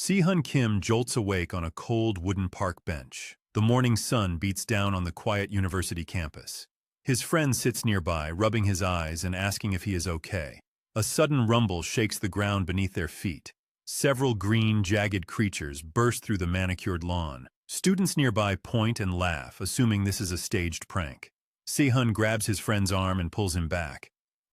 Si-hun Kim jolts awake on a cold wooden park bench. The morning sun beats down on the quiet university campus. His friend sits nearby, rubbing his eyes and asking if he is okay. A sudden rumble shakes the ground beneath their feet. Several green, jagged creatures burst through the manicured lawn. Students nearby point and laugh, assuming this is a staged prank. Si-hun grabs his friend's arm and pulls him back.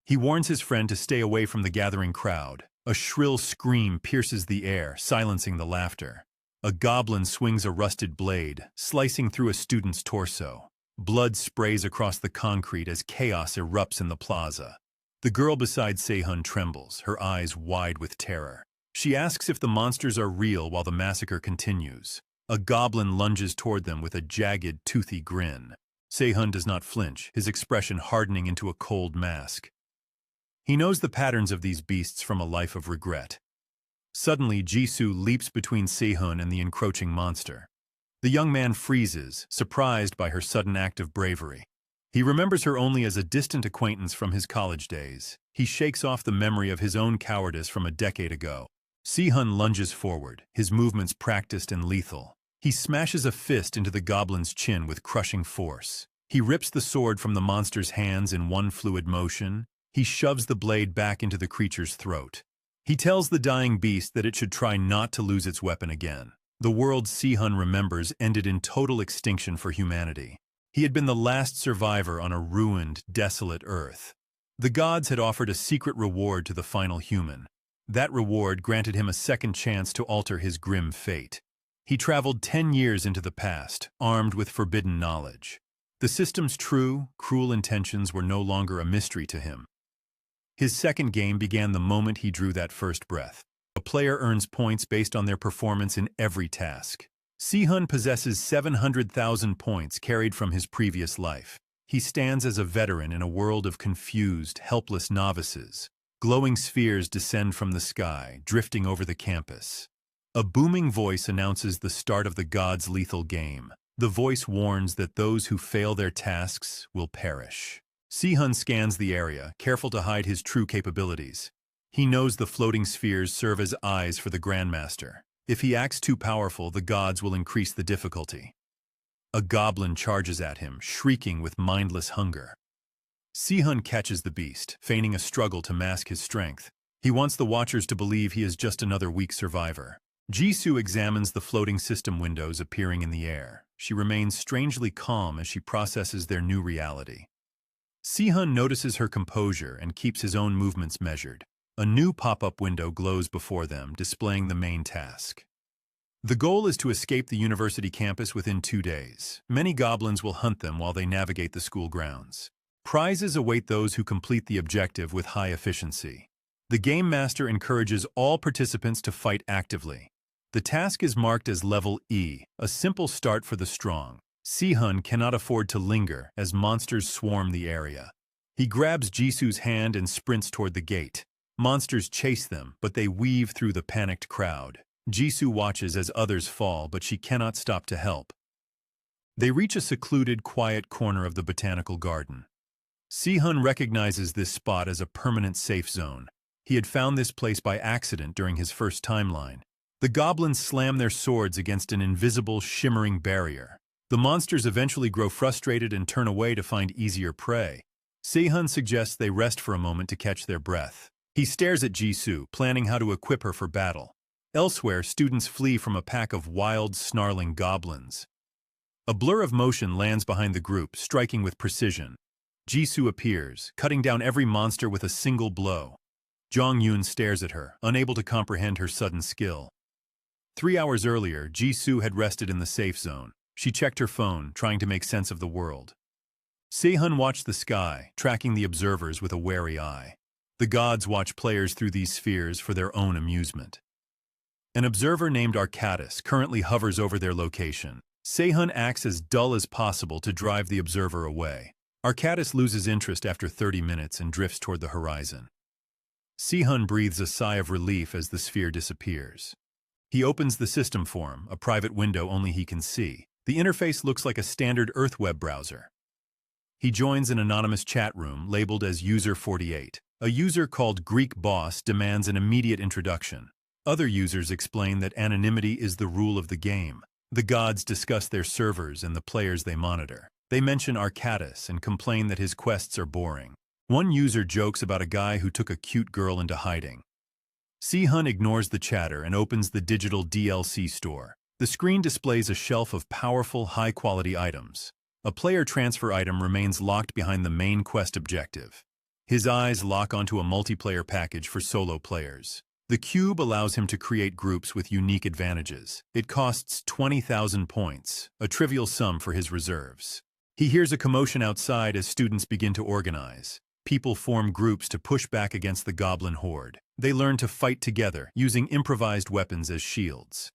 He warns his friend to stay away from the gathering crowd. A shrill scream pierces the air, silencing the laughter. A goblin swings a rusted blade, slicing through a student's torso. Blood sprays across the concrete as chaos erupts in the plaza. The girl beside Si-hun trembles, her eyes wide with terror. She asks if the monsters are real while the massacre continues. A goblin lunges toward them with a jagged, toothy grin. Si-hun does not flinch, his expression hardening into a cold mask. He knows the patterns of these beasts from a life of regret. Suddenly, Jisoo leaps between Si-hun and the encroaching monster. The young man freezes, surprised by her sudden act of bravery. He remembers her only as a distant acquaintance from his college days. He shakes off the memory of his own cowardice from a decade ago. Si-hun lunges forward, his movements practiced and lethal. He smashes a fist into the goblin's chin with crushing force. He rips the sword from the monster's hands in one fluid motion. He shoves the blade back into the creature's throat. He tells the dying beast that it should try not to lose its weapon again. The world Si-hun remembers ended in total extinction for humanity. He had been the last survivor on a ruined, desolate Earth. The gods had offered a secret reward to the final human. That reward granted him a second chance to alter his grim fate. He traveled 10 years into the past, armed with forbidden knowledge. The system's true, cruel intentions were no longer a mystery to him. His second game began the moment he drew that first breath. A player earns points based on their performance in every task. Si-hun possesses 700,000 points carried from his previous life. He stands as a veteran in a world of confused, helpless novices. Glowing spheres descend from the sky, drifting over the campus. A booming voice announces the start of the gods' lethal game. The voice warns that those who fail their tasks will perish. Si-hun scans the area, careful to hide his true capabilities. He knows the floating spheres serve as eyes for the Grandmaster. If he acts too powerful, the gods will increase the difficulty. A goblin charges at him, shrieking with mindless hunger. Si-hun catches the beast, feigning a struggle to mask his strength. He wants the watchers to believe he is just another weak survivor. Jisoo examines the floating system windows appearing in the air. She remains strangely calm as she processes their new reality. Si-hun notices her composure and keeps his own movements measured. A new pop-up window glows before them, displaying the main task. The goal is to escape the university campus within 2 days. Many goblins will hunt them while they navigate the school grounds. Prizes await those who complete the objective with high efficiency. The Game Master encourages all participants to fight actively. The task is marked as Level E, a simple start for the strong. Si-hun cannot afford to linger as monsters swarm the area. He grabs Jisoo's hand and sprints toward the gate. Monsters chase them, but they weave through the panicked crowd. Jisoo watches as others fall, but she cannot stop to help. They reach a secluded, quiet corner of the botanical garden. Si-hun recognizes this spot as a permanent safe zone. He had found this place by accident during his first timeline. The goblins slam their swords against an invisible, shimmering barrier. The monsters eventually grow frustrated and turn away to find easier prey. Si-hun suggests they rest for a moment to catch their breath. He stares at Jisoo, planning how to equip her for battle. Elsewhere, students flee from a pack of wild, snarling goblins. A blur of motion lands behind the group, striking with precision. Jisoo appears, cutting down every monster with a single blow. Jong-yoon stares at her, unable to comprehend her sudden skill. 3 hours earlier, Jisoo had rested in the safe zone. She checked her phone, trying to make sense of the world. Si-hun watched the sky, tracking the observers with a wary eye. The gods watch players through these spheres for their own amusement. An observer named Arcadis currently hovers over their location. Si-hun acts as dull as possible to drive the observer away. Arcadis loses interest after 30 minutes and drifts toward the horizon. Si-hun breathes a sigh of relief as the sphere disappears. He opens the system form, a private window only he can see. The interface looks like a standard Earth web browser. He joins an anonymous chat room labeled as User 48. A user called Greek Boss demands an immediate introduction. Other users explain that anonymity is the rule of the game. The gods discuss their servers and the players they monitor. They mention Arcadis and complain that his quests are boring. One user jokes about a guy who took a cute girl into hiding. Sehun ignores the chatter and opens the digital DLC store. The screen displays a shelf of powerful, high-quality items. A player transfer item remains locked behind the main quest objective. His eyes lock onto a multiplayer package for solo players. The cube allows him to create groups with unique advantages. It costs 20,000 points, a trivial sum for his reserves. He hears a commotion outside as students begin to organize. People form groups to push back against the goblin horde. They learn to fight together, using improvised weapons as shields.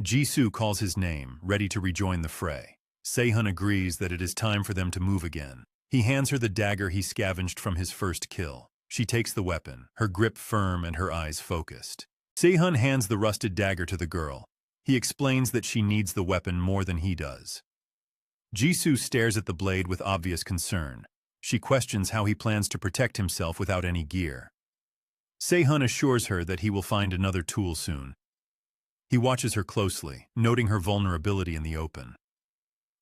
Jisoo calls his name, ready to rejoin the fray. Sehun agrees that it is time for them to move again. He hands her the dagger he scavenged from his first kill. She takes the weapon, her grip firm and her eyes focused. Sehun hands the rusted dagger to the girl. He explains that she needs the weapon more than he does. Jisoo stares at the blade with obvious concern. She questions how he plans to protect himself without any gear. Sehun assures her that he will find another tool soon. He watches her closely, noting her vulnerability in the open.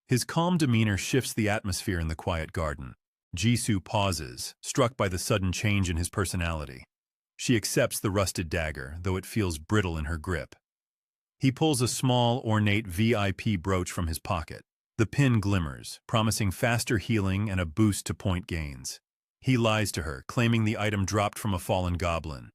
His calm demeanor shifts the atmosphere in the quiet garden. Jisoo pauses, struck by the sudden change in his personality. She accepts the rusted dagger, though it feels brittle in her grip. He pulls a small, ornate VIP brooch from his pocket. The pin glimmers, promising faster healing and a boost to point gains. He lies to her, claiming the item dropped from a fallen goblin.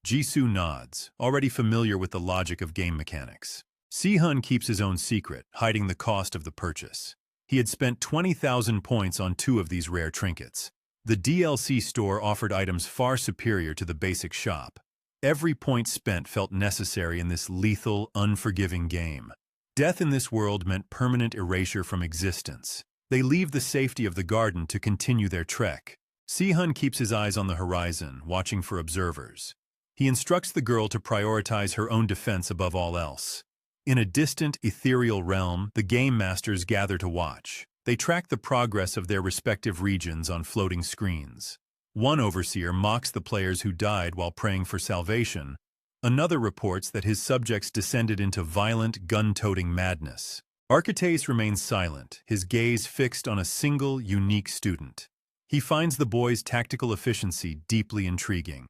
Jisoo nods, already familiar with the logic of game mechanics. Sehun keeps his own secret, hiding the cost of the purchase. He had spent 20,000 points on 2 of these rare trinkets. The DLC store offered items far superior to the basic shop. Every point spent felt necessary in this lethal, unforgiving game. Death in this world meant permanent erasure from existence. They leave the safety of the garden to continue their trek. Sehun keeps his eyes on the horizon, watching for observers. He instructs the girl to prioritize her own defense above all else. In a distant, ethereal realm, the game masters gather to watch. They track the progress of their respective regions on floating screens. One overseer mocks the players who died while praying for salvation. Another reports that his subjects descended into violent, gun-toting madness. Archites remains silent, his gaze fixed on a single, unique student. He finds the boy's tactical efficiency deeply intriguing.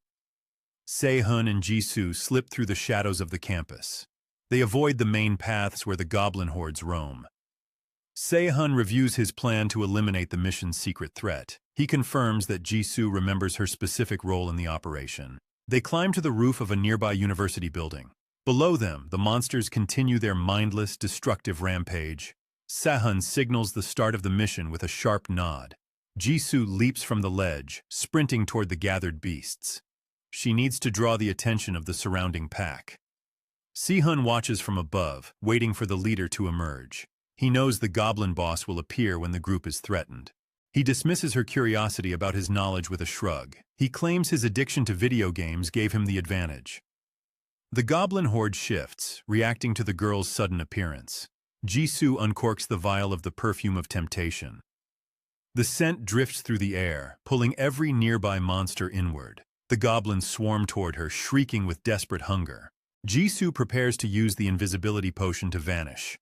Sehun and Jisoo slip through the shadows of the campus. They avoid the main paths where the goblin hordes roam. Sehun reviews his plan to eliminate the mission's secret threat. He confirms that Jisoo remembers her specific role in the operation. They climb to the roof of a nearby university building. Below them, the monsters continue their mindless, destructive rampage. Sehun signals the start of the mission with a sharp nod. Jisoo leaps from the ledge, sprinting toward the gathered beasts. She needs to draw the attention of the surrounding pack. Sehun watches from above, waiting for the leader to emerge. He knows the goblin boss will appear when the group is threatened. He dismisses her curiosity about his knowledge with a shrug. He claims his addiction to video games gave him the advantage. The goblin horde shifts, reacting to the girl's sudden appearance. Jisoo uncorks the vial of the perfume of temptation. The scent drifts through the air, pulling every nearby monster inward. The goblins swarm toward her, shrieking with desperate hunger. Jisoo prepares to use the invisibility potion to vanish.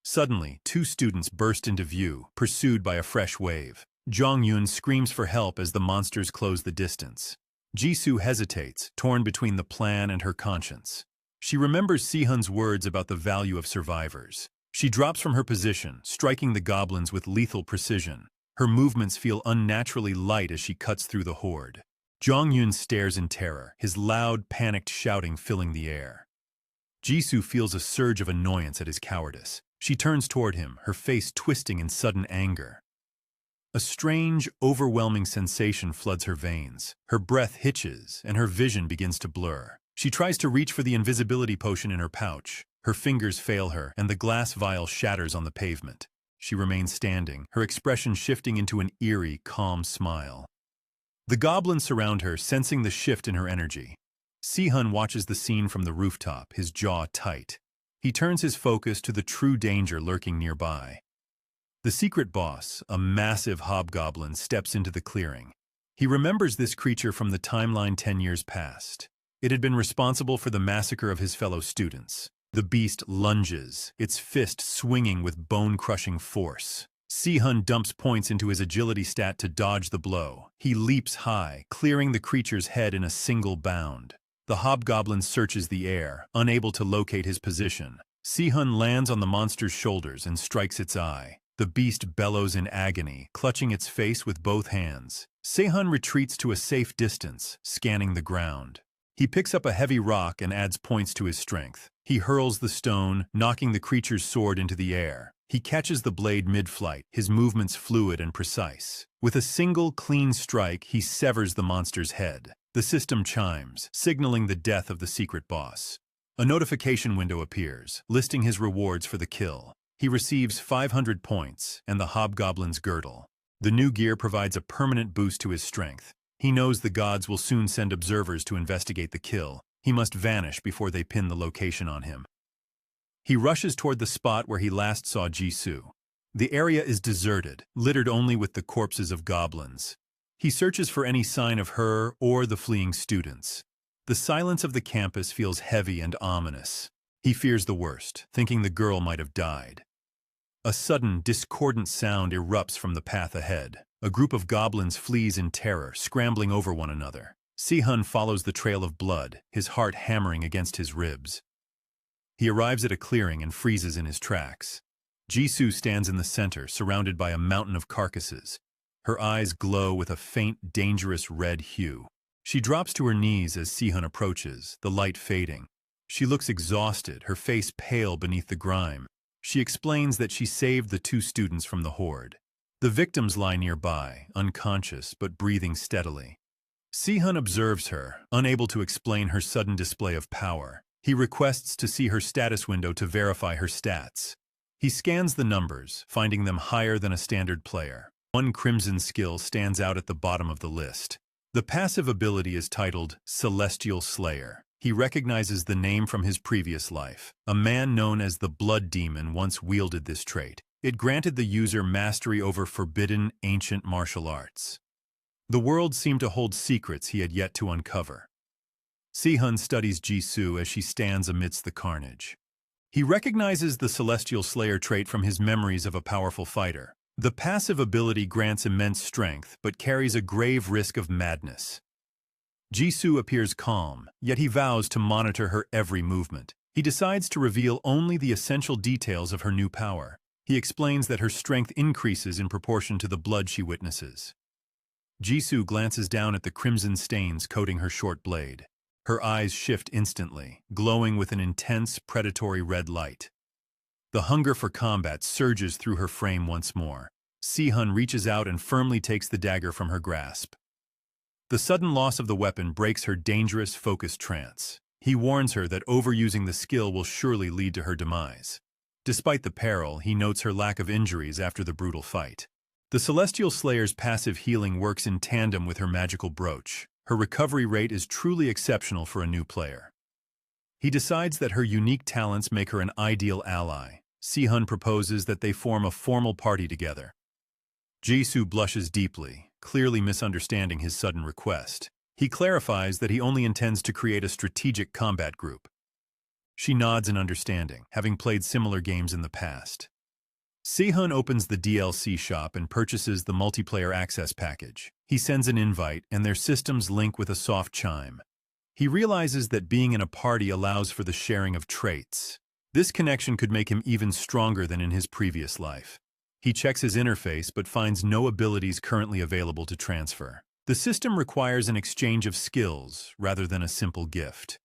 Suddenly, 2 students burst into view, pursued by a fresh wave. Jongyun screams for help as the monsters close the distance. Jisoo hesitates, torn between the plan and her conscience. She remembers Sehun's words about the value of survivors. She drops from her position, striking the goblins with lethal precision. Her movements feel unnaturally light as she cuts through the horde. Jongyun stares in terror, his loud, panicked shouting filling the air. Jisoo feels a surge of annoyance at his cowardice. She turns toward him, her face twisting in sudden anger. A strange, overwhelming sensation floods her veins. Her breath hitches, and her vision begins to blur. She tries to reach for the invisibility potion in her pouch. Her fingers fail her, and the glass vial shatters on the pavement. She remains standing, her expression shifting into an eerie, calm smile. The goblins surround her, sensing the shift in her energy. Sehun watches the scene from the rooftop, his jaw tight. He turns his focus to the true danger lurking nearby. The secret boss, a massive hobgoblin, steps into the clearing. He remembers this creature from the timeline 10 years past. It had been responsible for the massacre of his fellow students. The beast lunges, its fist swinging with bone-crushing force. Si-hun dumps points into his agility stat to dodge the blow. He leaps high, clearing the creature's head in a single bound. The hobgoblin searches the air, unable to locate his position. Si-hun lands on the monster's shoulders and strikes its eye. The beast bellows in agony, clutching its face with both hands. Si-hun retreats to a safe distance, scanning the ground. He picks up a heavy rock and adds points to his strength. He hurls the stone, knocking the creature's sword into the air. He catches the blade mid-flight, his movements fluid and precise. With a single, clean strike, he severs the monster's head. The system chimes, signaling the death of the secret boss. A notification window appears, listing his rewards for the kill. He receives 500 points and the hobgoblin's girdle. The new gear provides a permanent boost to his strength. He knows the gods will soon send observers to investigate the kill. He must vanish before they pin the location on him. He rushes toward the spot where he last saw Jisoo. The area is deserted, littered only with the corpses of goblins. He searches for any sign of her or the fleeing students. The silence of the campus feels heavy and ominous. He fears the worst, thinking the girl might have died. A sudden, discordant sound erupts from the path ahead. A group of goblins flees in terror, scrambling over one another. Si-hun follows the trail of blood, his heart hammering against his ribs. He arrives at a clearing and freezes in his tracks. Jisoo stands in the center, surrounded by a mountain of carcasses. Her eyes glow with a faint, dangerous red hue. She drops to her knees as Si-hun approaches, the light fading. She looks exhausted, her face pale beneath the grime. She explains that she saved the 2 students from the horde. The victims lie nearby, unconscious but breathing steadily. Si-hun observes her, unable to explain her sudden display of power. He requests to see her status window to verify her stats. He scans the numbers, finding them higher than a standard player. One crimson skill stands out at the bottom of the list. The passive ability is titled Celestial Slayer. He recognizes the name from his previous life. A man known as the Blood Demon once wielded this trait. It granted the user mastery over forbidden, ancient martial arts. The world seemed to hold secrets he had yet to uncover. Si-hun studies Jisoo as she stands amidst the carnage. He recognizes the Celestial Slayer trait from his memories of a powerful fighter. The passive ability grants immense strength, but carries a grave risk of madness. Jisoo appears calm, yet he vows to monitor her every movement. He decides to reveal only the essential details of her new power. He explains that her strength increases in proportion to the blood she witnesses. Jisoo glances down at the crimson stains coating her short blade. Her eyes shift instantly, glowing with an intense, predatory red light. The hunger for combat surges through her frame once more. Si-hun reaches out and firmly takes the dagger from her grasp. The sudden loss of the weapon breaks her dangerous, focused trance. He warns her that overusing the skill will surely lead to her demise. Despite the peril, he notes her lack of injuries after the brutal fight. The Celestial Slayer's passive healing works in tandem with her magical brooch. Her recovery rate is truly exceptional for a new player. He decides that her unique talents make her an ideal ally. Si-hun proposes that they form a formal party together. Jisoo blushes deeply, clearly misunderstanding his sudden request. He clarifies that he only intends to create a strategic combat group. She nods in understanding, having played similar games in the past. Si-hun opens the DLC shop and purchases the multiplayer access package. He sends an invite, and their systems link with a soft chime. He realizes that being in a party allows for the sharing of traits. This connection could make him even stronger than in his previous life. He checks his interface but finds no abilities currently available to transfer. The system requires an exchange of skills rather than a simple gift.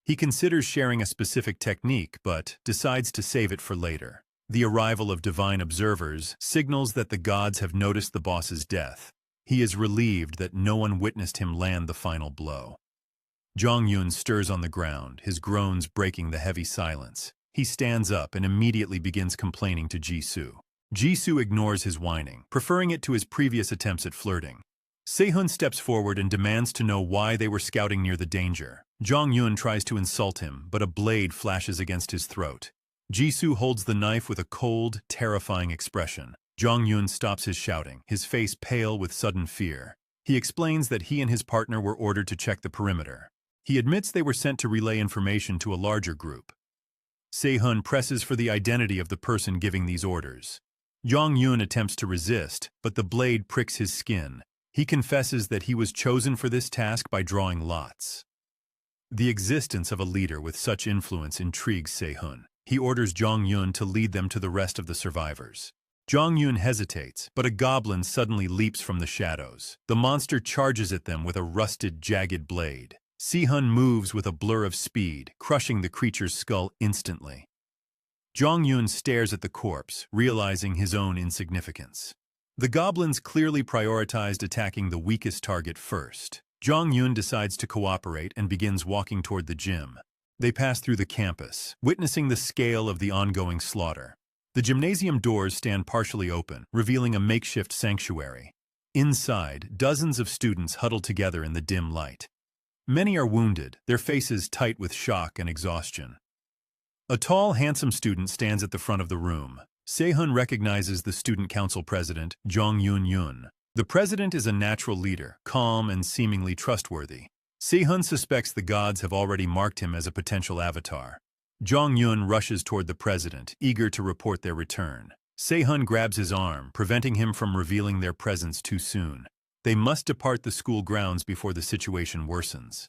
He considers sharing a specific technique but decides to save it for later. The arrival of divine observers signals that the gods have noticed the boss's death. He is relieved that no one witnessed him land the final blow. Jong-yun stirs on the ground, his groans breaking the heavy silence. He stands up and immediately begins complaining to Jisoo. Jisoo ignores his whining, preferring it to his previous attempts at flirting. Se-hun steps forward and demands to know why they were scouting near the danger. Jong-yun tries to insult him, but a blade flashes against his throat. Jisoo holds the knife with a cold, terrifying expression. Jong-yun stops his shouting, his face pale with sudden fear. He explains that he and his partner were ordered to check the perimeter. He admits they were sent to relay information to a larger group. Se-hun presses for the identity of the person giving these orders. Jong-yun attempts to resist, but the blade pricks his skin. He confesses that he was chosen for this task by drawing lots. The existence of a leader with such influence intrigues Se-hun. He orders Jong-yun to lead them to the rest of the survivors. Jong-yun hesitates, but a goblin suddenly leaps from the shadows. The monster charges at them with a rusted, jagged blade. Se-hun moves with a blur of speed, crushing the creature's skull instantly. Jong-yun stares at the corpse, realizing his own insignificance. The goblins clearly prioritized attacking the weakest target first. Jong-yun decides to cooperate and begins walking toward the gym. They pass through the campus, witnessing the scale of the ongoing slaughter. The gymnasium doors stand partially open, revealing a makeshift sanctuary. Inside, dozens of students huddle together in the dim light. Many are wounded, their faces tight with shock and exhaustion. A tall, handsome student stands at the front of the room. Se-hun recognizes the student council president, Jong-yun. The president is a natural leader, calm and seemingly trustworthy. Se-hun suspects the gods have already marked him as a potential avatar. Jong-yun rushes toward the president, eager to report their return. Se-hun grabs his arm, preventing him from revealing their presence too soon. They must depart the school grounds before the situation worsens.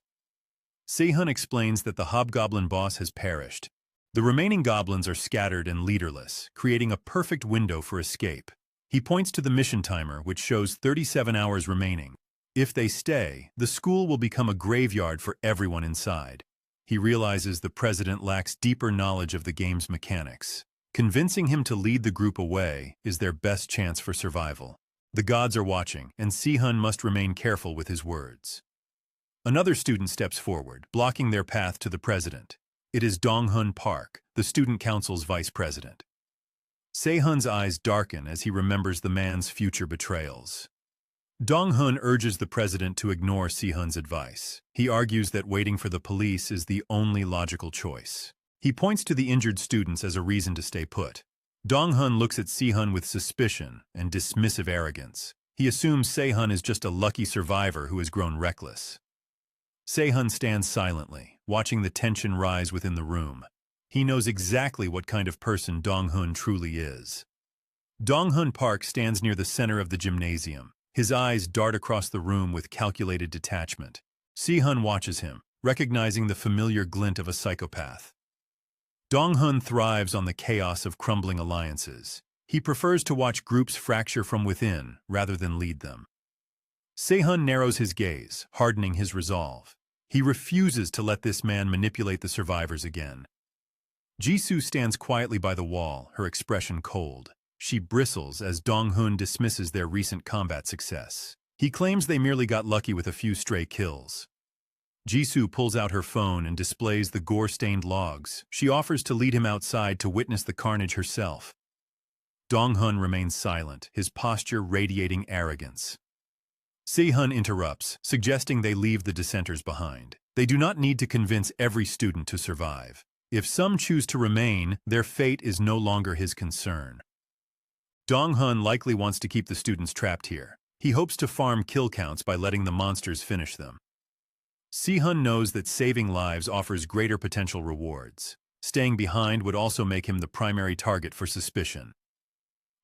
Se-hun explains that the hobgoblin boss has perished. The remaining goblins are scattered and leaderless, creating a perfect window for escape. He points to the mission timer, which shows 37 hours remaining. If they stay, the school will become a graveyard for everyone inside. He realizes the president lacks deeper knowledge of the game's mechanics. Convincing him to lead the group away is their best chance for survival. The gods are watching, and Se-hun must remain careful with his words. Another student steps forward, blocking their path to the president. It is Dong-hun Park, the student council's vice president. Se-hun's eyes darken as he remembers the man's future betrayals. Dong-hun urges the president to ignore Se-hun's advice. He argues that waiting for the police is the only logical choice. He points to the injured students as a reason to stay put. Dong-hun looks at Se-hun with suspicion and dismissive arrogance. He assumes Se-hun is just a lucky survivor who has grown reckless. Se-hun stands silently, watching the tension rise within the room. He knows exactly what kind of person Dong-hun truly is. Dong-hun Park stands near the center of the gymnasium. His eyes dart across the room with calculated detachment. Se-hun watches him, recognizing the familiar glint of a psychopath. Dong-hun thrives on the chaos of crumbling alliances. He prefers to watch groups fracture from within rather than lead them. Se-hun narrows his gaze, hardening his resolve. He refuses to let this man manipulate the survivors again. Jisoo stands quietly by the wall, her expression cold. She bristles as Dong-hun dismisses their recent combat success. He claims they merely got lucky with a few stray kills. Jisoo pulls out her phone and displays the gore-stained logs. She offers to lead him outside to witness the carnage herself. Dong-hun remains silent, his posture radiating arrogance. Se-hun interrupts, suggesting they leave the dissenters behind. They do not need to convince every student to survive. If some choose to remain, their fate is no longer his concern. Dong-hun likely wants to keep the students trapped here. He hopes to farm kill counts by letting the monsters finish them. Se-hun knows that saving lives offers greater potential rewards. Staying behind would also make him the primary target for suspicion.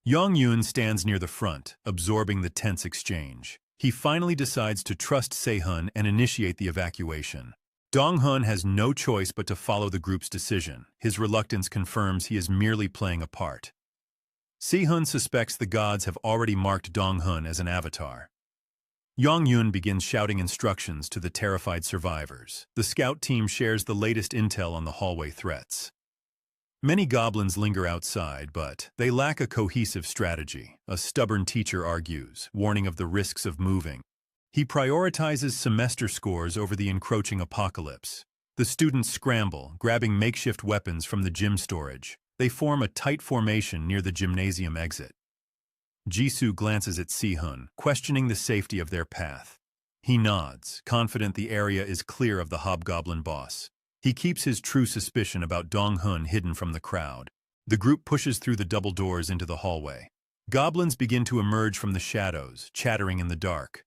Jong-yun stands near the front, absorbing the tense exchange. He finally decides to trust Se-hun and initiate the evacuation. Dong-hun has no choice but to follow the group's decision. His reluctance confirms he is merely playing a part. Se-hun suspects the gods have already marked Dong-hun as an avatar. Jong-yun begins shouting instructions to the terrified survivors. The scout team shares the latest intel on the hallway threats. Many goblins linger outside, but they lack a cohesive strategy, a stubborn teacher argues, warning of the risks of moving. He prioritizes semester scores over the encroaching apocalypse. The students scramble, grabbing makeshift weapons from the gym storage. They form a tight formation near the gymnasium exit. Jisoo glances at Se-hun, questioning the safety of their path. He nods, confident the area is clear of the hobgoblin boss. He keeps his true suspicion about Dong-hun hidden from the crowd. The group pushes through the double doors into the hallway. Goblins begin to emerge from the shadows, chattering in the dark.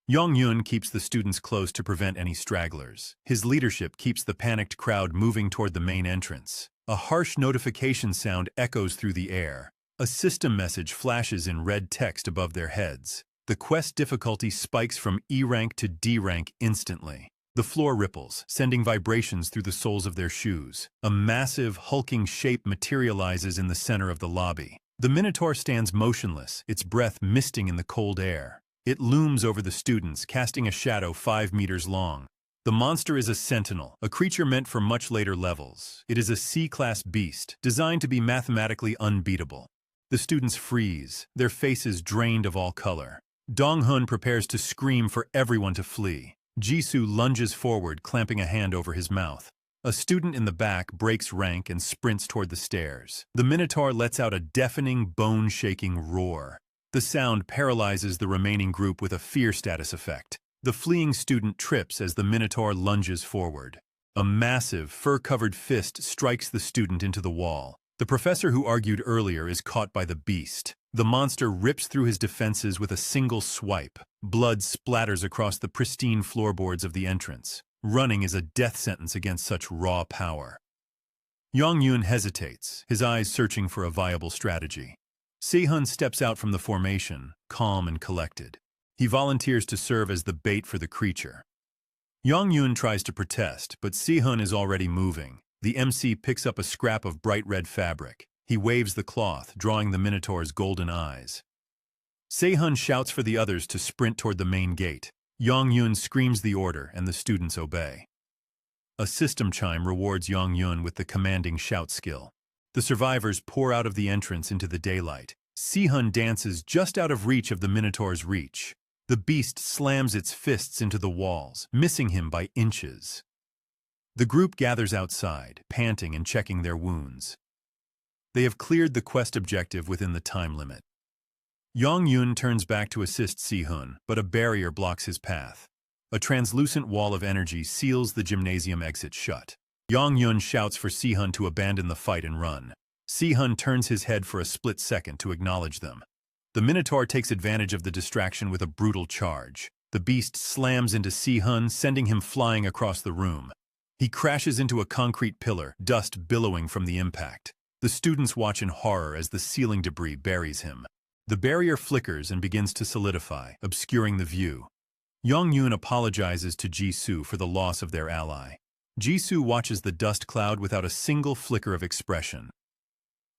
Yong-yun keeps the students close to prevent any stragglers. His leadership keeps the panicked crowd moving toward the main entrance. A harsh notification sound echoes through the air. A system message flashes in red text above their heads. The quest difficulty spikes from E rank to D rank instantly. The floor ripples, sending vibrations through the soles of their shoes. A massive, hulking shape materializes in the center of the lobby. The Minotaur stands motionless, its breath misting in the cold air. It looms over the students, casting a shadow 5 meters long. The monster is a sentinel, a creature meant for much later levels. It is a C-class beast, designed to be mathematically unbeatable. The students freeze, their faces drained of all color. Dong-hun prepares to scream for everyone to flee. Jisoo lunges forward, clamping a hand over his mouth. A student in the back breaks rank and sprints toward the stairs. The Minotaur lets out a deafening, bone-shaking roar. The sound paralyzes the remaining group with a fear status effect. The fleeing student trips as the Minotaur lunges forward. A massive, fur-covered fist strikes the student into the wall. The professor who argued earlier is caught by the beast. The monster rips through his defenses with a single swipe. Blood splatters across the pristine floorboards of the entrance. Running is a death sentence against such raw power. Yong-yun hesitates, his eyes searching for a viable strategy. Se-hun steps out from the formation, calm and collected. He volunteers to serve as the bait for the creature. Yong-yun tries to protest, but Se-hun is already moving. The MC picks up a scrap of bright red fabric. He waves the cloth, drawing the Minotaur's golden eyes. Se-hun shouts for the others to sprint toward the main gate. Yong-yun screams the order, and the students obey. A system chime rewards Yong-yun with the commanding shout skill. The survivors pour out of the entrance into the daylight. Se-hun dances just out of reach of the Minotaur's reach. The beast slams its fists into the walls, missing him by inches. The group gathers outside, panting and checking their wounds. They have cleared the quest objective within the time limit. Yong-yun turns back to assist Se-hun, but a barrier blocks his path. A translucent wall of energy seals the gymnasium exit shut. Yong-yun shouts for Se-hun to abandon the fight and run. Se-hun turns his head for a split second to acknowledge them. The Minotaur takes advantage of the distraction with a brutal charge. The beast slams into Se-hun, sending him flying across the room. He crashes into a concrete pillar, dust billowing from the impact. The students watch in horror as the ceiling debris buries him. The barrier flickers and begins to solidify, obscuring the view. Yong-yun apologizes to Jisoo for the loss of their ally. Jisoo watches the dust cloud without a single flicker of expression.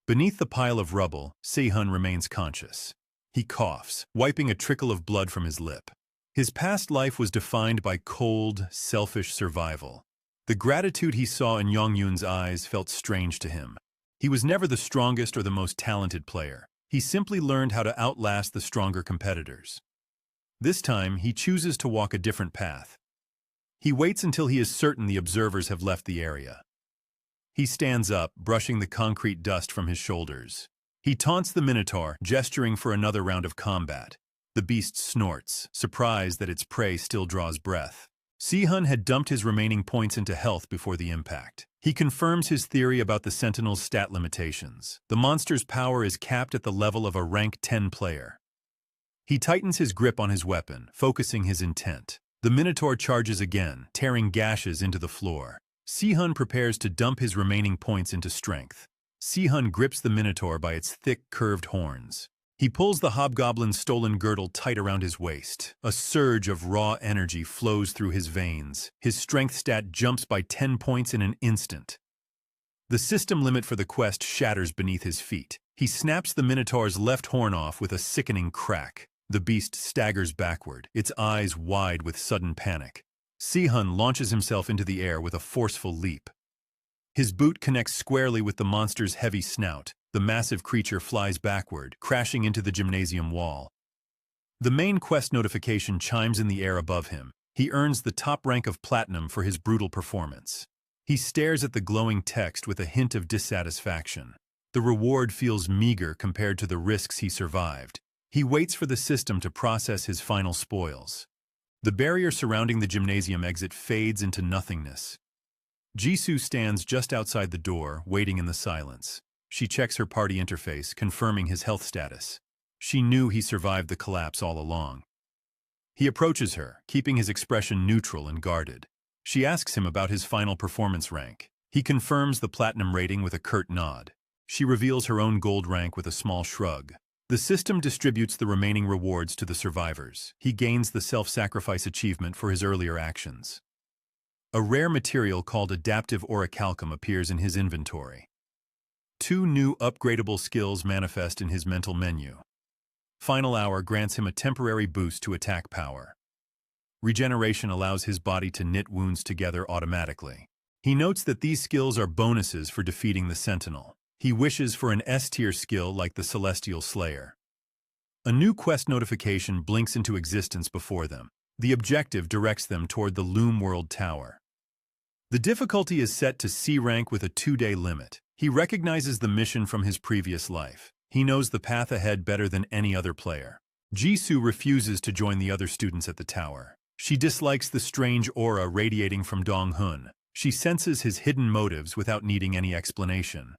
Beneath the pile of rubble, Se-hun remains conscious. He coughs, wiping a trickle of blood from his lip. His past life was defined by cold, selfish survival. The gratitude he saw in Yong-yun's eyes felt strange to him. He was never the strongest or the most talented player. He simply learned how to outlast the stronger competitors. This time, he chooses to walk a different path. He waits until he is certain the observers have left the area. He stands up, brushing the concrete dust from his shoulders. He taunts the Minotaur, gesturing for another round of combat. The beast snorts, surprised that its prey still draws breath. Se-hun had dumped his remaining points into health before the impact. He confirms his theory about the Sentinel's stat limitations. The monster's power is capped at the level of a rank 10 player. He tightens his grip on his weapon, focusing his intent. The Minotaur charges again, tearing gashes into the floor. Se-hun prepares to dump his remaining points into strength. Se-hun grips the Minotaur by its thick, curved horns. He pulls the hobgoblin's stolen girdle tight around his waist. A surge of raw energy flows through his veins. His strength stat jumps by 10 points in an instant. The system limit for the quest shatters beneath his feet. He snaps the Minotaur's left horn off with a sickening crack. The beast staggers backward, its eyes wide with sudden panic. Se-hun launches himself into the air with a forceful leap. His boot connects squarely with the monster's heavy snout. The massive creature flies backward, crashing into the gymnasium wall. The main quest notification chimes in the air above him. He earns the top rank of platinum for his brutal performance. He stares at the glowing text with a hint of dissatisfaction. The reward feels meager compared to the risks he survived. He waits for the system to process his final spoils. The barrier surrounding the gymnasium exit fades into nothingness. Jisoo stands just outside the door, waiting in the silence. She checks her party interface, confirming his health status. She knew he survived the collapse all along. He approaches her, keeping his expression neutral and guarded. She asks him about his final performance rank. He confirms the platinum rating with a curt nod. She reveals her own gold rank with a small shrug. The system distributes the remaining rewards to the survivors. He gains the self-sacrifice achievement for his earlier actions. A rare material called adaptive orichalcum appears in his inventory. 2 new upgradable skills manifest in his mental menu. Final Hour grants him a temporary boost to attack power. Regeneration allows his body to knit wounds together automatically. He notes that these skills are bonuses for defeating the Sentinel. He wishes for an S-tier skill like the Celestial Slayer. A new quest notification blinks into existence before them. The objective directs them toward the Loom World Tower. The difficulty is set to C rank with a 2-day limit. He recognizes the mission from his previous life. He knows the path ahead better than any other player. Jisoo refuses to join the other students at the tower. She dislikes the strange aura radiating from Dong-hun. She senses his hidden motives without needing any explanation.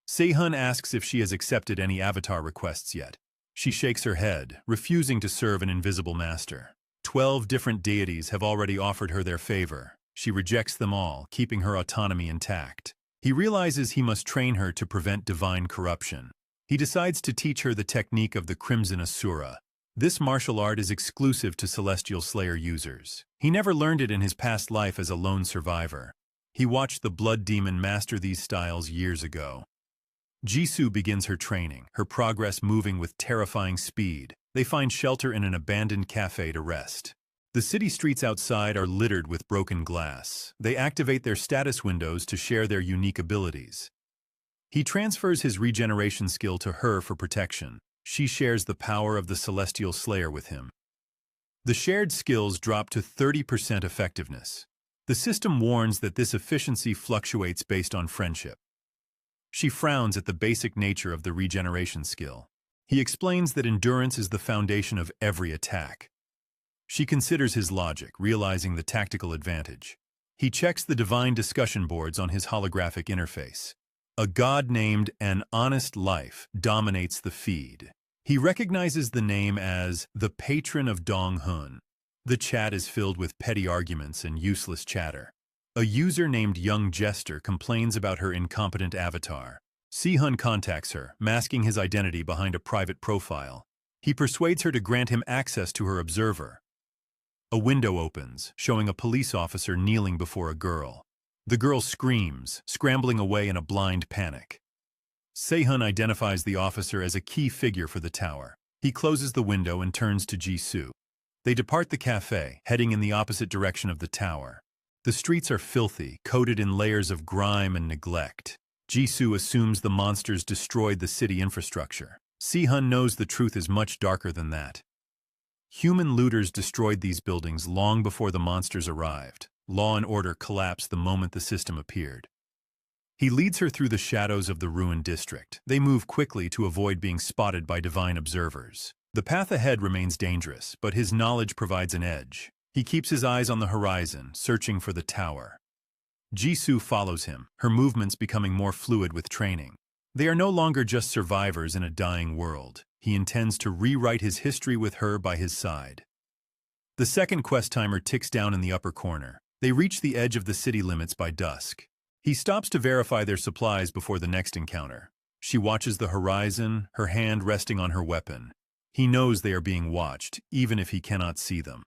Sehun asks if she has accepted any avatar requests yet. She shakes her head, refusing to serve an invisible master. 12 different deities have already offered her their favor. She rejects them all, keeping her autonomy intact. He realizes he must train her to prevent divine corruption. He decides to teach her the technique of the Crimson Asura. This martial art is exclusive to Celestial Slayer users. He never learned it in his past life as a lone survivor. He watched the Blood Demon master these styles years ago. Jisoo begins her training, her progress moving with terrifying speed. They find shelter in an abandoned cafe to rest. The city streets outside are littered with broken glass. They activate their status windows to share their unique abilities. He transfers his regeneration skill to her for protection. She shares the power of the Celestial Slayer with him. The shared skills drop to 30% effectiveness. The system warns that this efficiency fluctuates based on friendship. She frowns at the basic nature of the regeneration skill. He explains that endurance is the foundation of every attack. She considers his logic, realizing the tactical advantage. He checks the divine discussion boards on his holographic interface. A god named An Honest Life dominates the feed. He recognizes the name as the Patron of Dong-hun. The chat is filled with petty arguments and useless chatter. A user named Young Jester complains about her incompetent avatar. Sehun contacts her, masking his identity behind a private profile. He persuades her to grant him access to her observer. A window opens, showing a police officer kneeling before a girl. The girl screams, scrambling away in a blind panic. Sehun identifies the officer as a key figure for the tower. He closes the window and turns to Jisoo. They depart the cafe, heading in the opposite direction of the tower. The streets are filthy, coated in layers of grime and neglect. Jisoo assumes the monsters destroyed the city infrastructure. Sehun knows the truth is much darker than that. Human looters destroyed these buildings long before the monsters arrived. Law and order collapsed the moment the system appeared. He leads her through the shadows of the ruined district. They move quickly to avoid being spotted by divine observers. The path ahead remains dangerous, but his knowledge provides an edge. He keeps his eyes on the horizon, searching for the tower. Jisoo follows him, her movements becoming more fluid with training. They are no longer just survivors in a dying world. He intends to rewrite his history with her by his side. The second quest timer ticks down in the upper corner. They reach the edge of the city limits by dusk. He stops to verify their supplies before the next encounter. She watches the horizon, her hand resting on her weapon. He knows they are being watched, even if he cannot see them.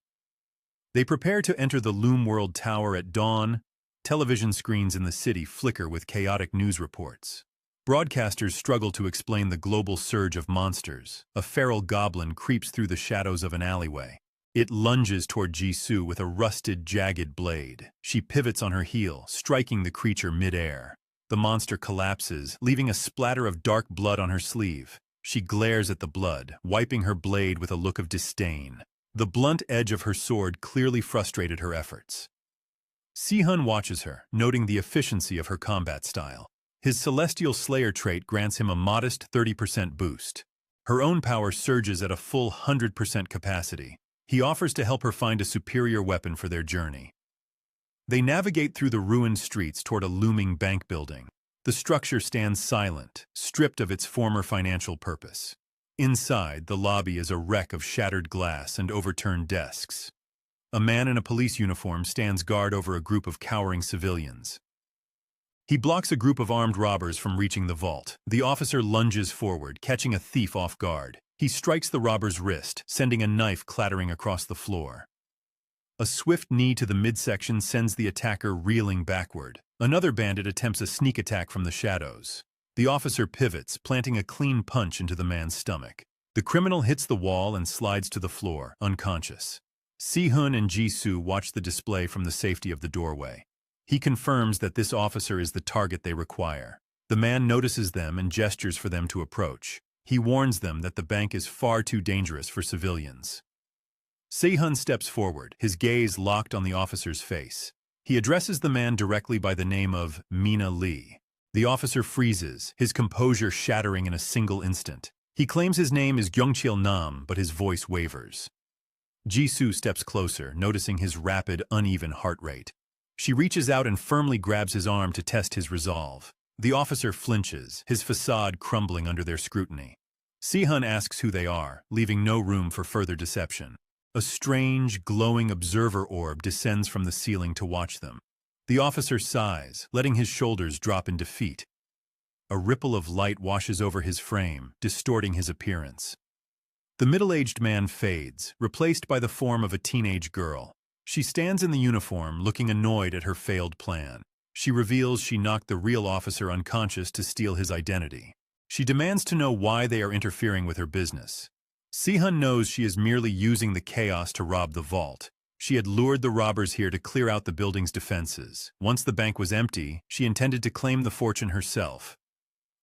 They prepare to enter the Loom World Tower at dawn. Television screens in the city flicker with chaotic news reports. Broadcasters struggle to explain the global surge of monsters. A feral goblin creeps through the shadows of an alleyway. It lunges toward Jisoo with a rusted, jagged blade. She pivots on her heel, striking the creature mid-air. The monster collapses, leaving a splatter of dark blood on her sleeve. She glares at the blood, wiping her blade with a look of disdain. The blunt edge of her sword clearly frustrated her efforts. Sehun watches her, noting the efficiency of her combat style. His Celestial Slayer trait grants him a modest 30% boost. Her own power surges at a full 100% capacity. He offers to help her find a superior weapon for their journey. They navigate through the ruined streets toward a looming bank building. The structure stands silent, stripped of its former financial purpose. Inside, the lobby is a wreck of shattered glass and overturned desks. A man in a police uniform stands guard over a group of cowering civilians. He blocks a group of armed robbers from reaching the vault. The officer lunges forward, catching a thief off guard. He strikes the robber's wrist, sending a knife clattering across the floor. A swift knee to the midsection sends the attacker reeling backward. Another bandit attempts a sneak attack from the shadows. The officer pivots, planting a clean punch into the man's stomach. The criminal hits the wall and slides to the floor, unconscious. Si-hun and Ji-soo watch the display from the safety of the doorway. He confirms that this officer is the target they require. The man notices them and gestures for them to approach. He warns them that the bank is far too dangerous for civilians. Si-hun steps forward, his gaze locked on the officer's face. He addresses the man directly by the name of Mina Lee. The officer freezes, his composure shattering in a single instant. He claims his name is Gyeongchil Nam, but his voice wavers. Ji-soo steps closer, noticing his rapid, uneven heart rate. She reaches out and firmly grabs his arm to test his resolve. The officer flinches, his facade crumbling under their scrutiny. Si-hun asks who they are, leaving no room for further deception. A strange, glowing observer orb descends from the ceiling to watch them. The officer sighs, letting his shoulders drop in defeat. A ripple of light washes over his frame, distorting his appearance. The middle-aged man fades, replaced by the form of a teenage girl. She stands in the uniform, looking annoyed at her failed plan. She reveals she knocked the real officer unconscious to steal his identity. She demands to know why they are interfering with her business. Si-hun knows she is merely using the chaos to rob the vault. She had lured the robbers here to clear out the building's defenses. Once the bank was empty, she intended to claim the fortune herself.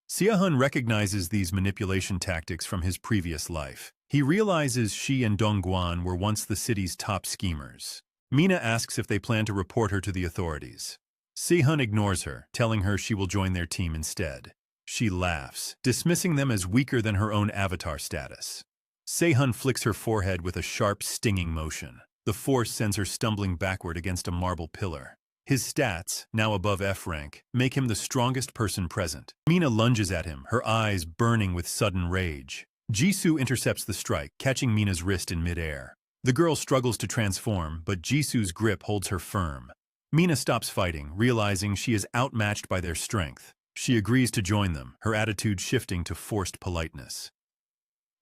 Si-hun recognizes these manipulation tactics from his previous life. He realizes she and Dongguan were once the city's top schemers. Mina asks if they plan to report her to the authorities. Si-hun ignores her, telling her she will join their team instead. She laughs, dismissing them as weaker than her own avatar status. Se-hun flicks her forehead with a sharp, stinging motion. The force sends her stumbling backward against a marble pillar. His stats, now above F rank, make him the strongest person present. Mina lunges at him, her eyes burning with sudden rage. Ji-soo intercepts the strike, catching Mina's wrist in midair. The girl struggles to transform, but Ji-soo's grip holds her firm. Mina stops fighting, realizing she is outmatched by their strength. She agrees to join them, her attitude shifting to forced politeness.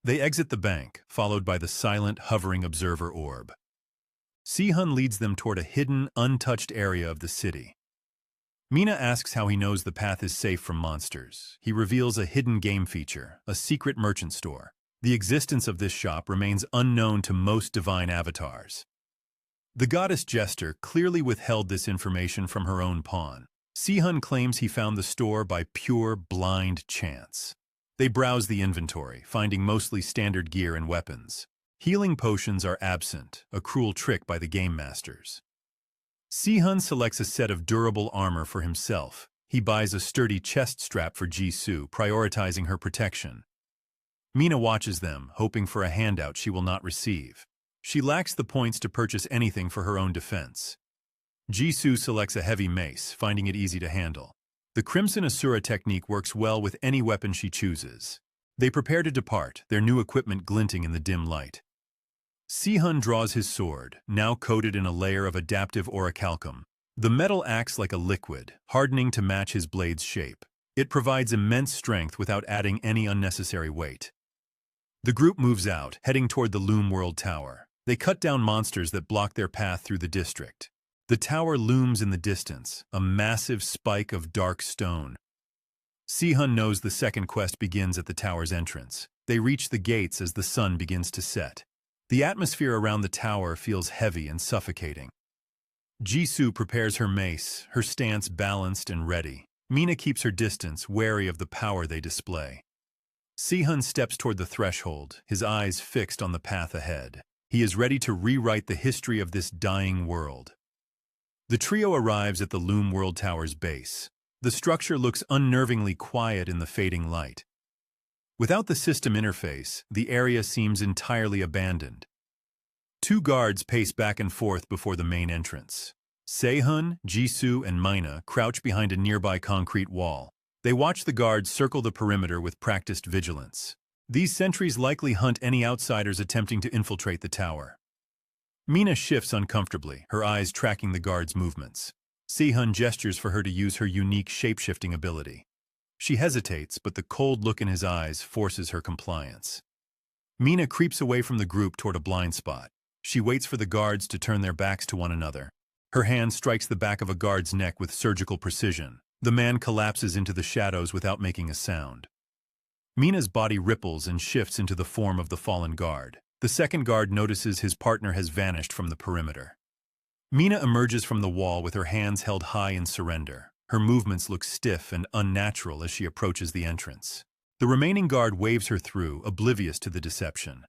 They exit the bank, followed by the silent, hovering observer orb. Si-hun leads them toward a hidden, untouched area of the city. Mina asks how he knows the path is safe from monsters. He reveals a hidden game feature, a secret merchant store. The existence of this shop remains unknown to most divine avatars. The goddess Jester clearly withheld this information from her own pawn. Si-hun claims he found the store by pure, blind chance. They browse the inventory, finding mostly standard gear and weapons. Healing potions are absent, a cruel trick by the game masters. Si-hun selects a set of durable armor for himself. He buys a sturdy chest strap for Ji-soo, prioritizing her protection. Mina watches them, hoping for a handout she will not receive. She lacks the points to purchase anything for her own defense. Ji-soo selects a heavy mace, finding it easy to handle. The Crimson Asura technique works well with any weapon she chooses. They prepare to depart, their new equipment glinting in the dim light. Si-hun draws his sword, now coated in a layer of adaptive orichalcum. The metal acts like a liquid, hardening to match his blade's shape. It provides immense strength without adding any unnecessary weight. The group moves out, heading toward the Loom World Tower. They cut down monsters that block their path through the district. The tower looms in the distance, a massive spike of dark stone. Si-hun knows the second quest begins at the tower's entrance. They reach the gates as the sun begins to set. The atmosphere around the tower feels heavy and suffocating. Ji-soo prepares her mace, her stance balanced and ready. Mina keeps her distance, wary of the power they display. Si-hun steps toward the threshold, his eyes fixed on the path ahead. He is ready to rewrite the history of this dying world. The trio arrives at the Loom World Tower's base. The structure looks unnervingly quiet in the fading light. Without the system interface, the area seems entirely abandoned. Two guards pace back and forth before the main entrance. Se-hun, Ji-soo, and Mina crouch behind a nearby concrete wall. They watch the guards circle the perimeter with practiced vigilance. These sentries likely hunt any outsiders attempting to infiltrate the tower. Mina shifts uncomfortably, her eyes tracking the guard's movements. Se-hun gestures for her to use her unique shape-shifting ability. She hesitates, but the cold look in his eyes forces her compliance. Mina creeps away from the group toward a blind spot. She waits for the guards to turn their backs to one another. Her hand strikes the back of a guard's neck with surgical precision. The man collapses into the shadows without making a sound. Mina's body ripples and shifts into the form of the fallen guard. The second guard notices his partner has vanished from the perimeter. Mina emerges from the wall with her hands held high in surrender. Her movements look stiff and unnatural as she approaches the entrance. The remaining guard waves her through, oblivious to the deception.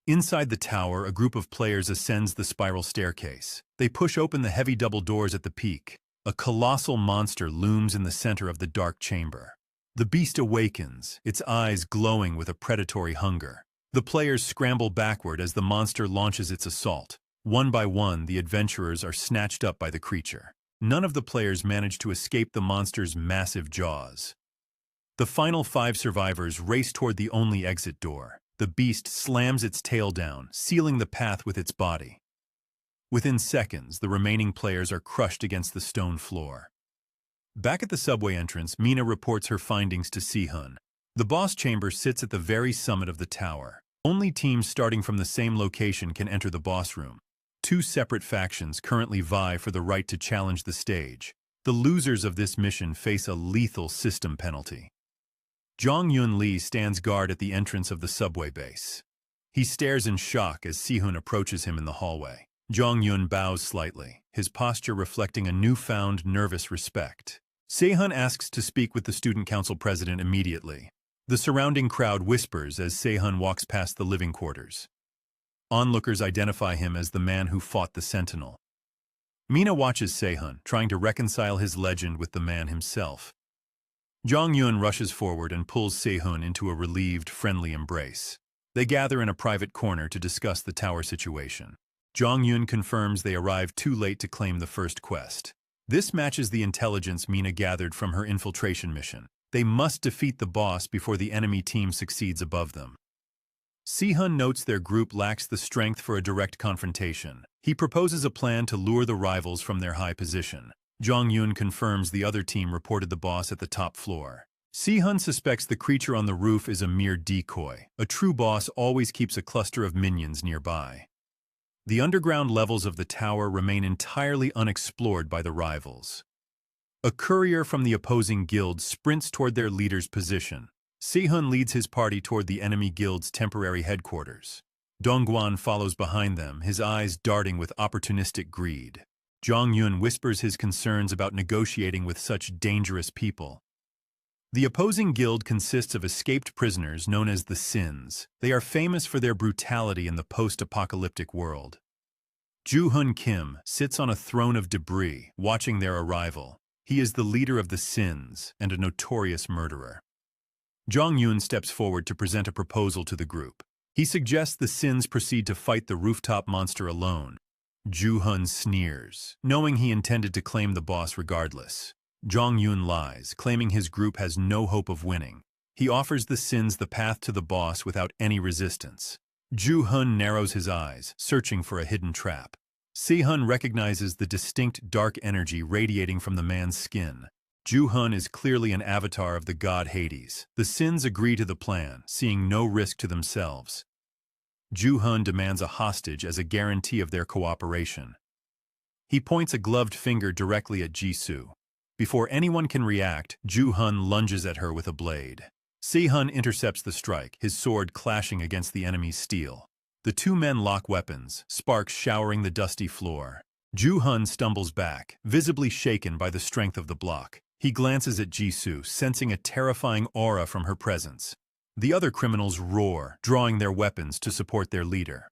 Inside the tower, a group of players ascends the spiral staircase. They push open the heavy double doors at the peak. A colossal monster looms in the center of the dark chamber. The beast awakens, its eyes glowing with a predatory hunger. The players scramble backward as the monster launches its assault. One by one, the adventurers are snatched up by the creature. None of the players manage to escape the monster's massive jaws. The final 5 survivors race toward the only exit door. The beast slams its tail down, sealing the path with its body. Within seconds, the remaining players are crushed against the stone floor. Back at the subway entrance, Mina reports her findings to Se-hun. The boss chamber sits at the very summit of the tower. Only teams starting from the same location can enter the boss room. 2 separate factions currently vie for the right to challenge the stage. The losers of this mission face a lethal system penalty. Jong-Yun Lee stands guard at the entrance of the subway base. He stares in shock as Se-hun approaches him in the hallway. Jong-Yun bows slightly, his posture reflecting a newfound nervous respect. Se-hun asks to speak with the student council president immediately. The surrounding crowd whispers as Se-hun walks past the living quarters. Onlookers identify him as the man who fought the Sentinel. Mina watches Se-hun, trying to reconcile his legend with the man himself. Jong-Yun rushes forward and pulls Se-hun into a relieved, friendly embrace. They gather in a private corner to discuss the tower situation. Jong-Yun confirms they arrived too late to claim the first quest. This matches the intelligence Mina gathered from her infiltration mission. They must defeat the boss before the enemy team succeeds above them. Se-hun notes their group lacks the strength for a direct confrontation. He proposes a plan to lure the rivals from their high position. Jong-Yun confirms the other team reported the boss at the top floor. Se-hun suspects the creature on the roof is a mere decoy. A true boss always keeps a cluster of minions nearby. The underground levels of the tower remain entirely unexplored by the rivals. A courier from the opposing guild sprints toward their leader's position. Se-hun leads his party toward the enemy guild's temporary headquarters. Dongguan follows behind them, his eyes darting with opportunistic greed. Jong-Yun whispers his concerns about negotiating with such dangerous people. The opposing guild consists of escaped prisoners known as the Sins. They are famous for their brutality in the post-apocalyptic world. Ju-hun Kim sits on a throne of debris, watching their arrival. He is the leader of the Sins and a notorious murderer. Jong-Yun steps forward to present a proposal to the group. He suggests the Sins proceed to fight the rooftop monster alone. Ju-hun sneers, knowing he intended to claim the boss regardless. Jong-Yun lies, claiming his group has no hope of winning. He offers the Sins the path to the boss without any resistance. Ju-hun narrows his eyes, searching for a hidden trap. Se-hun recognizes the distinct dark energy radiating from the man's skin. Ju-hun is clearly an avatar of the god Hades. The Sins agree to the plan, seeing no risk to themselves. Ju-hun demands a hostage as a guarantee of their cooperation. He points a gloved finger directly at Jisoo. Before anyone can react, Ju-hun lunges at her with a blade. Se-hun intercepts the strike, his sword clashing against the enemy's steel. The 2 men lock weapons, sparks showering the dusty floor. Ju-hun stumbles back, visibly shaken by the strength of the block. He glances at Jisoo, sensing a terrifying aura from her presence. The other criminals roar, drawing their weapons to support their leader.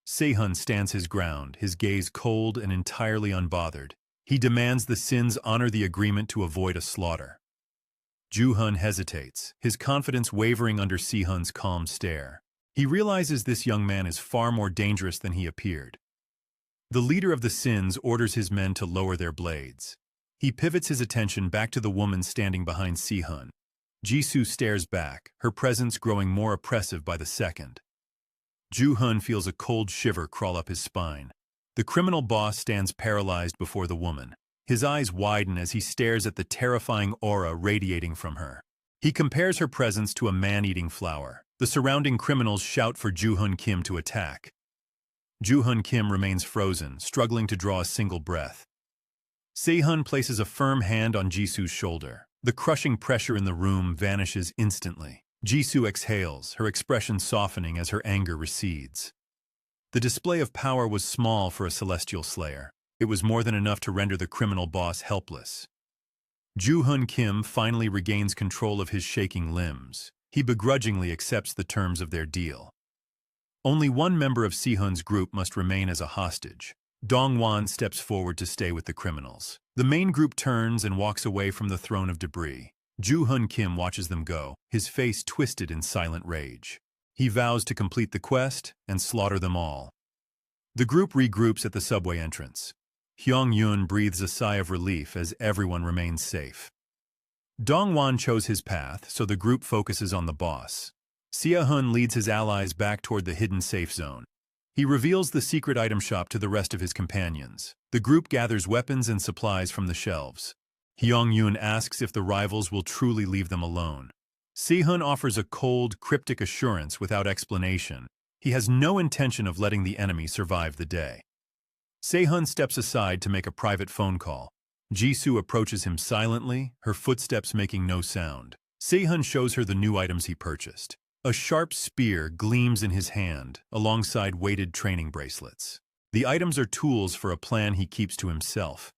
Se-hun stands his ground, his gaze cold and entirely unbothered. He demands the Sins honor the agreement to avoid a slaughter. Ju-hun hesitates, his confidence wavering under Se-hun's calm stare. He realizes this young man is far more dangerous than he appeared. The leader of the Sins orders his men to lower their blades. He pivots his attention back to the woman standing behind Se-hun. Jisoo stares back, her presence growing more oppressive by the second. Joo-hun feels a cold shiver crawl up his spine. The criminal boss stands paralyzed before the woman. His eyes widen as he stares at the terrifying aura radiating from her. He compares her presence to a man-eating flower. The surrounding criminals shout for Joo-hun Kim to attack. Joo-hun Kim remains frozen, struggling to draw a single breath. Se-hun places a firm hand on Jisoo's shoulder. The crushing pressure in the room vanishes instantly. Jisoo exhales, her expression softening as her anger recedes. The display of power was small for a celestial slayer. It was more than enough to render the criminal boss helpless. Joo-hun Kim finally regains control of his shaking limbs. He begrudgingly accepts the terms of their deal. Only one member of Se-hun's group must remain as a hostage. Dong-won steps forward to stay with the criminals. The main group turns and walks away from the throne of debris. Joo-hun Kim watches them go, his face twisted in silent rage. He vows to complete the quest and slaughter them all. The group regroups at the subway entrance. Hyung-yoon breathes a sigh of relief as everyone remains safe. Dong-won chose his path, so the group focuses on the boss. Se-hun leads his allies back toward the hidden safe zone. He reveals the secret item shop to the rest of his companions. The group gathers weapons and supplies from the shelves. Hyung-yoon asks if the rivals will truly leave them alone. Se-hun offers a cold, cryptic assurance without explanation. He has no intention of letting the enemy survive the day. Se-hun steps aside to make a private phone call. Jisoo approaches him silently, her footsteps making no sound. Se-hun shows her the new items he purchased. A sharp spear gleams in his hand, alongside weighted training bracelets. The items are tools for a plan he keeps to himself.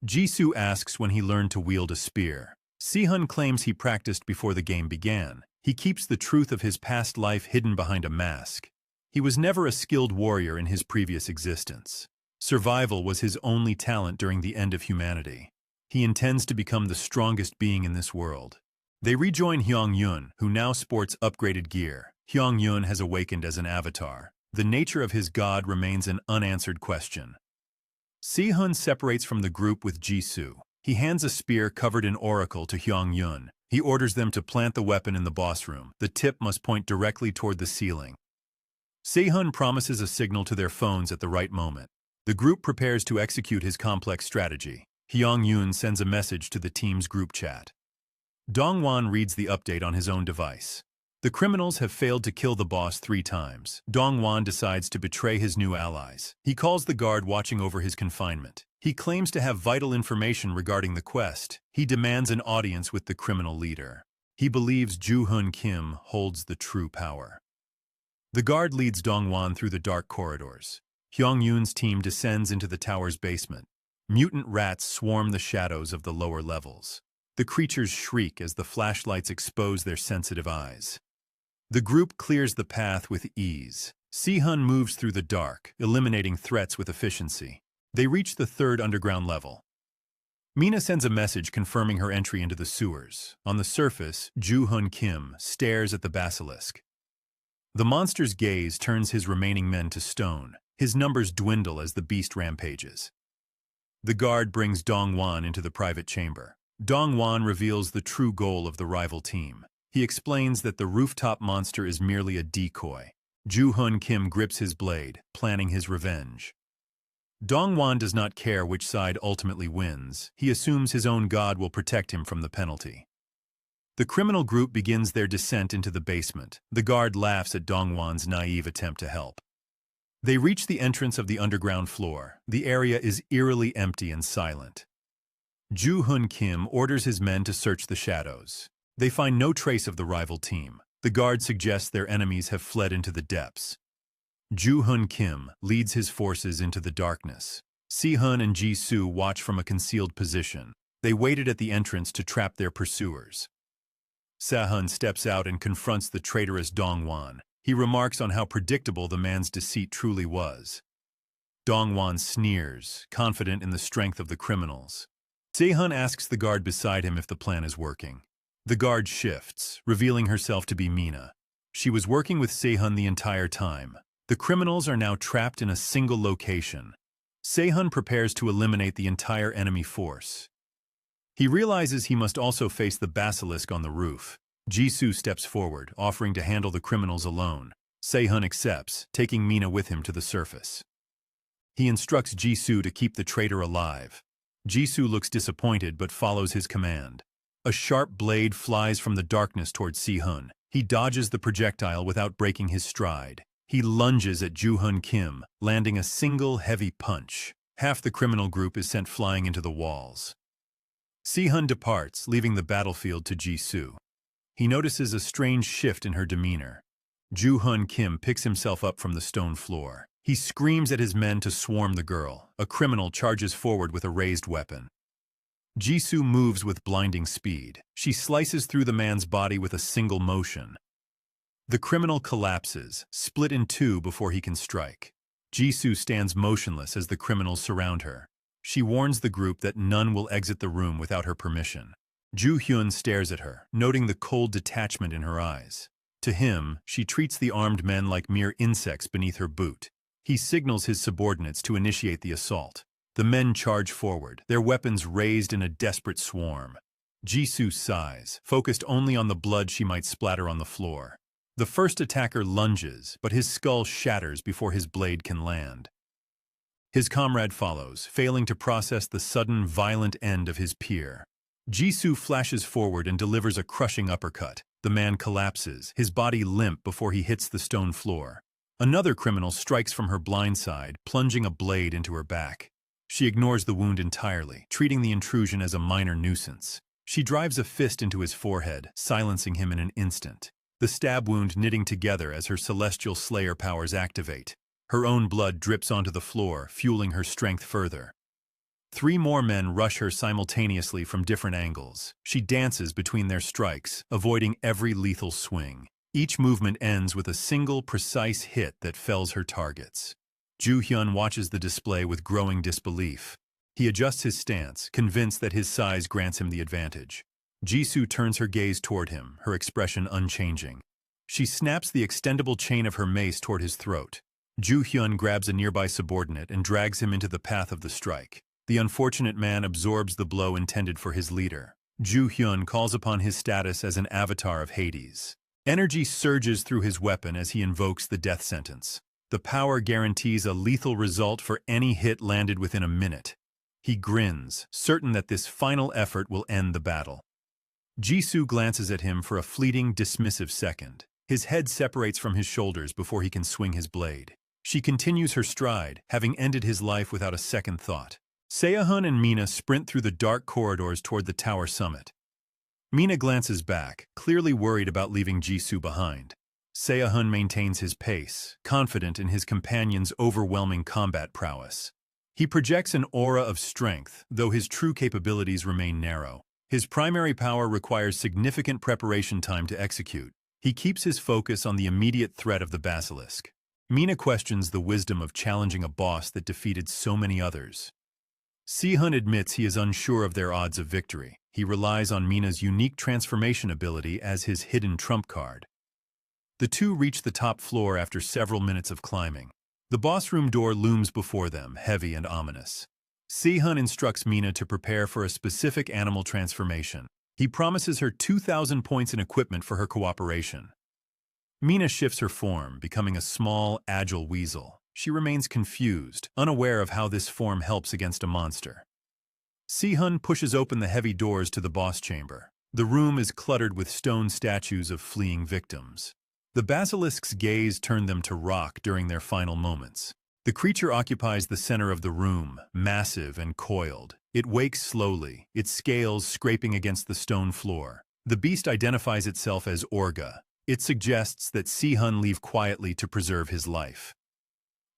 Jisoo asks when he learned to wield a spear. Se-hun claims he practiced before the game began. He keeps the truth of his past life hidden behind a mask. He was never a skilled warrior in his previous existence. Survival was his only talent during the end of humanity. He intends to become the strongest being in this world. They rejoin Hyung-yoon, who now sports upgraded gear. Hyung-yoon has awakened as an avatar. The nature of his god remains an unanswered question. Se-hun separates from the group with Jisoo. He hands a spear covered in oracle to Hyung-yoon. He orders them to plant the weapon in the boss room. The tip must point directly toward the ceiling. Se-hun promises a signal to their phones at the right moment. The group prepares to execute his complex strategy. Hyung-yoon sends a message to the team's group chat. Dong-won reads the update on his own device. The criminals have failed to kill the boss 3 times. Dong-won decides to betray his new allies. He calls the guard watching over his confinement. He claims to have vital information regarding the quest. He demands an audience with the criminal leader. He believes Joo-hun Kim holds the true power. The guard leads Dong-won through the dark corridors. Hyung-yoon's team descends into the tower's basement. Mutant rats swarm the shadows of the lower levels. The creatures shriek as the flashlights expose their sensitive eyes. The group clears the path with ease. Se-hun moves through the dark, eliminating threats with efficiency. They reach the 3rd underground level. Mina sends a message confirming her entry into the sewers. On the surface, Joo-hun Kim stares at the basilisk. The monster's gaze turns his remaining men to stone. His numbers dwindle as the beast rampages. The guard brings Dong-won into the private chamber. Dong-won reveals the true goal of the rival team. He explains that the rooftop monster is merely a decoy. Joo-hun Kim grips his blade, planning his revenge. Dong-won does not care which side ultimately wins. He assumes his own god will protect him from the penalty. The criminal group begins their descent into the basement. The guard laughs at Dong-won's naive attempt to help. They reach the entrance of the underground floor. The area is eerily empty and silent. Joo-hun Kim orders his men to search the shadows. They find no trace of the rival team. The guard suggests their enemies have fled into the depths. Joo-hun Kim leads his forces into the darkness. Se-hun and Jisoo watch from a concealed position. They waited at the entrance to trap their pursuers. Se-hun steps out and confronts the traitorous Dong-won. He remarks on how predictable the man's deceit truly was. Dong-won sneers, confident in the strength of the criminals. Se-hun asks the guard beside him if the plan is working. The guard shifts, revealing herself to be Mina. She was working with Se-hun the entire time. The criminals are now trapped in a single location. Se-hun prepares to eliminate the entire enemy force. He realizes he must also face the basilisk on the roof. Jisoo steps forward, offering to handle the criminals alone. Sehun accepts, taking Mina with him to the surface. He instructs Jisoo to keep the traitor alive. Jisoo looks disappointed but follows his command. A sharp blade flies from the darkness towards Sehun. He dodges the projectile without breaking his stride. He lunges at Joo-hun Kim, landing a single heavy punch. Half the criminal group is sent flying into the walls. Sehun departs, leaving the battlefield to Jisoo. He notices a strange shift in her demeanor. Joo-hun Kim picks himself up from the stone floor. He screams at his men to swarm the girl. A criminal charges forward with a raised weapon. Jisoo moves with blinding speed. She slices through the man's body with a single motion. The criminal collapses, split in two before he can strike. Jisoo stands motionless as the criminals surround her. She warns the group that none will exit the room without her permission. Joo-hyun stares at her, noting the cold detachment in her eyes. To him, she treats the armed men like mere insects beneath her boot. He signals his subordinates to initiate the assault. The men charge forward, their weapons raised in a desperate swarm. Jisoo sighs, focused only on the blood she might splatter on the floor. The first attacker lunges, but his skull shatters before his blade can land. His comrade follows, failing to process the sudden, violent end of his peer. Jisoo flashes forward and delivers a crushing uppercut. The man collapses, his body limp before he hits the stone floor. Another criminal strikes from her blind side, plunging a blade into her back. She ignores the wound entirely, treating the intrusion as a minor nuisance. She drives a fist into his forehead, silencing him in an instant. The stab wound knitting together as her celestial slayer powers activate. Her own blood drips onto the floor, fueling her strength further. 3 more men rush her simultaneously from different angles. She dances between their strikes, avoiding every lethal swing. Each movement ends with a single, precise hit that fells her targets. Joo-hyun watches the display with growing disbelief. He adjusts his stance, convinced that his size grants him the advantage. Jisoo turns her gaze toward him, her expression unchanging. She snaps the extendable chain of her mace toward his throat. Joo-hyun grabs a nearby subordinate and drags him into the path of the strike. The unfortunate man absorbs the blow intended for his leader. Joo-hyun calls upon his status as an avatar of Hades. Energy surges through his weapon as he invokes the death sentence. The power guarantees a lethal result for any hit landed within a minute. He grins, certain that this final effort will end the battle. Jisoo glances at him for a fleeting, dismissive second. His head separates from his shoulders before he can swing his blade. She continues her stride, having ended his life without a second thought. Sehun and Mina sprint through the dark corridors toward the tower summit. Mina glances back, clearly worried about leaving Jisoo behind. Sehun maintains his pace, confident in his companion's overwhelming combat prowess. He projects an aura of strength, though his true capabilities remain narrow. His primary power requires significant preparation time to execute. He keeps his focus on the immediate threat of the basilisk. Mina questions the wisdom of challenging a boss that defeated so many others. Sehun admits he is unsure of their odds of victory. He relies on Mina's unique transformation ability as his hidden trump card. The two reach the top floor after several minutes of climbing. The boss room door looms before them, heavy and ominous. Sehun instructs Mina to prepare for a specific animal transformation. He promises her 2,000 points in equipment for her cooperation. Mina shifts her form, becoming a small, agile weasel. She remains confused, unaware of how this form helps against a monster. Sehun pushes open the heavy doors to the boss chamber. The room is cluttered with stone statues of fleeing victims. The basilisk's gaze turned them to rock during their final moments. The creature occupies the center of the room, massive and coiled. It wakes slowly, its scales scraping against the stone floor. The beast identifies itself as Orga. It suggests that Sehun leave quietly to preserve his life.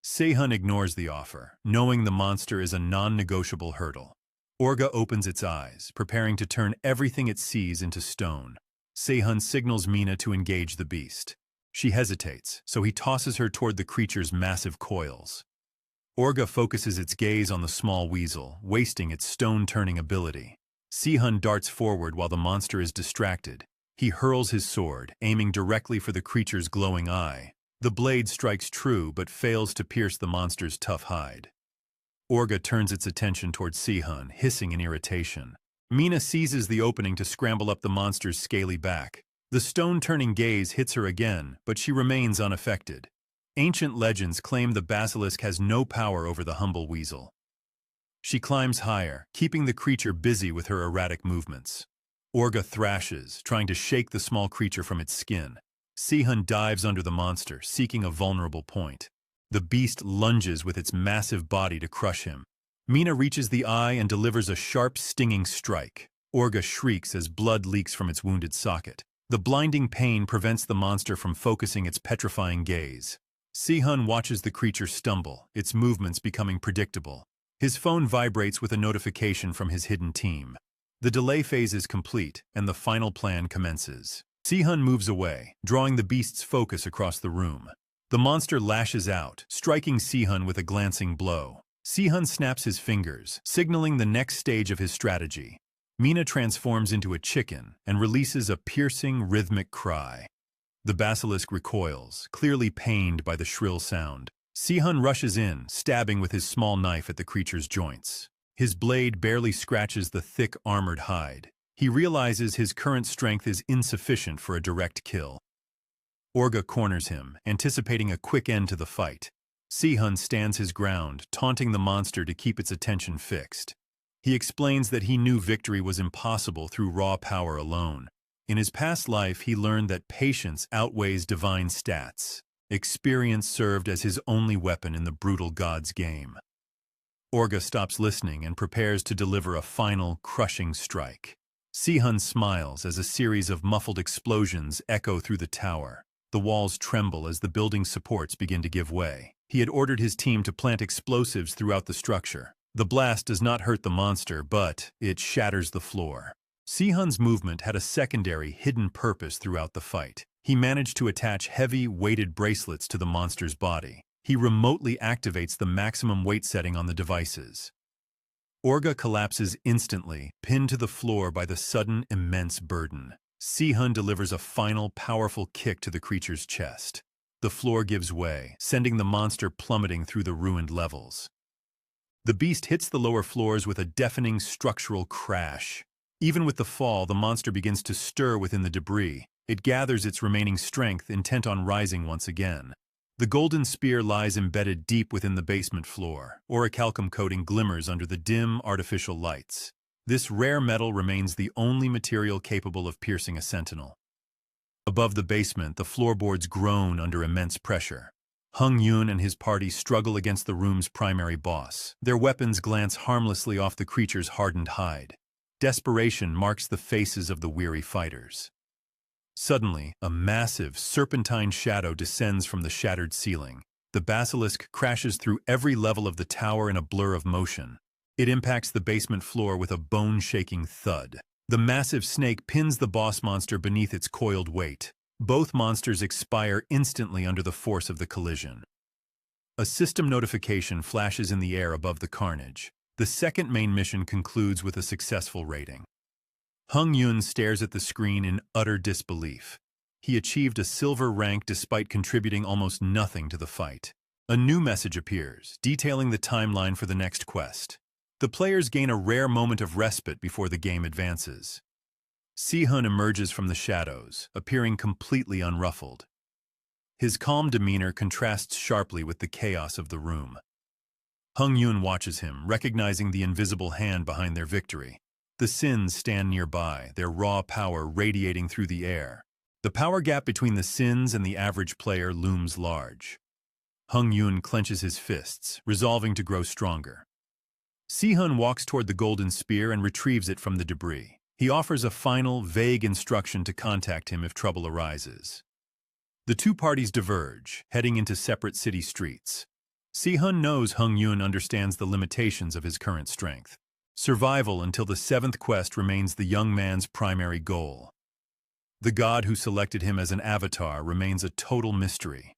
Sehun ignores the offer, knowing the monster is a non-negotiable hurdle. Orga opens its eyes, preparing to turn everything it sees into stone. Sehun signals Mina to engage the beast. She hesitates, so he tosses her toward the creature's massive coils. Orga focuses its gaze on the small weasel, wasting its stone-turning ability. Sehun darts forward while the monster is distracted. He hurls his sword, aiming directly for the creature's glowing eye. The blade strikes true but fails to pierce the monster's tough hide. Orga turns its attention towards Sehun, hissing in irritation. Mina seizes the opening to scramble up the monster's scaly back. The stone-turning gaze hits her again, but she remains unaffected. Ancient legends claim the basilisk has no power over the humble weasel. She climbs higher, keeping the creature busy with her erratic movements. Orga thrashes, trying to shake the small creature from its skin. Sihun dives under the monster, seeking a vulnerable point. The beast lunges with its massive body to crush him. Mina reaches the eye and delivers a sharp, stinging strike. Orga shrieks as blood leaks from its wounded socket. The blinding pain prevents the monster from focusing its petrifying gaze. Sihun watches the creature stumble, its movements becoming predictable. His phone vibrates with a notification from his hidden team. The delay phase is complete, and the final plan commences. Sihun moves away, drawing the beast's focus across the room. The monster lashes out, striking Sihun with a glancing blow. Sihun snaps his fingers, signaling the next stage of his strategy. Mina transforms into a chicken and releases a piercing, rhythmic cry. The basilisk recoils, clearly pained by the shrill sound. Sihun rushes in, stabbing with his small knife at the creature's joints. His blade barely scratches the thick, armored hide. He realizes his current strength is insufficient for a direct kill. Orga corners him, anticipating a quick end to the fight. Sihun stands his ground, taunting the monster to keep its attention fixed. He explains that he knew victory was impossible through raw power alone. In his past life, he learned that patience outweighs divine stats. Experience served as his only weapon in the brutal god's game. Orga stops listening and prepares to deliver a final, crushing strike. Sihun smiles as a series of muffled explosions echo through the tower. The walls tremble as the building's supports begin to give way. He had ordered his team to plant explosives throughout the structure. The blast does not hurt the monster, but it shatters the floor. Sihun's movement had a secondary, hidden purpose throughout the fight. He managed to attach heavy, weighted bracelets to the monster's body. He remotely activates the maximum weight setting on the devices. Orga collapses instantly, pinned to the floor by the sudden, immense burden. Sihun delivers a final, powerful kick to the creature's chest. The floor gives way, sending the monster plummeting through the ruined levels. The beast hits the lower floors with a deafening structural crash. Even with the fall, the monster begins to stir within the debris. It gathers its remaining strength, intent on rising once again. The golden spear lies embedded deep within the basement floor. Orichalcum coating glimmers under the dim, artificial lights. This rare metal remains the only material capable of piercing a sentinel. Above the basement, the floorboards groan under immense pressure. Hung Yun and his party struggle against the room's primary boss. Their weapons glance harmlessly off the creature's hardened hide. Desperation marks the faces of the weary fighters. Suddenly, a massive, serpentine shadow descends from the shattered ceiling. The basilisk crashes through every level of the tower in a blur of motion. It impacts the basement floor with a bone-shaking thud. The massive snake pins the boss monster beneath its coiled weight. Both monsters expire instantly under the force of the collision. A system notification flashes in the air above the carnage. The second main mission concludes with a successful rating. Hung Yun stares at the screen in utter disbelief. He achieved a silver rank despite contributing almost nothing to the fight. A new message appears, detailing the timeline for the next quest. The players gain a rare moment of respite before the game advances. Sihun emerges from the shadows, appearing completely unruffled. His calm demeanor contrasts sharply with the chaos of the room. Hung Yun watches him, recognizing the invisible hand behind their victory. The Sins stand nearby, their raw power radiating through the air. The power gap between the Sins and the average player looms large. Hung Yun clenches his fists, resolving to grow stronger. Sihun walks toward the golden spear and retrieves it from the debris. He offers a final, vague instruction to contact him if trouble arises. The two parties diverge, heading into separate city streets. Sihun knows Hung Yun understands the limitations of his current strength. Survival until the seventh quest remains the young man's primary goal. The god who selected him as an avatar remains a total mystery.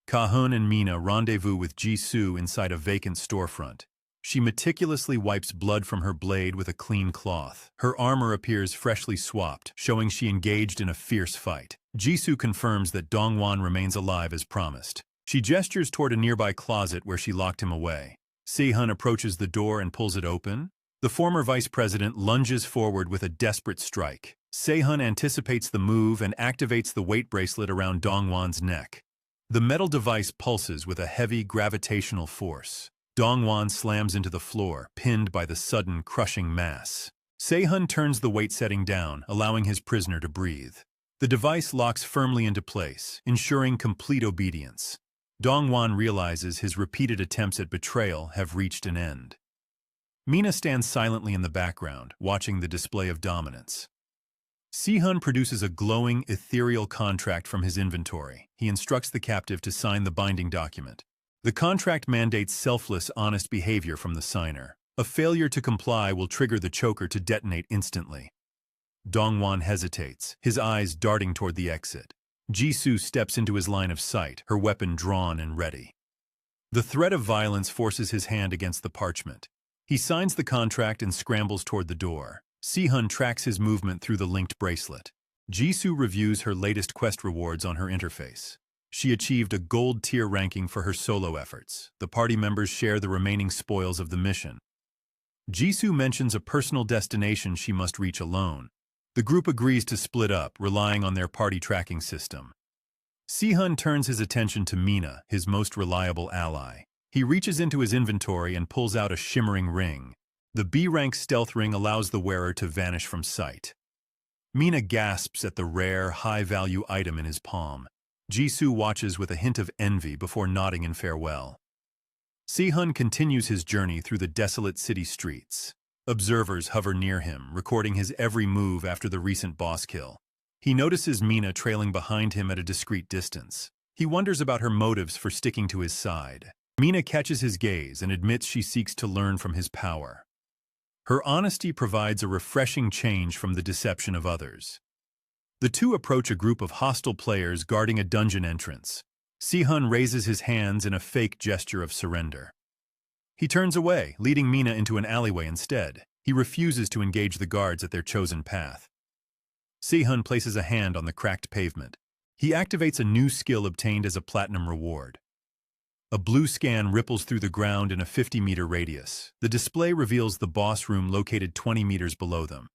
Kahun and Mina rendezvous with Jisoo inside a vacant storefront. She meticulously wipes blood from her blade with a clean cloth. Her armor appears freshly swapped, showing she engaged in a fierce fight. Jisoo confirms that Dongwon remains alive as promised. She gestures toward a nearby closet where she locked him away. Sihun approaches the door and pulls it open. The former vice president lunges forward with a desperate strike. Sehun anticipates the move and activates the weight bracelet around Dongwon's neck. The metal device pulses with a heavy gravitational force. Dongwon slams into the floor, pinned by the sudden, crushing mass. Sehun turns the weight setting down, allowing his prisoner to breathe. The device locks firmly into place, ensuring complete obedience. Dongwon realizes his repeated attempts at betrayal have reached an end. Mina stands silently in the background, watching the display of dominance. Sehun produces a glowing, ethereal contract from his inventory. He instructs the captive to sign the binding document. The contract mandates selfless, honest behavior from the signer. A failure to comply will trigger the choker to detonate instantly. Dongwon hesitates, his eyes darting toward the exit. Jisoo steps into his line of sight, her weapon drawn and ready. The threat of violence forces his hand against the parchment. He signs the contract and scrambles toward the door. Sehun tracks his movement through the linked bracelet. Jisoo reviews her latest quest rewards on her interface. She achieved a gold tier ranking for her solo efforts. The party members share the remaining spoils of the mission. Jisoo mentions a personal destination she must reach alone. The group agrees to split up, relying on their party tracking system. Sehun turns his attention to Mina, his most reliable ally. He reaches into his inventory and pulls out a shimmering ring. The B-rank stealth ring allows the wearer to vanish from sight. Mina gasps at the rare, high-value item in his palm. Jisoo watches with a hint of envy before nodding in farewell. Sehun continues his journey through the desolate city streets. Observers hover near him, recording his every move after the recent boss kill. He notices Mina trailing behind him at a discreet distance. He wonders about her motives for sticking to his side. Mina catches his gaze and admits she seeks to learn from his power. Her honesty provides a refreshing change from the deception of others. The two approach a group of hostile players guarding a dungeon entrance. Sehun raises his hands in a fake gesture of surrender. He turns away, leading Mina into an alleyway instead. He refuses to engage the guards at their chosen path. Sehun places a hand on the cracked pavement. He activates a new skill obtained as a platinum reward. A blue scan ripples through the ground in a 50-meter radius. The display reveals the boss room located 20 meters below them.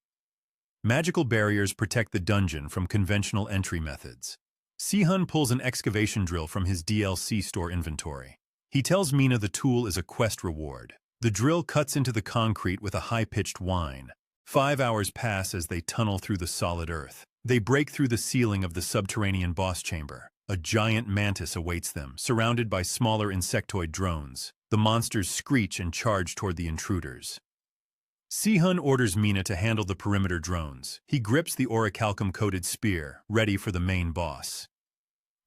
Magical barriers protect the dungeon from conventional entry methods. Sehun pulls an excavation drill from his DLC store inventory. He tells Mina the tool is a quest reward. The drill cuts into the concrete with a high-pitched whine. 5 hours pass as they tunnel through the solid earth. They break through the ceiling of the subterranean boss chamber. A giant mantis awaits them, surrounded by smaller insectoid drones. The monsters screech and charge toward the intruders. Sehun orders Mina to handle the perimeter drones. He grips the orichalcum-coated spear, ready for the main boss.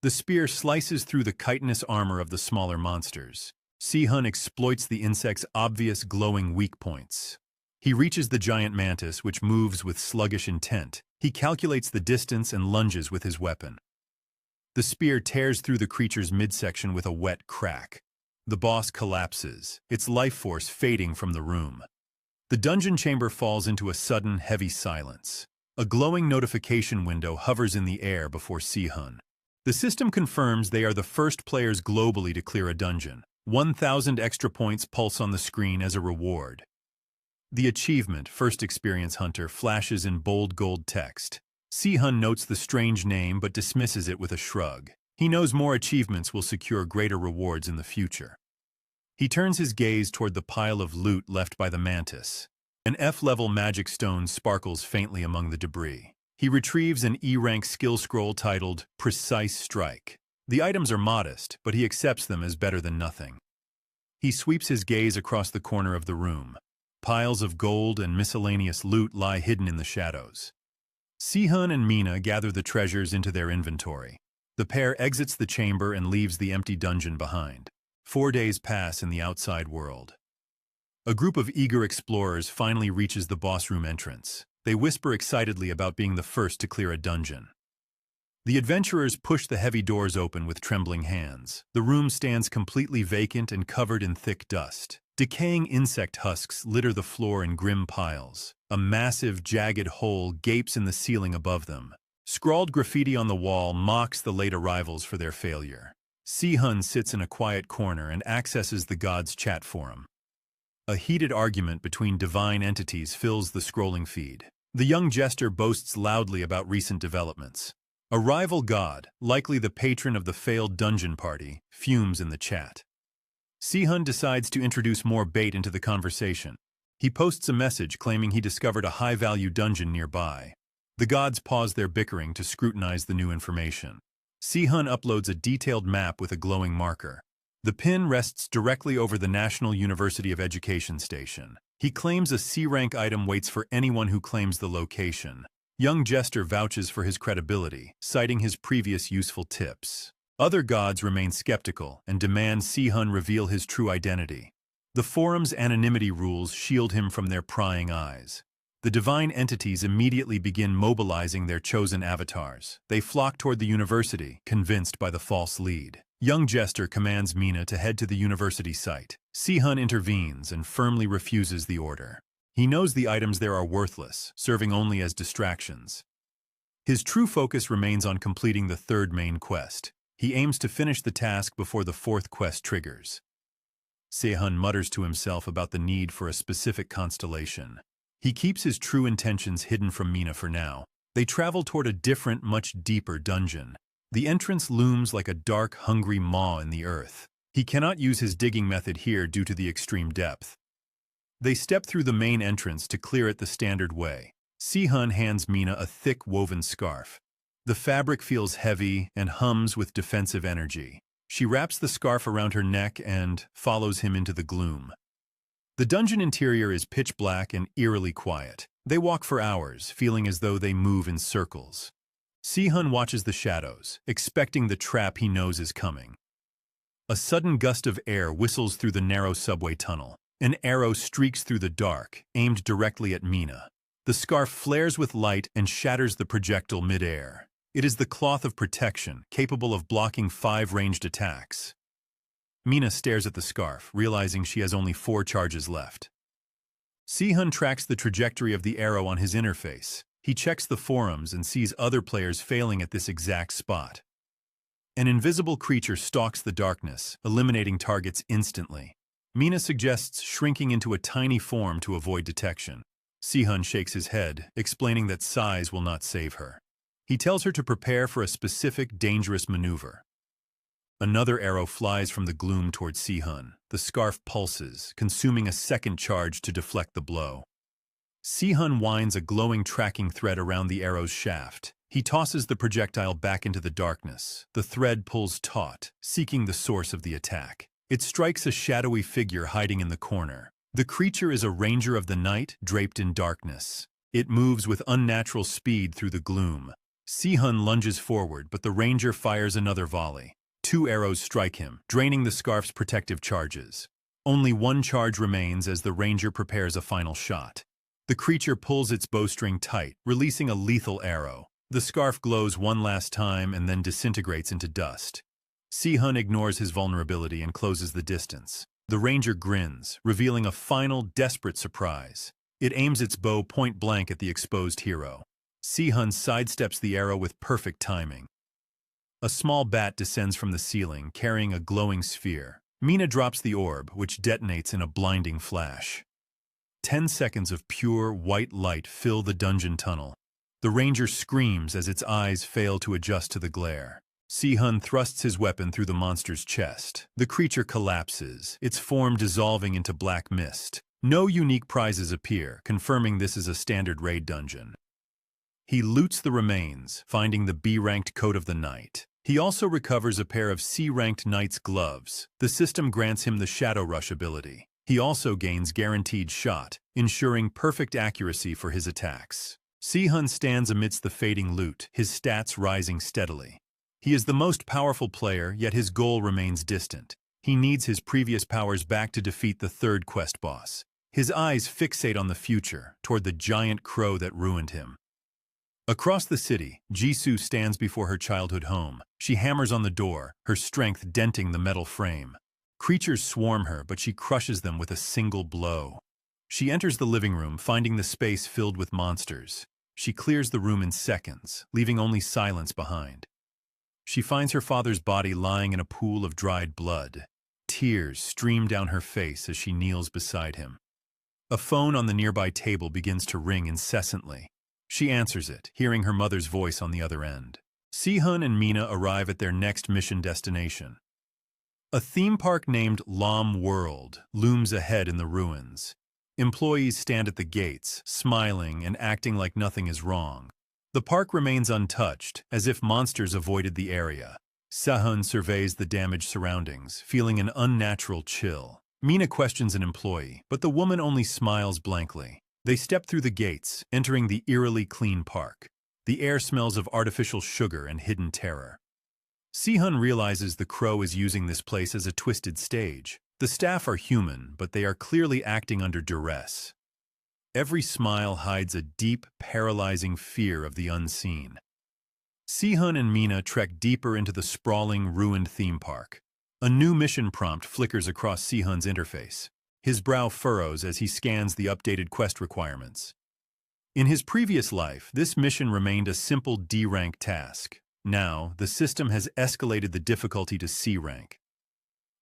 The spear slices through the chitinous armor of the smaller monsters. Sehun exploits the insect's obvious glowing weak points. He reaches the giant mantis, which moves with sluggish intent. He calculates the distance and lunges with his weapon. The spear tears through the creature's midsection with a wet crack. The boss collapses, its life force fading from the room. The dungeon chamber falls into a sudden, heavy silence. A glowing notification window hovers in the air before Sehun. The system confirms they are the first players globally to clear a dungeon. 1,000 extra points pulse on the screen as a reward. The achievement, First Experience Hunter, flashes in bold gold text. Sehun notes the strange name but dismisses it with a shrug. He knows more achievements will secure greater rewards in the future. He turns his gaze toward the pile of loot left by the mantis. An F-level magic stone sparkles faintly among the debris. He retrieves an E-rank skill scroll titled Precise Strike. The items are modest, but he accepts them as better than nothing. He sweeps his gaze across the corner of the room. Piles of gold and miscellaneous loot lie hidden in the shadows. Sehun and Mina gather the treasures into their inventory. The pair exits the chamber and leaves the empty dungeon behind. 4 days pass in the outside world. A group of eager explorers finally reaches the boss room entrance. They whisper excitedly about being the first to clear a dungeon. The adventurers push the heavy doors open with trembling hands. The room stands completely vacant and covered in thick dust. Decaying insect husks litter the floor in grim piles. A massive, jagged hole gapes in the ceiling above them. Scrawled graffiti on the wall mocks the late arrivals for their failure. Sehun sits in a quiet corner and accesses the gods' chat forum. A heated argument between divine entities fills the scrolling feed. The young jester boasts loudly about recent developments. A rival god, likely the patron of the failed dungeon party, fumes in the chat. Si-hun decides to introduce more bait into the conversation. He posts a message claiming he discovered a high-value dungeon nearby. The gods pause their bickering to scrutinize the new information. Si-hun uploads a detailed map with a glowing marker. The pin rests directly over the National University of Education station. He claims a C-rank item waits for anyone who claims the location. Young Jester vouches for his credibility, citing his previous useful tips. Other gods remain skeptical and demand Si-hun reveal his true identity. The forum's anonymity rules shield him from their prying eyes. The divine entities immediately begin mobilizing their chosen avatars. They flock toward the university, convinced by the false lead. Young Jester commands Mina to head to the university site. Si-hun intervenes and firmly refuses the order. He knows the items there are worthless, serving only as distractions. His true focus remains on completing the third main quest. He aims to finish the task before the fourth quest triggers. Si-hun mutters to himself about the need for a specific constellation. He keeps his true intentions hidden from Mina for now. They travel toward a different, much deeper dungeon. The entrance looms like a dark, hungry maw in the earth. He cannot use his digging method here due to the extreme depth. They step through the main entrance to clear it the standard way. Si-hun hands Mina a thick woven scarf. The fabric feels heavy and hums with defensive energy. She wraps the scarf around her neck and follows him into the gloom. The dungeon interior is pitch black and eerily quiet. They walk for hours, feeling as though they move in circles. Si-hun watches the shadows, expecting the trap he knows is coming. A sudden gust of air whistles through the narrow subway tunnel. An arrow streaks through the dark, aimed directly at Mina. The scarf flares with light and shatters the projectile mid-air. It is the cloth of protection, capable of blocking 5 ranged attacks. Mina stares at the scarf, realizing she has only 4 charges left. Si-hun tracks the trajectory of the arrow on his interface. He checks the forums and sees other players failing at this exact spot. An invisible creature stalks the darkness, eliminating targets instantly. Mina suggests shrinking into a tiny form to avoid detection. Si-hun shakes his head, explaining that size will not save her. He tells her to prepare for a specific, dangerous maneuver. Another arrow flies from the gloom toward Si-hun. The scarf pulses, consuming a second charge to deflect the blow. Si-hun winds a glowing tracking thread around the arrow's shaft. He tosses the projectile back into the darkness. The thread pulls taut, seeking the source of the attack. It strikes a shadowy figure hiding in the corner. The creature is a ranger of the night, draped in darkness. It moves with unnatural speed through the gloom. Si-hun lunges forward, but the ranger fires another volley. 2 arrows strike him, draining the scarf's protective charges. Only 1 charge remains as the ranger prepares a final shot. The creature pulls its bowstring tight, releasing a lethal arrow. The scarf glows one last time and then disintegrates into dust. Si-hun ignores his vulnerability and closes the distance. The ranger grins, revealing a final, desperate surprise. It aims its bow point-blank at the exposed hero. Si-hun sidesteps the arrow with perfect timing. A small bat descends from the ceiling, carrying a glowing sphere. Mina drops the orb, which detonates in a blinding flash. 10 seconds of pure, white light fill the dungeon tunnel. The ranger screams as its eyes fail to adjust to the glare. Si-hun thrusts his weapon through the monster's chest. The creature collapses, its form dissolving into black mist. No unique prizes appear, confirming this is a standard raid dungeon. He loots the remains, finding the B-ranked coat of the knight. He also recovers a pair of C-ranked knight's gloves. The system grants him the Shadow Rush ability. He also gains guaranteed shot, ensuring perfect accuracy for his attacks. Si-hun stands amidst the fading loot, his stats rising steadily. He is the most powerful player, yet his goal remains distant. He needs his previous powers back to defeat the 3rd quest boss. His eyes fixate on the future, toward the giant crow that ruined him. Across the city, Jisoo stands before her childhood home. She hammers on the door, her strength denting the metal frame. Creatures swarm her, but she crushes them with a single blow. She enters the living room, finding the space filled with monsters. She clears the room in seconds, leaving only silence behind. She finds her father's body lying in a pool of dried blood. Tears stream down her face as she kneels beside him. A phone on the nearby table begins to ring incessantly. She answers it, hearing her mother's voice on the other end. Sehun and Mina arrive at their next mission destination. A theme park named Lam World looms ahead in the ruins. Employees stand at the gates, smiling and acting like nothing is wrong. The park remains untouched, as if monsters avoided the area. Sehun surveys the damaged surroundings, feeling an unnatural chill. Mina questions an employee, but the woman only smiles blankly. They step through the gates, entering the eerily clean park. The air smells of artificial sugar and hidden terror. Sehun realizes the crow is using this place as a twisted stage. The staff are human, but they are clearly acting under duress. Every smile hides a deep, paralyzing fear of the unseen. Sehun and Mina trek deeper into the sprawling, ruined theme park. A new mission prompt flickers across Sehun's interface. His brow furrows as he scans the updated quest requirements. In his previous life, this mission remained a simple D-rank task. Now, the system has escalated the difficulty to C rank.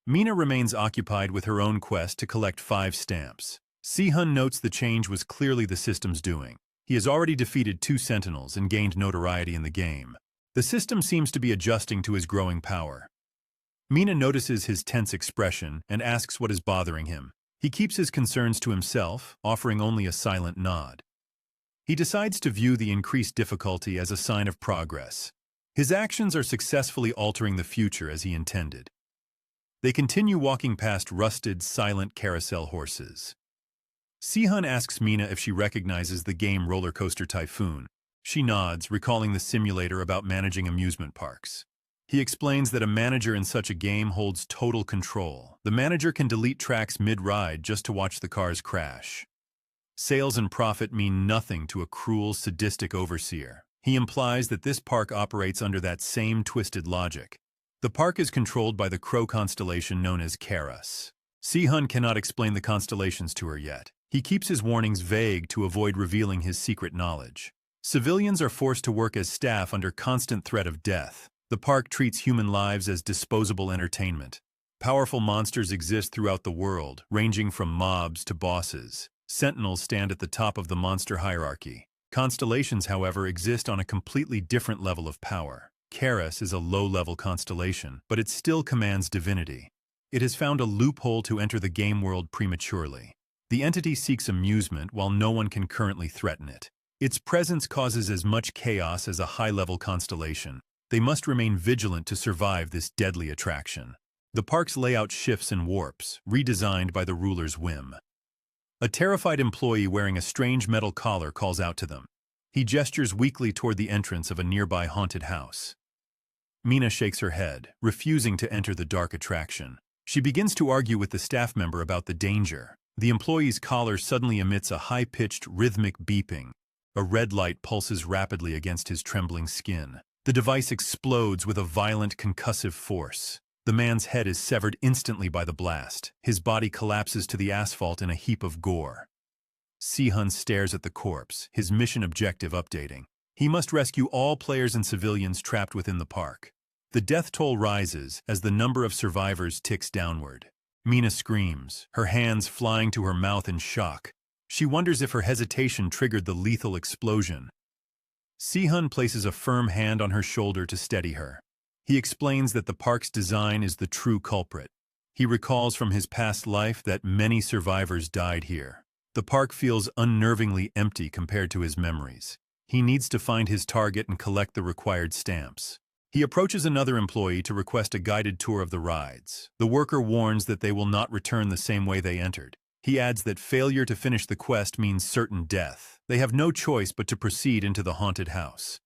Mina remains occupied with her own quest to collect 5 stamps. Sehun notes the change was clearly the system's doing. He has already defeated 2 sentinels and gained notoriety in the game. The system seems to be adjusting to his growing power. Mina notices his tense expression and asks what is bothering him. He keeps his concerns to himself, offering only a silent nod. He decides to view the increased difficulty as a sign of progress. His actions are successfully altering the future as he intended. They continue walking past rusted, silent carousel horses. Sehun asks Mina if she recognizes the game Roller Coaster Typhoon. She nods, recalling the simulator about managing amusement parks. He explains that a manager in such a game holds total control. The manager can delete tracks mid-ride just to watch the cars crash. Sales and profit mean nothing to a cruel, sadistic overseer. He implies that this park operates under that same twisted logic. The park is controlled by the crow constellation known as Karas. Sehun cannot explain the constellations to her yet. He keeps his warnings vague to avoid revealing his secret knowledge. Civilians are forced to work as staff under constant threat of death. The park treats human lives as disposable entertainment. Powerful monsters exist throughout the world, ranging from mobs to bosses. Sentinels stand at the top of the monster hierarchy. Constellations, however, exist on a completely different level of power. Karas is a low-level constellation, but it still commands divinity. It has found a loophole to enter the game world prematurely. The entity seeks amusement while no one can currently threaten it. Its presence causes as much chaos as a high-level constellation. They must remain vigilant to survive this deadly attraction. The park's layout shifts and warps, redesigned by the ruler's whim. A terrified employee wearing a strange metal collar calls out to them. He gestures weakly toward the entrance of a nearby haunted house. Mina shakes her head, refusing to enter the dark attraction. She begins to argue with the staff member about the danger. The employee's collar suddenly emits a high-pitched, rhythmic beeping. A red light pulses rapidly against his trembling skin. The device explodes with a violent concussive force. The man's head is severed instantly by the blast. His body collapses to the asphalt in a heap of gore. Sehun stares at the corpse, his mission objective updating. He must rescue all players and civilians trapped within the park. The death toll rises as the number of survivors ticks downward. Mina screams, her hands flying to her mouth in shock. She wonders if her hesitation triggered the lethal explosion. Sehun places a firm hand on her shoulder to steady her. He explains that the park's design is the true culprit. He recalls from his past life that many survivors died here. The park feels unnervingly empty compared to his memories. He needs to find his target and collect the required stamps. He approaches another employee to request a guided tour of the rides. The worker warns that they will not return the same way they entered. He adds that failure to finish the quest means certain death. They have no choice but to proceed into the haunted house.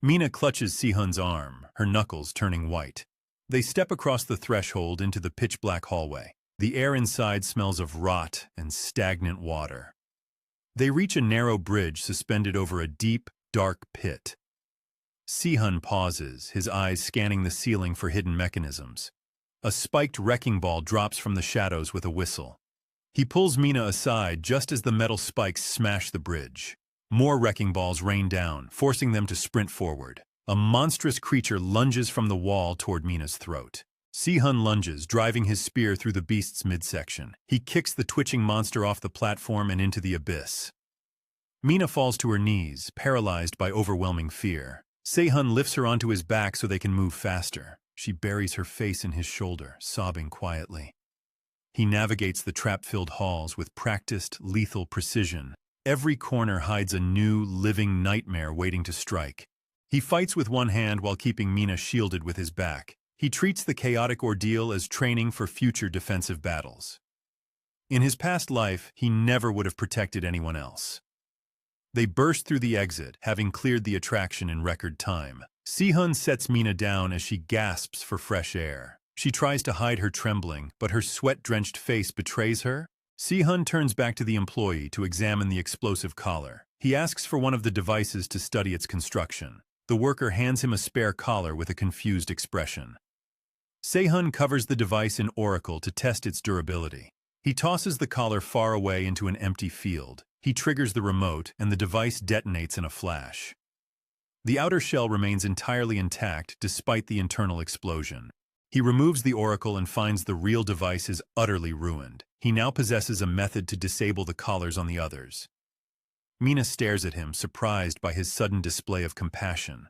Mina clutches Sehun's arm, her knuckles turning white. They step across the threshold into the pitch-black hallway. The air inside smells of rot and stagnant water. They reach a narrow bridge suspended over a deep, dark pit. Sehun pauses, his eyes scanning the ceiling for hidden mechanisms. A spiked wrecking ball drops from the shadows with a whistle. He pulls Mina aside just as the metal spikes smash the bridge. More wrecking balls rain down, forcing them to sprint forward. A monstrous creature lunges from the wall toward Mina's throat. Si-hun lunges, driving his spear through the beast's midsection. He kicks the twitching monster off the platform and into the abyss. Mina falls to her knees, paralyzed by overwhelming fear. Se-hun lifts her onto his back so they can move faster. She buries her face in his shoulder, sobbing quietly. He navigates the trap-filled halls with practiced, lethal precision. Every corner hides a new, living nightmare waiting to strike. He fights with one hand while keeping Mina shielded with his back. He treats the chaotic ordeal as training for future defensive battles. In his past life, he never would have protected anyone else. They burst through the exit, having cleared the attraction in record time. Si-hun sets Mina down as she gasps for fresh air. She tries to hide her trembling, but her sweat-drenched face betrays her. Si-hun turns back to the employee to examine the explosive collar. He asks for one of the devices to study its construction. The worker hands him a spare collar with a confused expression. Se-hun covers the device in Oracle to test its durability. He tosses the collar far away into an empty field. He triggers the remote, and the device detonates in a flash. The outer shell remains entirely intact despite the internal explosion. He removes the Oracle and finds the real device is utterly ruined. He now possesses a method to disable the collars on the others. Mina stares at him, surprised by his sudden display of compassion.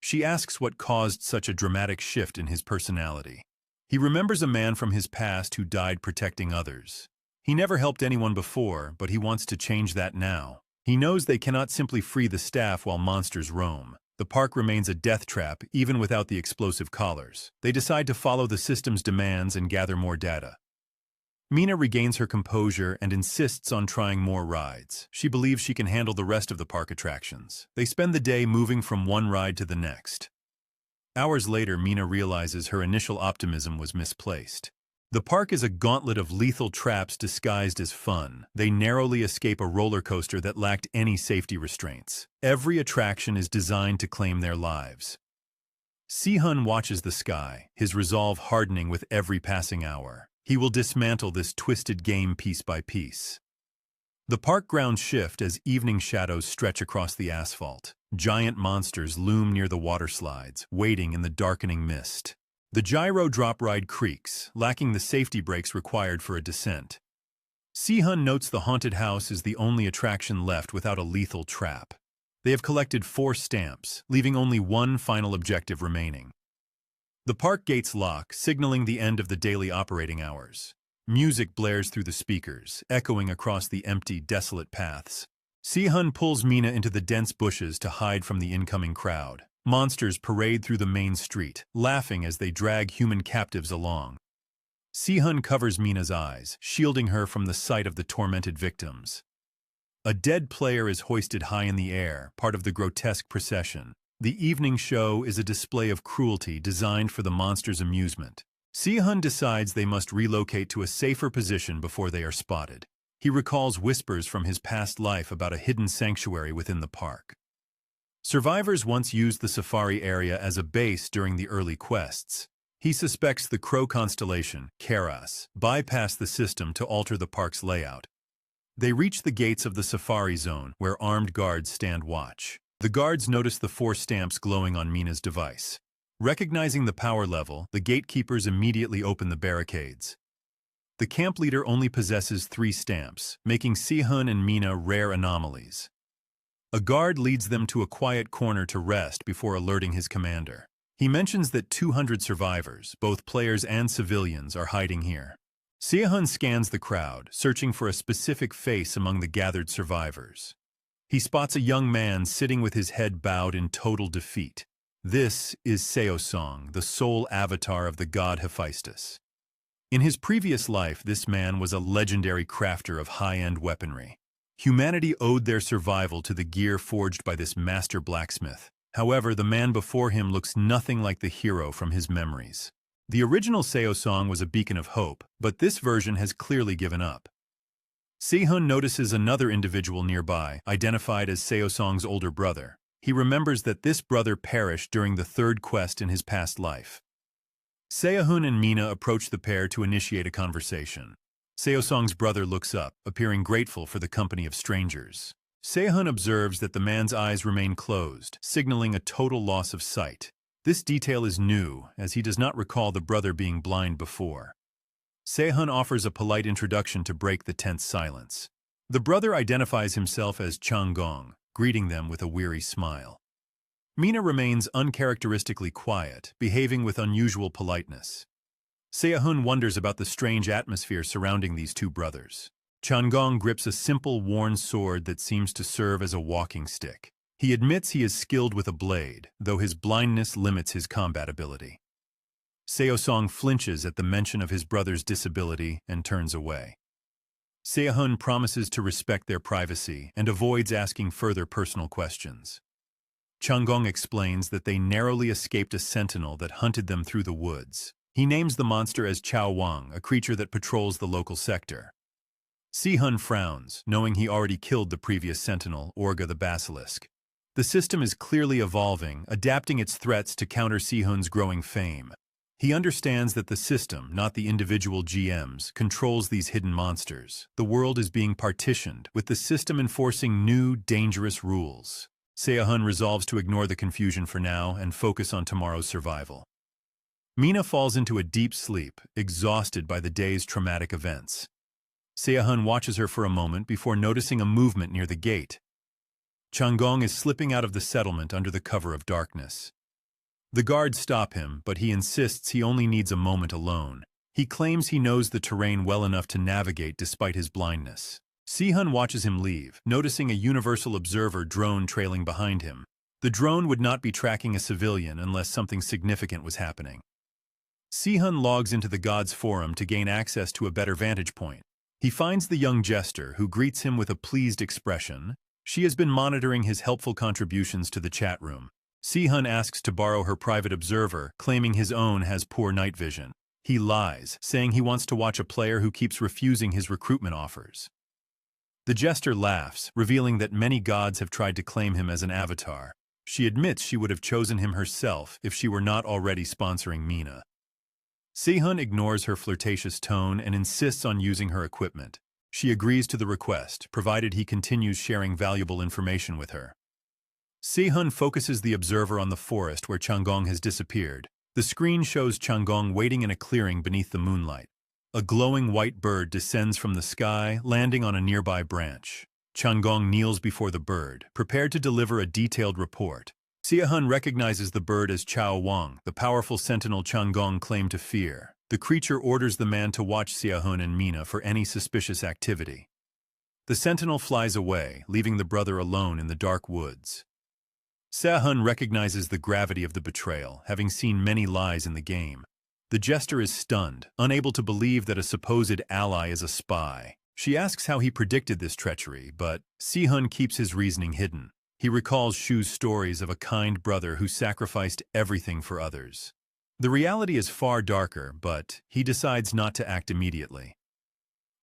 She asks what caused such a dramatic shift in his personality. He remembers a man from his past who died protecting others. He never helped anyone before, but he wants to change that now. He knows they cannot simply free the staff while monsters roam. The park remains a death trap, even without the explosive collars. They decide to follow the system's demands and gather more data. Mina regains her composure and insists on trying more rides. She believes she can handle the rest of the park attractions. They spend the day moving from one ride to the next. Hours later, Mina realizes her initial optimism was misplaced. The park is a gauntlet of lethal traps disguised as fun. They narrowly escape a roller coaster that lacked any safety restraints. Every attraction is designed to claim their lives. Si-hun watches the sky, his resolve hardening with every passing hour. He will dismantle this twisted game piece by piece. The park grounds shift as evening shadows stretch across the asphalt. Giant monsters loom near the water slides, waiting in the darkening mist. The gyro drop ride creaks, lacking the safety brakes required for a descent. Si-hun notes the haunted house is the only attraction left without a lethal trap. They have collected 4 stamps, leaving only one final objective remaining. The park gates lock, signaling the end of the daily operating hours. Music blares through the speakers, echoing across the empty, desolate paths. Si-hun pulls Mina into the dense bushes to hide from the incoming crowd. Monsters parade through the main street, laughing as they drag human captives along. Si-hun covers Mina's eyes, shielding her from the sight of the tormented victims. A dead player is hoisted high in the air, part of the grotesque procession. The evening show is a display of cruelty designed for the monsters' amusement. Si-hun decides they must relocate to a safer position before they are spotted. He recalls whispers from his past life about a hidden sanctuary within the park. Survivors once used the safari area as a base during the early quests. He suspects the Crow constellation, Keras, bypassed the system to alter the park's layout. They reach the gates of the safari zone, where armed guards stand watch. The guards notice the 4 stamps glowing on Mina's device. Recognizing the power level, the gatekeepers immediately open the barricades. The camp leader only possesses 3 stamps, making Si-hun and Mina rare anomalies. A guard leads them to a quiet corner to rest before alerting his commander. He mentions that 200 survivors, both players and civilians, are hiding here. Si-hun scans the crowd, searching for a specific face among the gathered survivors. He spots a young man sitting with his head bowed in total defeat. This is Seosong, the sole avatar of the god Hephaestus. In his previous life, this man was a legendary crafter of high-end weaponry. Humanity owed their survival to the gear forged by this master blacksmith. However, the man before him looks nothing like the hero from his memories. The original Seosong was a beacon of hope, but this version has clearly given up. Si-hun notices another individual nearby, identified as Seosong's older brother. He remembers that this brother perished during the 3rd quest in his past life. Se-hun and Mina approach the pair to initiate a conversation. Seosong's brother looks up, appearing grateful for the company of strangers. Se-hun observes that the man's eyes remain closed, signaling a total loss of sight. This detail is new, as he does not recall the brother being blind before. Sehun offers a polite introduction to break the tense silence. The brother identifies himself as Changgong, greeting them with a weary smile. Mina remains uncharacteristically quiet, behaving with unusual politeness. Sehun wonders about the strange atmosphere surrounding these two brothers. Changgong grips a simple, worn sword that seems to serve as a walking stick. He admits he is skilled with a blade, though his blindness limits his combat ability. Seosong flinches at the mention of his brother's disability and turns away. Sehun promises to respect their privacy and avoids asking further personal questions. Changgong explains that they narrowly escaped a sentinel that hunted them through the woods. He names the monster as Chao Wang, a creature that patrols the local sector. Sehun frowns, knowing he already killed the previous sentinel, Orga the Basilisk. The system is clearly evolving, adapting its threats to counter Sehun's growing fame. He understands that the system, not the individual GMs, controls these hidden monsters. The world is being partitioned, with the system enforcing new, dangerous rules. Sehun resolves to ignore the confusion for now and focus on tomorrow's survival. Mina falls into a deep sleep, exhausted by the day's traumatic events. Sehun watches her for a moment before noticing a movement near the gate. Changgong is slipping out of the settlement under the cover of darkness. The guards stop him, but he insists he only needs a moment alone. He claims he knows the terrain well enough to navigate despite his blindness. Sehun watches him leave, noticing a Universal Observer drone trailing behind him. The drone would not be tracking a civilian unless something significant was happening. Sehun logs into the Gods Forum to gain access to a better vantage point. He finds the young jester, who greets him with a pleased expression. She has been monitoring his helpful contributions to the chat room. Sehun asks to borrow her private observer, claiming his own has poor night vision. He lies, saying he wants to watch a player who keeps refusing his recruitment offers. The jester laughs, revealing that many gods have tried to claim him as an avatar. She admits she would have chosen him herself if she were not already sponsoring Mina. Sehun ignores her flirtatious tone and insists on using her equipment. She agrees to the request, provided he continues sharing valuable information with her. Sehun focuses the observer on the forest where Changgong has disappeared. The screen shows Changgong waiting in a clearing beneath the moonlight. A glowing white bird descends from the sky, landing on a nearby branch. Changgong kneels before the bird, prepared to deliver a detailed report. Sehun recognizes the bird as Chao Wang, the powerful sentinel Changgong claimed to fear. The creature orders the man to watch Sehun and Mina for any suspicious activity. The sentinel flies away, leaving the brother alone in the dark woods. Sehun recognizes the gravity of the betrayal, having seen many lies in the game. The jester is stunned, unable to believe that a supposed ally is a spy. She asks how he predicted this treachery, but Sehun keeps his reasoning hidden. He recalls Shu's stories of a kind brother who sacrificed everything for others. The reality is far darker, but he decides not to act immediately.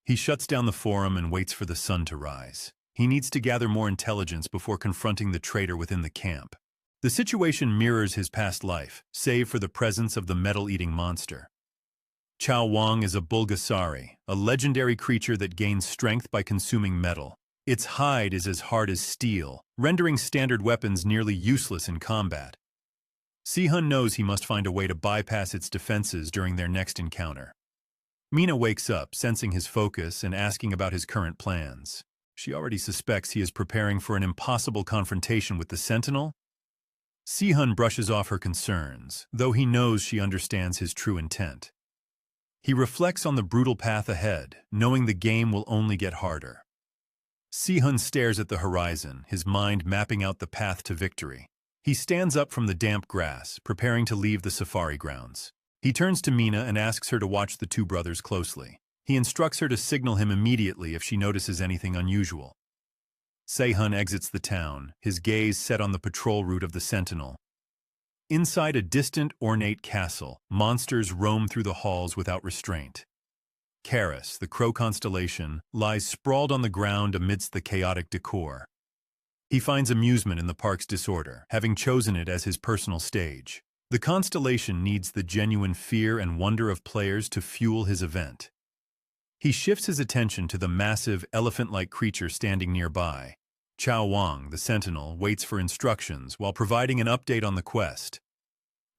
He shuts down the forum and waits for the sun to rise. He needs to gather more intelligence before confronting the traitor within the camp. The situation mirrors his past life, save for the presence of the metal-eating monster. Chao Wang is a Bulgasari, a legendary creature that gains strength by consuming metal. Its hide is as hard as steel, rendering standard weapons nearly useless in combat. Sehun knows he must find a way to bypass its defenses during their next encounter. Mina wakes up, sensing his focus and asking about his current plans. She already suspects he is preparing for an impossible confrontation with the Sentinel. Sehun brushes off her concerns, though he knows she understands his true intent. He reflects on the brutal path ahead, knowing the game will only get harder. Sehun stares at the horizon, his mind mapping out the path to victory. He stands up from the damp grass, preparing to leave the safari grounds. He turns to Mina and asks her to watch the two brothers closely. He instructs her to signal him immediately if she notices anything unusual. Sehun exits the town, his gaze set on the patrol route of the Sentinel. Inside a distant, ornate castle, monsters roam through the halls without restraint. Karis, the crow constellation, lies sprawled on the ground amidst the chaotic decor. He finds amusement in the park's disorder, having chosen it as his personal stage. The constellation needs the genuine fear and wonder of players to fuel his event. He shifts his attention to the massive, elephant-like creature standing nearby. Chao Wang, the sentinel, waits for instructions while providing an update on the quest.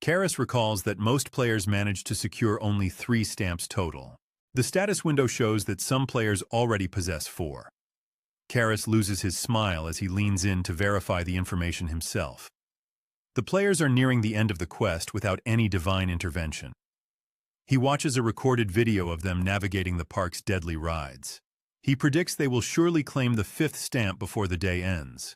Karis recalls that most players manage to secure only 3 stamps total. The status window shows that some players already possess 4. Karis loses his smile as he leans in to verify the information himself. The players are nearing the end of the quest without any divine intervention. He watches a recorded video of them navigating the park's deadly rides. He predicts they will surely claim the 5th stamp before the day ends.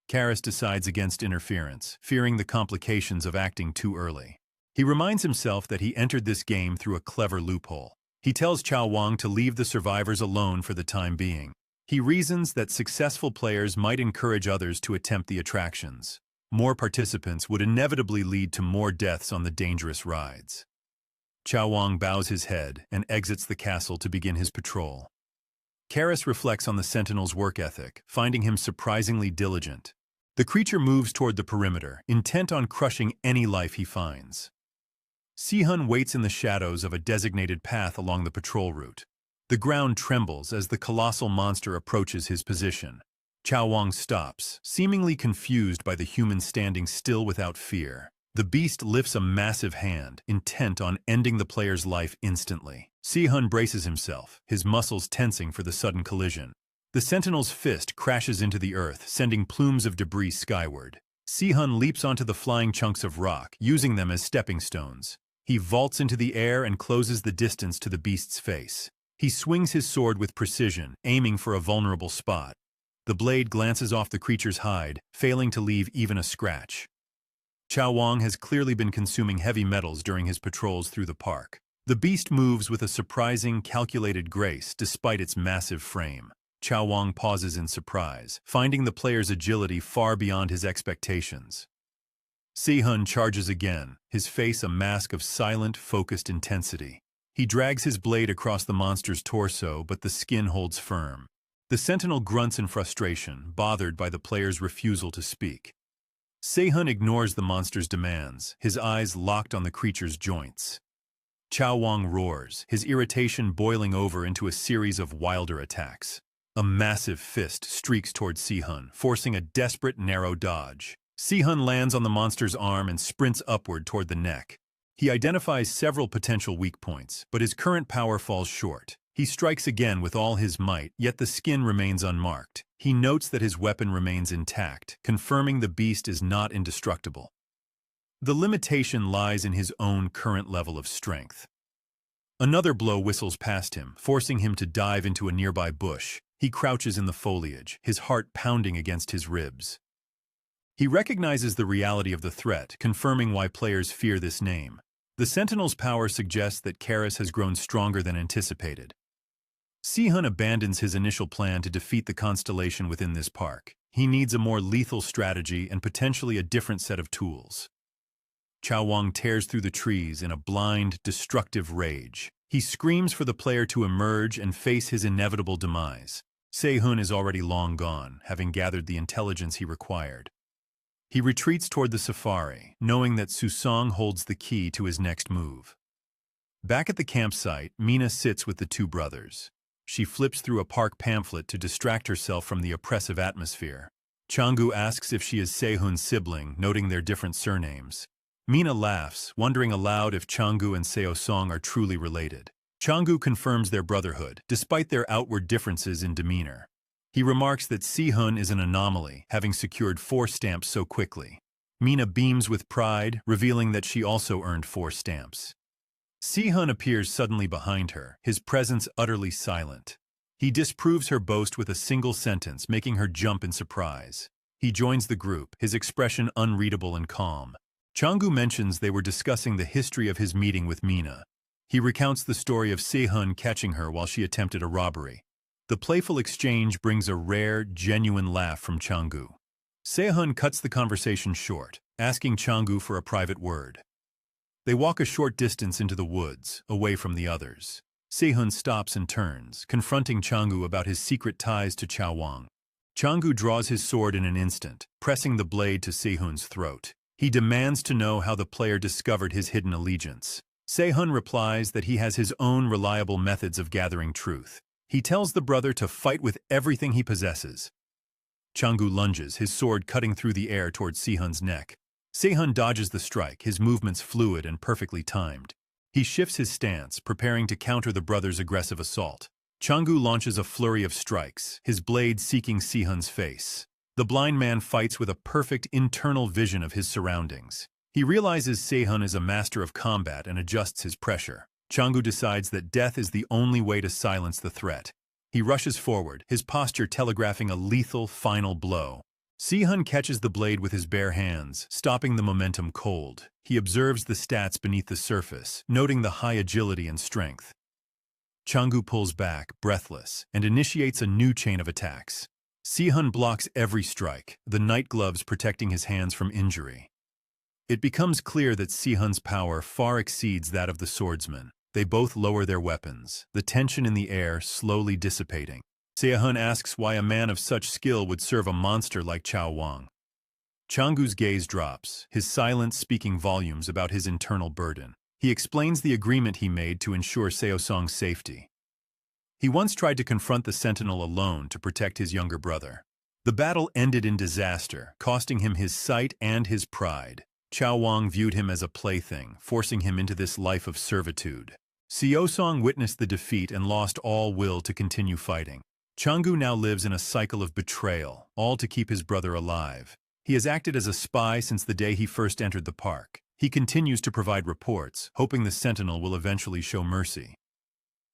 Karis decides against interference, fearing the complications of acting too early. He reminds himself that he entered this game through a clever loophole. He tells Chao Wang to leave the survivors alone for the time being. He reasons that successful players might encourage others to attempt the attractions. More participants would inevitably lead to more deaths on the dangerous rides. Chao Wang bows his head and exits the castle to begin his patrol. Karis reflects on the sentinel's work ethic, finding him surprisingly diligent. The creature moves toward the perimeter, intent on crushing any life he finds. Si-hun waits in the shadows of a designated path along the patrol route. The ground trembles as the colossal monster approaches his position. Chao Wang stops, seemingly confused by the human standing still without fear. The beast lifts a massive hand, intent on ending the player's life instantly. Si-hun braces himself, his muscles tensing for the sudden collision. The sentinel's fist crashes into the earth, sending plumes of debris skyward. Si-hun leaps onto the flying chunks of rock, using them as stepping stones. He vaults into the air and closes the distance to the beast's face. He swings his sword with precision, aiming for a vulnerable spot. The blade glances off the creature's hide, failing to leave even a scratch. Chao Wang has clearly been consuming heavy metals during his patrols through the park. The beast moves with a surprising, calculated grace despite its massive frame. Chao Wang pauses in surprise, finding the player's agility far beyond his expectations. Si-hun charges again, his face a mask of silent, focused intensity. He drags his blade across the monster's torso, but the skin holds firm. The sentinel grunts in frustration, bothered by the player's refusal to speak. Si-hun ignores the monster's demands, his eyes locked on the creature's joints. Chao Wang roars, his irritation boiling over into a series of wilder attacks. A massive fist streaks toward Si-hun, forcing a desperate, narrow dodge. Si-hun lands on the monster's arm and sprints upward toward the neck. He identifies several potential weak points, but his current power falls short. He strikes again with all his might, yet the skin remains unmarked. He notes that his weapon remains intact, confirming the beast is not indestructible. The limitation lies in his own current level of strength. Another blow whistles past him, forcing him to dive into a nearby bush. He crouches in the foliage, his heart pounding against his ribs. He recognizes the reality of the threat, confirming why players fear this name. The Sentinel's power suggests that Karis has grown stronger than anticipated. Si-hun abandons his initial plan to defeat the constellation within this park. He needs a more lethal strategy and potentially a different set of tools. Chao Wang tears through the trees in a blind, destructive rage. He screams for the player to emerge and face his inevitable demise. Se-hun is already long gone, having gathered the intelligence he required. He retreats toward the safari, knowing that Susong holds the key to his next move. Back at the campsite, Mina sits with the two brothers. She flips through a park pamphlet to distract herself from the oppressive atmosphere. Changgu asks if she is Se-hun's sibling, noting their different surnames. Mina laughs, wondering aloud if Changgu and Seo-song are truly related. Changgu confirms their brotherhood, despite their outward differences in demeanor. He remarks that Si-hun is an anomaly, having secured 4 stamps so quickly. Mina beams with pride, revealing that she also earned 4 stamps. Si-hun appears suddenly behind her, his presence utterly silent. He disproves her boast with a single sentence, making her jump in surprise. He joins the group, his expression unreadable and calm. Changgu mentions they were discussing the history of his meeting with Mina. He recounts the story of Se-hun catching her while she attempted a robbery. The playful exchange brings a rare, genuine laugh from Changgu. Se-hun cuts the conversation short, asking Changgu for a private word. They walk a short distance into the woods, away from the others. Se-hun stops and turns, confronting Changgu about his secret ties to Chao Wang. Changgu draws his sword in an instant, pressing the blade to Se-hun's throat. He demands to know how the player discovered his hidden allegiance. Se-hun replies that he has his own reliable methods of gathering truth. He tells the brother to fight with everything he possesses. Changgu lunges, his sword cutting through the air towards Si-hun's neck. Se-hun dodges the strike, his movements fluid and perfectly timed. He shifts his stance, preparing to counter the brothers' aggressive assault. Chang-gu launches a flurry of strikes, his blade seeking Se-hun's face. The blind man fights with a perfect internal vision of his surroundings. He realizes Se-hun is a master of combat and adjusts his pressure. Chang-gu decides that death is the only way to silence the threat. He rushes forward, his posture telegraphing a lethal final blow. Se-hun catches the blade with his bare hands, stopping the momentum cold. He observes the stats beneath the surface, noting the high agility and strength. Chang-gu pulls back, breathless, and initiates a new chain of attacks. Se-hun blocks every strike, the night gloves protecting his hands from injury. It becomes clear that Se-hun's power far exceeds that of the swordsman. They both lower their weapons, the tension in the air slowly dissipating. Se-hun asks why a man of such skill would serve a monster like Chao Wang. Chang-gu's gaze drops, his silence speaking volumes about his internal burden. He explains the agreement he made to ensure Se-song's safety. He once tried to confront the sentinel alone to protect his younger brother. The battle ended in disaster, costing him his sight and his pride. Chao Wang viewed him as a plaything, forcing him into this life of servitude. Se-song witnessed the defeat and lost all will to continue fighting. Chang-gu now lives in a cycle of betrayal, all to keep his brother alive. He has acted as a spy since the day he first entered the park. He continues to provide reports, hoping the sentinel will eventually show mercy.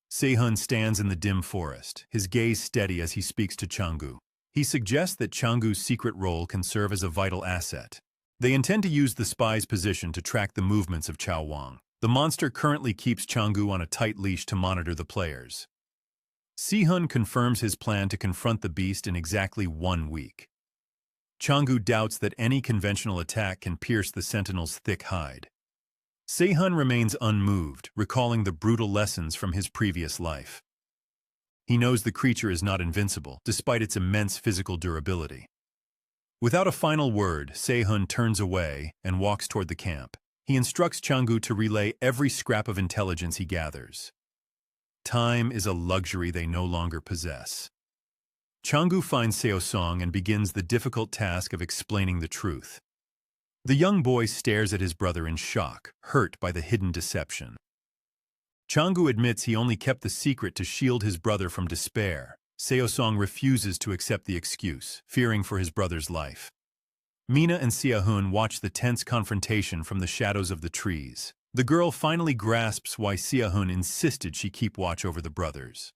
Se-hun stands in the dim forest, his gaze steady as he speaks to Chang-gu. He suggests that Chang-gu's secret role can serve as a vital asset. They intend to use the spy's position to track the movements of Chao Wang. The monster currently keeps Chang-gu on a tight leash to monitor the players. Se-hun confirms his plan to confront the beast in exactly 1 week. Chang-gu doubts that any conventional attack can pierce the sentinel's thick hide. Se-hun remains unmoved, recalling the brutal lessons from his previous life. He knows the creature is not invincible, despite its immense physical durability. Without a final word, Se-hun turns away and walks toward the camp. He instructs Chang-gu to relay every scrap of intelligence he gathers. Time is a luxury they no longer possess. Chang-gu finds Se-song and begins the difficult task of explaining the truth. The young boy stares at his brother in shock, hurt by the hidden deception. Chang-gu admits he only kept the secret to shield his brother from despair. Se-song refuses to accept the excuse, fearing for his brother's life. Mina and Se-hun watch the tense confrontation from the shadows of the trees. The girl finally grasps why Se-hun insisted she keep watch over the brothers.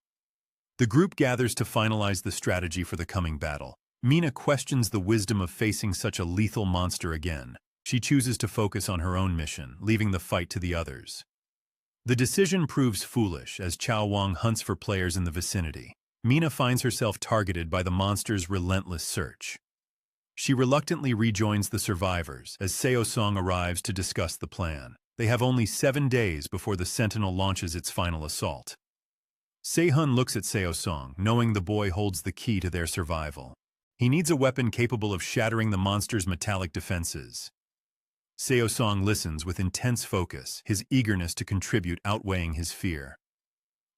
The group gathers to finalize the strategy for the coming battle. Mina questions the wisdom of facing such a lethal monster again. She chooses to focus on her own mission, leaving the fight to the others. The decision proves foolish as Chao Wang hunts for players in the vicinity. Mina finds herself targeted by the monster's relentless search. She reluctantly rejoins the survivors as Se-song arrives to discuss the plan. They have only 7 days before the sentinel launches its final assault. Se-hun looks at Se-song, knowing the boy holds the key to their survival. He needs a weapon capable of shattering the monster's metallic defenses. Se-song listens with intense focus, his eagerness to contribute outweighing his fear.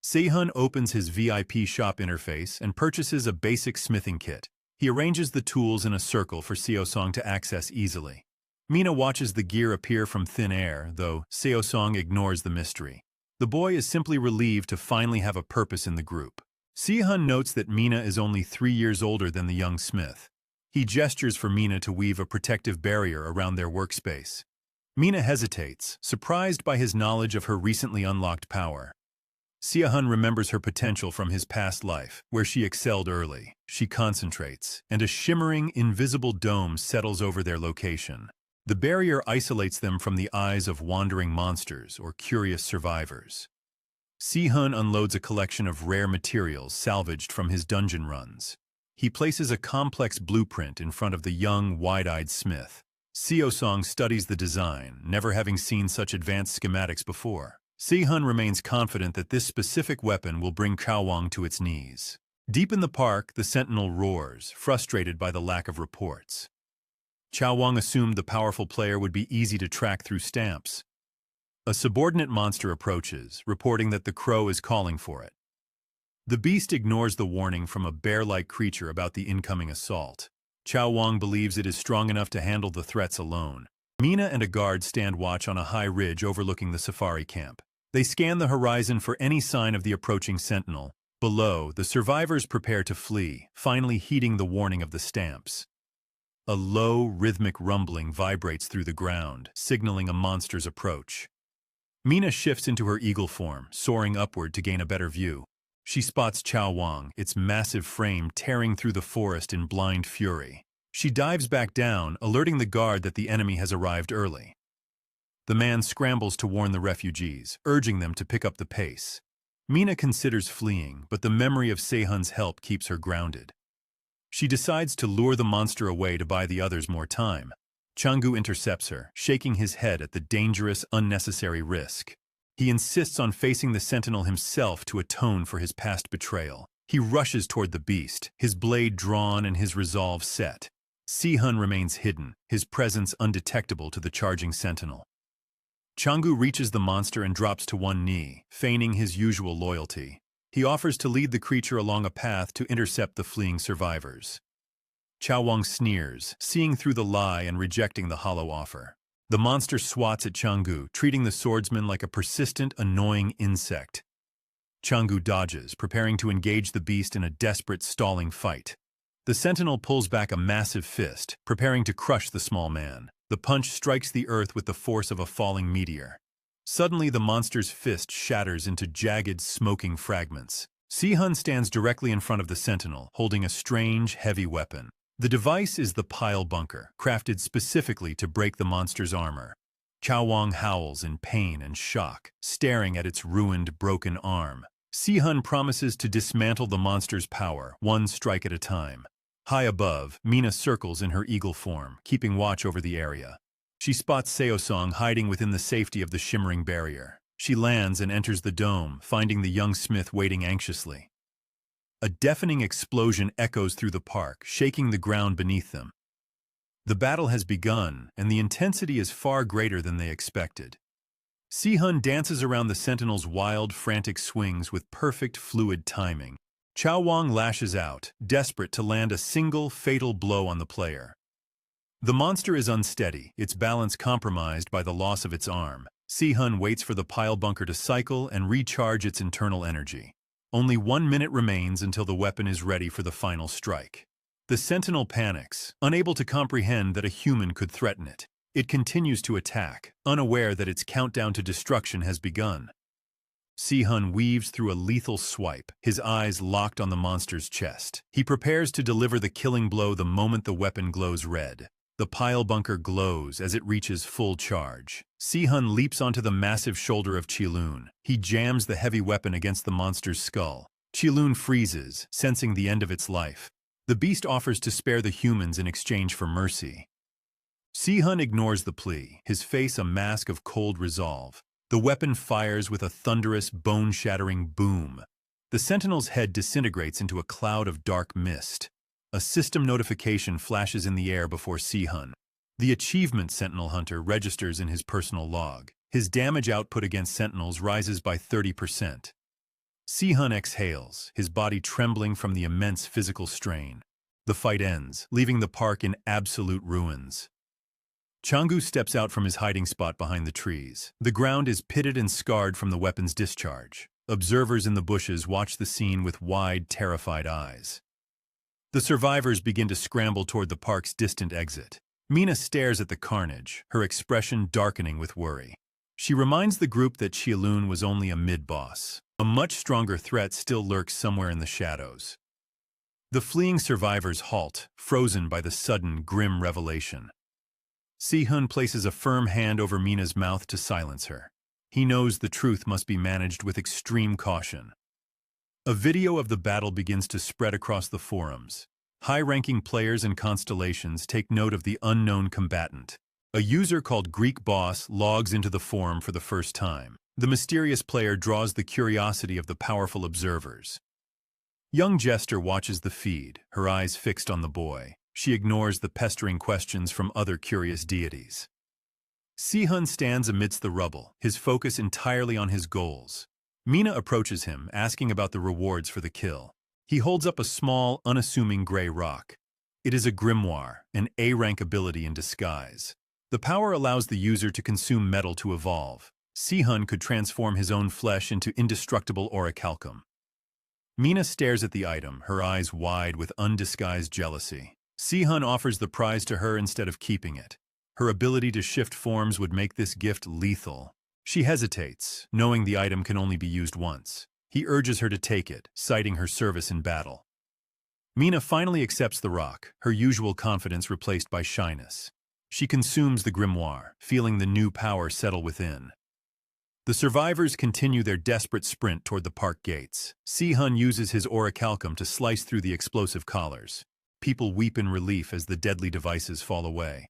Se-hun opens his VIP shop interface and purchases a basic smithing kit. He arranges the tools in a circle for Se-song to access easily. Mina watches the gear appear from thin air, though Se-song ignores the mystery. The boy is simply relieved to finally have a purpose in the group. Se-hun notes that Mina is only 3 years older than the young smith. He gestures for Mina to weave a protective barrier around their workspace. Mina hesitates, surprised by his knowledge of her recently unlocked power. Se-hun remembers her potential from his past life, where she excelled early. She concentrates, and a shimmering, invisible dome settles over their location. The barrier isolates them from the eyes of wandering monsters or curious survivors. Se-hun unloads a collection of rare materials salvaged from his dungeon runs. He places a complex blueprint in front of the young, wide-eyed smith. Se-song studies the design, never having seen such advanced schematics before. Se-hun remains confident that this specific weapon will bring Chao Wang to its knees. Deep in the park, the sentinel roars, frustrated by the lack of reports. Chao Wang assumed the powerful player would be easy to track through stamps. A subordinate monster approaches, reporting that the crow is calling for it. The beast ignores the warning from a bear-like creature about the incoming assault. Chao Wang believes it is strong enough to handle the threats alone. Mina and a guard stand watch on a high ridge overlooking the safari camp. They scan the horizon for any sign of the approaching sentinel. Below, the survivors prepare to flee, finally heeding the warning of the stamps. A low, rhythmic rumbling vibrates through the ground, signaling a monster's approach. Mina shifts into her eagle form, soaring upward to gain a better view. She spots Chao Wang, its massive frame tearing through the forest in blind fury. She dives back down, alerting the guard that the enemy has arrived early. The man scrambles to warn the refugees, urging them to pick up the pace. Mina considers fleeing, but the memory of Sehun's help keeps her grounded. She decides to lure the monster away to buy the others more time. Changgu intercepts her, shaking his head at the dangerous, unnecessary risk. He insists on facing the sentinel himself to atone for his past betrayal. He rushes toward the beast, his blade drawn and his resolve set. Sehun remains hidden, his presence undetectable to the charging sentinel. Changgu reaches the monster and drops to one knee, feigning his usual loyalty. He offers to lead the creature along a path to intercept the fleeing survivors. Chao Wang sneers, seeing through the lie and rejecting the hollow offer. The monster swats at Changgu, treating the swordsman like a persistent, annoying insect. Changgu dodges, preparing to engage the beast in a desperate, stalling fight. The sentinel pulls back a massive fist, preparing to crush the small man. The punch strikes the earth with the force of a falling meteor. Suddenly, the monster's fist shatters into jagged, smoking fragments. Sehun stands directly in front of the sentinel, holding a strange, heavy weapon. The device is the pile bunker, crafted specifically to break the monster's armor. Chao Wang howls in pain and shock, staring at its ruined, broken arm. Sehun promises to dismantle the monster's power, one strike at a time. High above, Mina circles in her eagle form, keeping watch over the area. She spots Seosong hiding within the safety of the shimmering barrier. She lands and enters the dome, finding the young smith waiting anxiously. A deafening explosion echoes through the park, shaking the ground beneath them. The battle has begun, and the intensity is far greater than they expected. Sehun dances around the sentinel's wild, frantic swings with perfect, fluid timing. Chao Wang lashes out, desperate to land a single, fatal blow on the player. The monster is unsteady, its balance compromised by the loss of its arm. Sehun waits for the pile bunker to cycle and recharge its internal energy. Only 1 minute remains until the weapon is ready for the final strike. The sentinel panics, unable to comprehend that a human could threaten it. It continues to attack, unaware that its countdown to destruction has begun. Sehun weaves through a lethal swipe, his eyes locked on the monster's chest. He prepares to deliver the killing blow the moment the weapon glows red. The pile bunker glows as it reaches full charge. Sehun leaps onto the massive shoulder of Qilun. He jams the heavy weapon against the monster's skull. Qilun freezes, sensing the end of its life. The beast offers to spare the humans in exchange for mercy. Sehun ignores the plea, his face a mask of cold resolve. The weapon fires with a thunderous, bone-shattering boom. The sentinel's head disintegrates into a cloud of dark mist. A system notification flashes in the air before Sehun. The achievement Sentinel Hunter registers in his personal log. His damage output against sentinels rises by 30%. Sehun exhales, his body trembling from the immense physical strain. The fight ends, leaving the park in absolute ruins. Changgu steps out from his hiding spot behind the trees. The ground is pitted and scarred from the weapon's discharge. Observers in the bushes watch the scene with wide, terrified eyes. The survivors begin to scramble toward the park's distant exit. Mina stares at the carnage, her expression darkening with worry. She reminds the group that Qilun was only a mid-boss. A much stronger threat still lurks somewhere in the shadows. The fleeing survivors halt, frozen by the sudden, grim revelation. Sehun places a firm hand over Mina's mouth to silence her. He knows the truth must be managed with extreme caution. A video of the battle begins to spread across the forums. High-ranking players and constellations take note of the unknown combatant. A user called Greek Boss logs into the forum for the first time. The mysterious player draws the curiosity of the powerful observers. Young Jester watches the feed, her eyes fixed on the boy. She ignores the pestering questions from other curious deities. Sehun stands amidst the rubble, his focus entirely on his goals. Mina approaches him, asking about the rewards for the kill. He holds up a small, unassuming gray rock. It is a grimoire, an A-rank ability in disguise. The power allows the user to consume metal to evolve. Sihun could transform his own flesh into indestructible orichalcum. Mina stares at the item, her eyes wide with undisguised jealousy. Sihun offers the prize to her instead of keeping it. Her ability to shift forms would make this gift lethal. She hesitates, knowing the item can only be used once. He urges her to take it, citing her service in battle. Mina finally accepts the rock, her usual confidence replaced by shyness. She consumes the grimoire, feeling the new power settle within. The survivors continue their desperate sprint toward the park gates. Sihun uses his orichalcum to slice through the explosive collars. People weep in relief as the deadly devices fall away.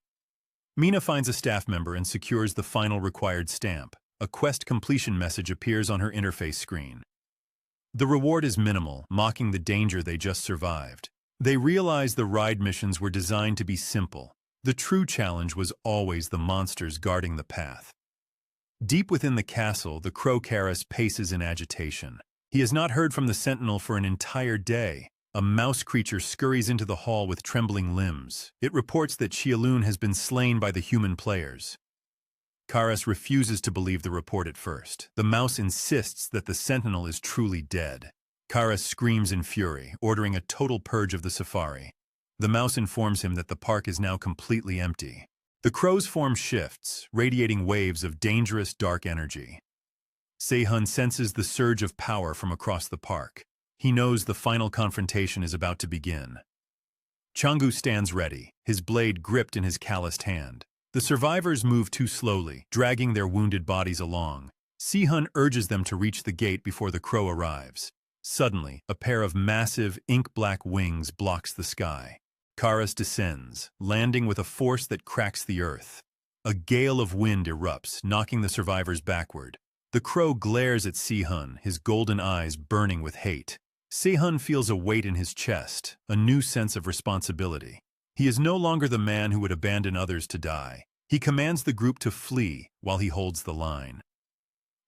Mina finds a staff member and secures the final required stamp. A quest completion message appears on her interface screen. The reward is minimal, mocking the danger they just survived. They realize the ride missions were designed to be simple. The true challenge was always the monsters guarding the path. Deep within the castle, the crow Karas paces in agitation. He has not heard from the sentinel for an entire day. A mouse creature scurries into the hall with trembling limbs. It reports that Xialun has been slain by the human players. Karas refuses to believe the report at first. The mouse insists that the sentinel is truly dead. Karas screams in fury, ordering a total purge of the safari. The mouse informs him that the park is now completely empty. The crow's form shifts, radiating waves of dangerous dark energy. Sehun senses the surge of power from across the park. He knows the final confrontation is about to begin. Changu stands ready, his blade gripped in his calloused hand. The survivors move too slowly, dragging their wounded bodies along. Sehun urges them to reach the gate before the crow arrives. Suddenly, a pair of massive, ink-black wings blocks the sky. Karas descends, landing with a force that cracks the earth. A gale of wind erupts, knocking the survivors backward. The crow glares at Sehun, his golden eyes burning with hate. Sehun feels a weight in his chest, a new sense of responsibility. He is no longer the man who would abandon others to die. He commands the group to flee while he holds the line.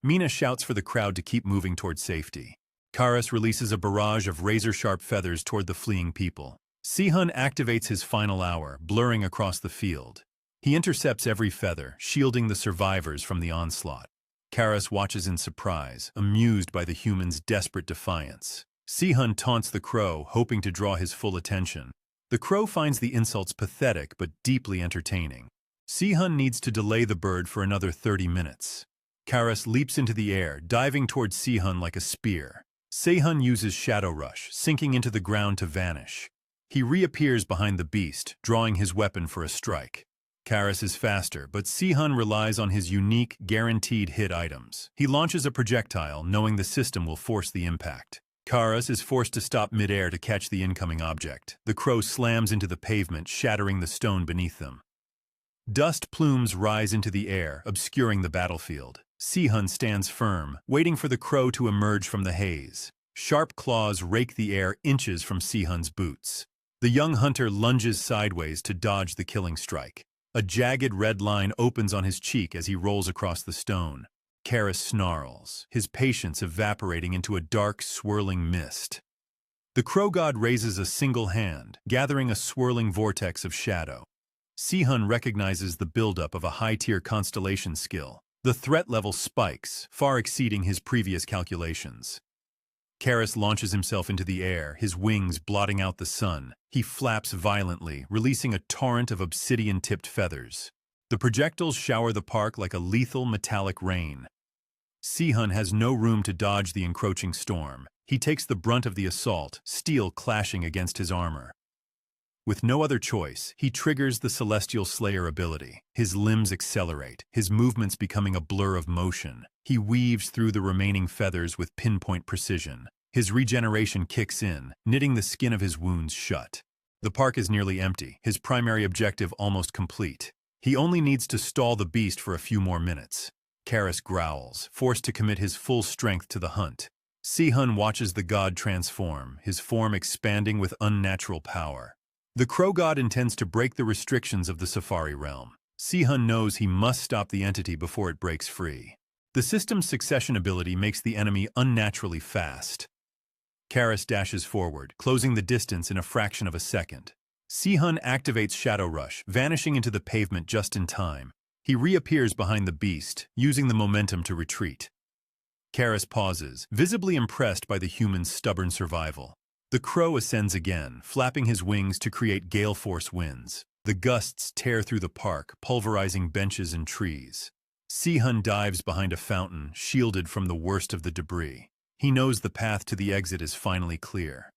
Mina shouts for the crowd to keep moving toward safety. Karas releases a barrage of razor-sharp feathers toward the fleeing people. Sehun activates his final hour, blurring across the field. He intercepts every feather, shielding the survivors from the onslaught. Karas watches in surprise, amused by the humans' desperate defiance. Sehun taunts the crow, hoping to draw his full attention. The crow finds the insults pathetic but deeply entertaining. Sehun needs to delay the bird for another 30 minutes. Karas leaps into the air, diving towards Sehun like a spear. Sehun uses Shadow Rush, sinking into the ground to vanish. He reappears behind the beast, drawing his weapon for a strike. Karas is faster, but Sehun relies on his unique, guaranteed hit items. He launches a projectile, knowing the system will force the impact. Karas is forced to stop midair to catch the incoming object. The crow slams into the pavement, shattering the stone beneath them. Dust plumes rise into the air, obscuring the battlefield. Sehun stands firm, waiting for the crow to emerge from the haze. Sharp claws rake the air inches from Sehun's boots. The young hunter lunges sideways to dodge the killing strike. A jagged red line opens on his cheek as he rolls across the stone. Karas snarls, his patience evaporating into a dark, swirling mist. The crow god raises a single hand, gathering a swirling vortex of shadow. Sehun recognizes the buildup of a high-tier constellation skill. The threat level spikes, far exceeding his previous calculations. Karas launches himself into the air, his wings blotting out the sun. He flaps violently, releasing a torrent of obsidian-tipped feathers. The projectiles shower the park like a lethal metallic rain. Sehun has no room to dodge the encroaching storm. He takes the brunt of the assault, steel clashing against his armor. With no other choice, he triggers the Celestial Slayer ability. His limbs accelerate, his movements becoming a blur of motion. He weaves through the remaining feathers with pinpoint precision. His regeneration kicks in, knitting the skin of his wounds shut. The park is nearly empty, his primary objective almost complete. He only needs to stall the beast for a few more minutes. Karas growls, forced to commit his full strength to the hunt. Sehun watches the god transform, his form expanding with unnatural power. The crow god intends to break the restrictions of the safari realm. Sehun knows he must stop the entity before it breaks free. The system's succession ability makes the enemy unnaturally fast. Karas dashes forward, closing the distance in a fraction of a second. Si-hun activates Shadow Rush, vanishing into the pavement just in time. He reappears behind the beast, using the momentum to retreat. Karis pauses, visibly impressed by the human's stubborn survival. The crow ascends again, flapping his wings to create gale force winds. The gusts tear through the park, pulverizing benches and trees. Si-hun dives behind a fountain, shielded from the worst of the debris. He knows the path to the exit is finally clear.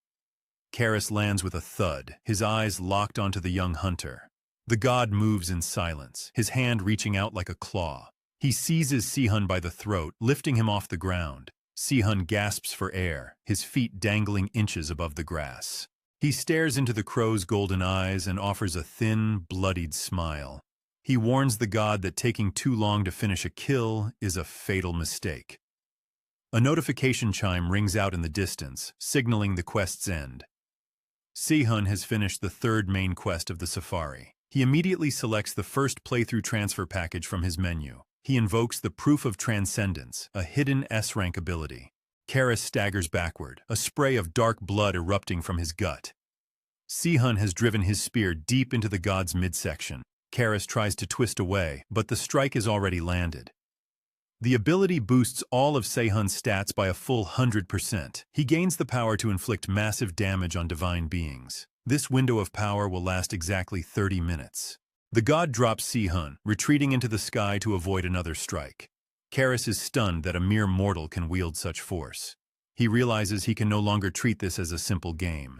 Karis lands with a thud, his eyes locked onto the young hunter. The god moves in silence, his hand reaching out like a claw. He seizes Si-hun by the throat, lifting him off the ground. Si-hun gasps for air, his feet dangling inches above the grass. He stares into the crow's golden eyes and offers a thin, bloodied smile. He warns the god that taking too long to finish a kill is a fatal mistake. A notification chime rings out in the distance, signaling the quest's end. Si-hun has finished the third main quest of the safari. He immediately selects the first playthrough transfer package from his menu. He invokes the Proof of Transcendence, a hidden S-rank ability. Karis staggers backward, a spray of dark blood erupting from his gut. Si-hun has driven his spear deep into the god's midsection. Karis tries to twist away, but the strike is already landed. The ability boosts all of Si-hun's stats by a full 100%. He gains the power to inflict massive damage on divine beings. This window of power will last exactly 30 minutes. The god drops Si-hun, retreating into the sky to avoid another strike. Karis is stunned that a mere mortal can wield such force. He realizes he can no longer treat this as a simple game.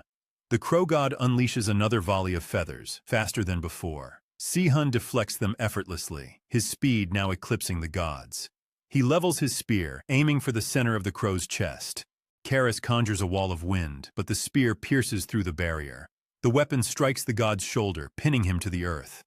The crow god unleashes another volley of feathers, faster than before. Si-hun deflects them effortlessly, his speed now eclipsing the god's. He levels his spear, aiming for the center of the crow's chest. Karis conjures a wall of wind, but the spear pierces through the barrier. The weapon strikes the god's shoulder, pinning him to the earth.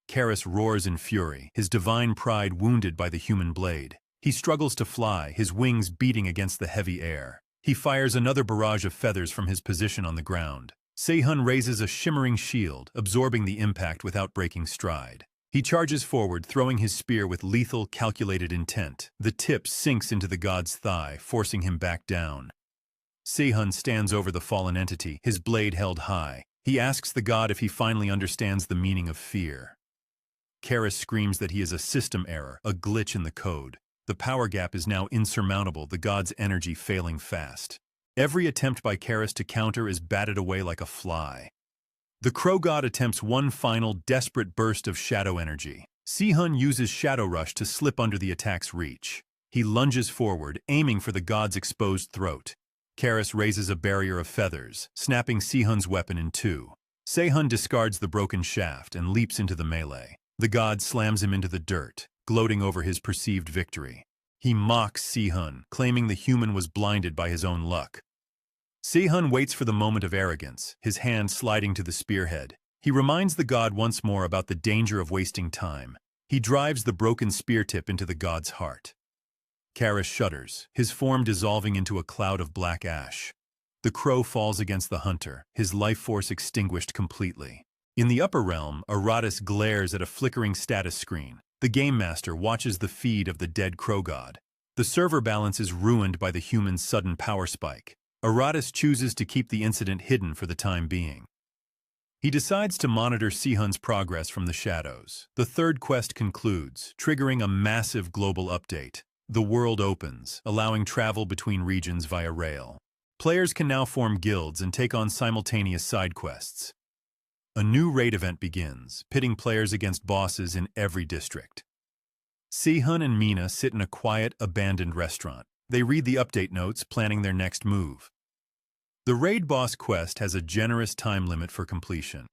Karis roars in fury, his divine pride wounded by the human blade. He struggles to fly, his wings beating against the heavy air. He fires another barrage of feathers from his position on the ground. Si-hun raises a shimmering shield, absorbing the impact without breaking stride. He charges forward, throwing his spear with lethal, calculated intent. The tip sinks into the god's thigh, forcing him back down. Si-hun stands over the fallen entity, his blade held high. He asks the god if he finally understands the meaning of fear. Karis screams that he is a system error, a glitch in the code. The power gap is now insurmountable, the god's energy failing fast. Every attempt by Karis to counter is batted away like a fly. The crow god attempts one final, desperate burst of shadow energy. Si-hun uses Shadow Rush to slip under the attack's reach. He lunges forward, aiming for the god's exposed throat. Karis raises a barrier of feathers, snapping Si-hun's weapon in two. Si-hun discards the broken shaft and leaps into the melee. The god slams him into the dirt, gloating over his perceived victory. He mocks Si-hun, claiming the human was blinded by his own luck. Si-hun waits for the moment of arrogance, his hand sliding to the spearhead. He reminds the god once more about the danger of wasting time. He drives the broken spear tip into the god's heart. Karis shudders, his form dissolving into a cloud of black ash. The crow falls against the hunter, his life force extinguished completely. In the upper realm, Aratus glares at a flickering status screen. The game master watches the feed of the dead crow god. The server balance is ruined by the human's sudden power spike. Aratus chooses to keep the incident hidden for the time being. He decides to monitor Si-hun's progress from the shadows. The third quest concludes, triggering a massive global update. The world opens, allowing travel between regions via rail. Players can now form guilds and take on simultaneous side quests. A new raid event begins, pitting players against bosses in every district. Si-hun and Mina sit in a quiet, abandoned restaurant. They read the update notes, planning their next move. The raid boss quest has a generous time limit for completion.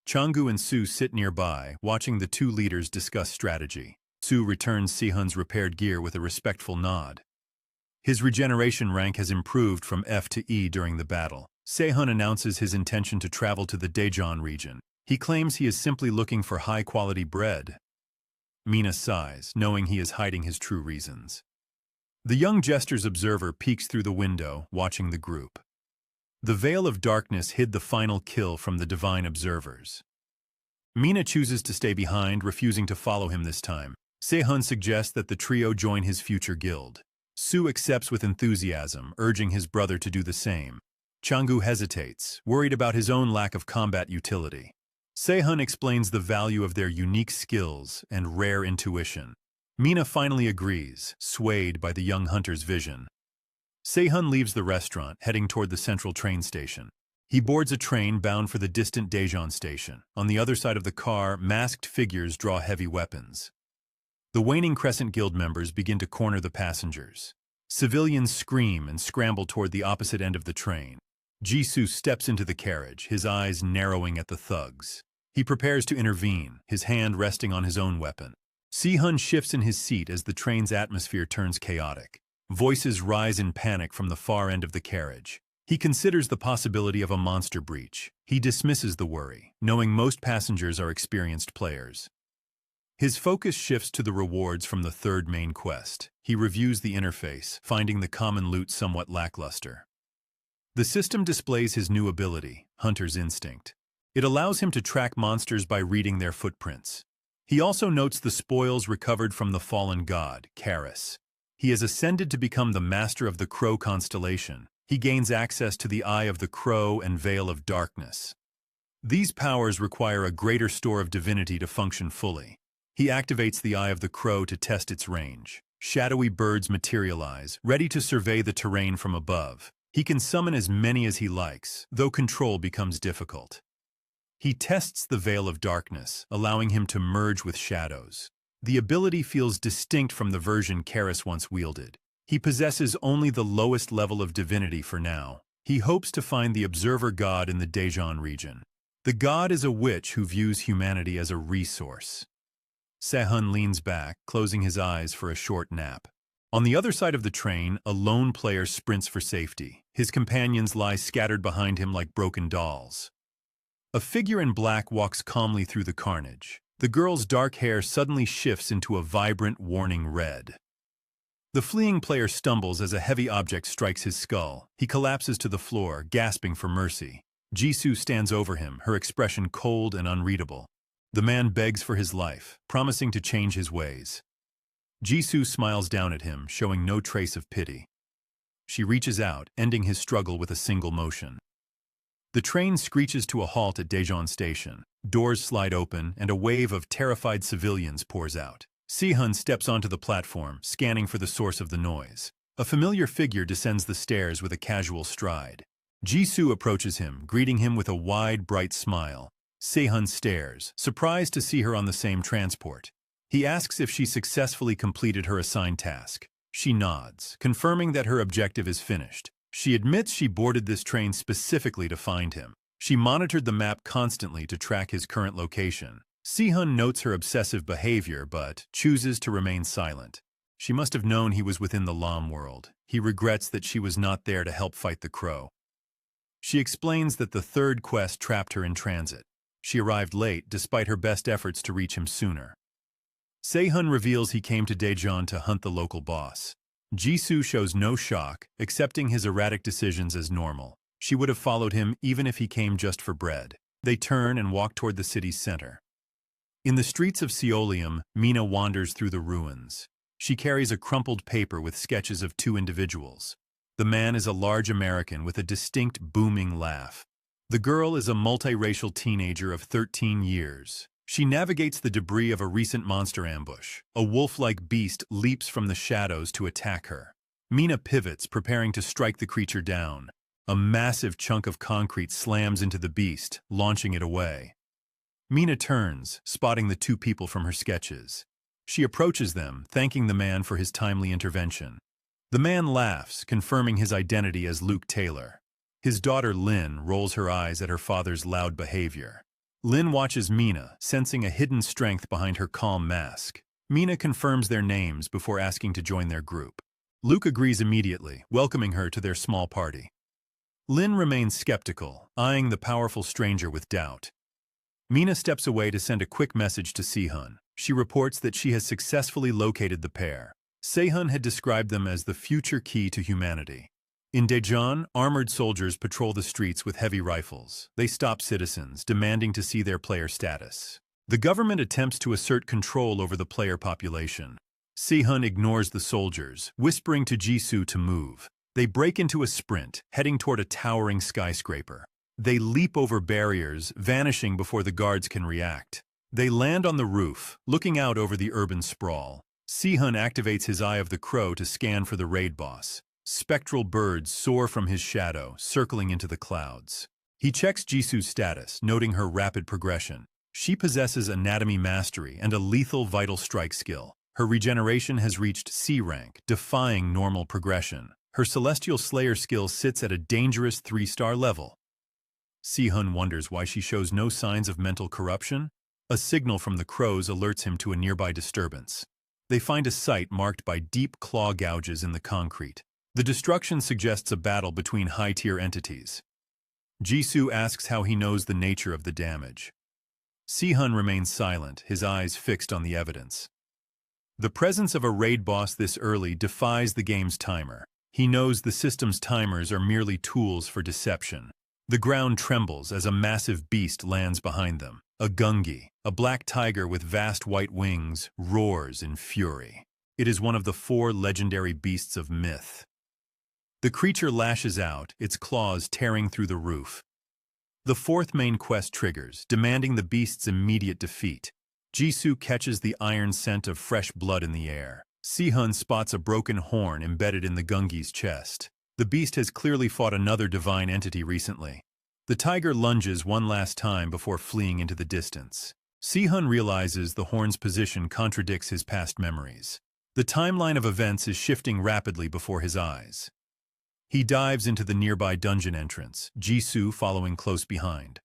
Changgu and Su sit nearby, watching the two leaders discuss strategy. Su returns Si-hun's repaired gear with a respectful nod. His regeneration rank has improved from F to E during the battle. Si-hun announces his intention to travel to the Daejeon region. He claims he is simply looking for high-quality bread. Mina sighs, knowing he is hiding his true reasons. The young jester's observer peeks through the window, watching the group. The veil of darkness hid the final kill from the divine observers. Mina chooses to stay behind, refusing to follow him this time. Si-hun suggests that the trio join his future guild. Su accepts with enthusiasm, urging his brother to do the same. Changgu hesitates, worried about his own lack of combat utility. Se-hun explains the value of their unique skills and rare intuition. Mina finally agrees, swayed by the young hunter's vision. Se-hun leaves the restaurant, heading toward the central train station. He boards a train bound for the distant Daejeon station. On the other side of the car, masked figures draw heavy weapons. The waning Crescent Guild members begin to corner the passengers. Civilians scream and scramble toward the opposite end of the train. Jisoo steps into the carriage, his eyes narrowing at the thugs. He prepares to intervene, his hand resting on his own weapon. Se-hun shifts in his seat as the train's atmosphere turns chaotic. Voices rise in panic from the far end of the carriage. He considers the possibility of a monster breach. He dismisses the worry, knowing most passengers are experienced players. His focus shifts to the rewards from the third main quest. He reviews the interface, finding the common loot somewhat lackluster. The system displays his new ability, Hunter's Instinct. It allows him to track monsters by reading their footprints. He also notes the spoils recovered from the fallen god, Karis. He has ascended to become the master of the Crow constellation. He gains access to the Eye of the Crow and Veil of Darkness. These powers require a greater store of divinity to function fully. He activates the Eye of the Crow to test its range. Shadowy birds materialize, ready to survey the terrain from above. He can summon as many as he likes, though control becomes difficult. He tests the Veil of Darkness, allowing him to merge with shadows. The ability feels distinct from the version Karis once wielded. He possesses only the lowest level of divinity for now. He hopes to find the Observer God in the Daejeon region. The god is a witch who views humanity as a resource. Se-hun leans back, closing his eyes for a short nap. On the other side of the train, a lone player sprints for safety. His companions lie scattered behind him like broken dolls. A figure in black walks calmly through the carnage. The girl's dark hair suddenly shifts into a vibrant, warning red. The fleeing player stumbles as a heavy object strikes his skull. He collapses to the floor, gasping for mercy. Jisoo stands over him, her expression cold and unreadable. The man begs for his life, promising to change his ways. Jisoo smiles down at him, showing no trace of pity. She reaches out, ending his struggle with a single motion. The train screeches to a halt at Daejeon Station. Doors slide open, and a wave of terrified civilians pours out. Se-hun steps onto the platform, scanning for the source of the noise. A familiar figure descends the stairs with a casual stride. Jisoo approaches him, greeting him with a wide, bright smile. Se-hun stares, surprised to see her on the same transport. He asks if she successfully completed her assigned task. She nods, confirming that her objective is finished. She admits she boarded this train specifically to find him. She monitored the map constantly to track his current location. Se-hun notes her obsessive behavior, but chooses to remain silent. She must have known he was within the Lam world. He regrets that she was not there to help fight the Crow. She explains that the third quest trapped her in transit. She arrived late, despite her best efforts to reach him sooner. Se-hun reveals he came to Daejeon to hunt the local boss. Jisoo shows no shock, accepting his erratic decisions as normal. She would have followed him even if he came just for bread. They turn and walk toward the city's center. In the streets of Seolium, Mina wanders through the ruins. She carries a crumpled paper with sketches of two individuals. The man is a large American with a distinct booming laugh. The girl is a multiracial teenager of 13 years. She navigates the debris of a recent monster ambush. A wolf-like beast leaps from the shadows to attack her. Mina pivots, preparing to strike the creature down. A massive chunk of concrete slams into the beast, launching it away. Mina turns, spotting the two people from her sketches. She approaches them, thanking the man for his timely intervention. The man laughs, confirming his identity as Luke Taylor. His daughter Lynn rolls her eyes at her father's loud behavior. Lynn watches Mina, sensing a hidden strength behind her calm mask. Mina confirms their names before asking to join their group. Luke agrees immediately, welcoming her to their small party. Lynn remains skeptical, eyeing the powerful stranger with doubt. Mina steps away to send a quick message to Se-hun. She reports that she has successfully located the pair. Se-hun had described them as the future key to humanity. In Daejeon, armored soldiers patrol the streets with heavy rifles. They stop citizens, demanding to see their player status. The government attempts to assert control over the player population. Se-hun ignores the soldiers, whispering to Jisoo to move. They break into a sprint, heading toward a towering skyscraper. They leap over barriers, vanishing before the guards can react. They land on the roof, looking out over the urban sprawl. Si-hun activates his Eye of the Crow to scan for the raid boss. Spectral birds soar from his shadow, circling into the clouds. He checks Jisu's status, noting her rapid progression. She possesses anatomy mastery and a lethal vital strike skill. Her regeneration has reached C rank, defying normal progression. Her Celestial Slayer skill sits at a dangerous 3-star level. Si-hun wonders why she shows no signs of mental corruption. A signal from the crows alerts him to a nearby disturbance. They find a site marked by deep claw gouges in the concrete. The destruction suggests a battle between high-tier entities. Jisu asks how he knows the nature of the damage. Si-hun remains silent, his eyes fixed on the evidence. The presence of a raid boss this early defies the game's timer. He knows the system's timers are merely tools for deception. The ground trembles as a massive beast lands behind them. A gungi, a black tiger with vast white wings, roars in fury. It is one of the 4 legendary beasts of myth. The creature lashes out, its claws tearing through the roof. The 4th main quest triggers, demanding the beast's immediate defeat. Jisu catches the iron scent of fresh blood in the air. Si-hun spots a broken horn embedded in the gungi's chest. The beast has clearly fought another divine entity recently. The tiger lunges one last time before fleeing into the distance. Si-hun realizes the horn's position contradicts his past memories. The timeline of events is shifting rapidly before his eyes. He dives into the nearby dungeon entrance, Jisu following close behind.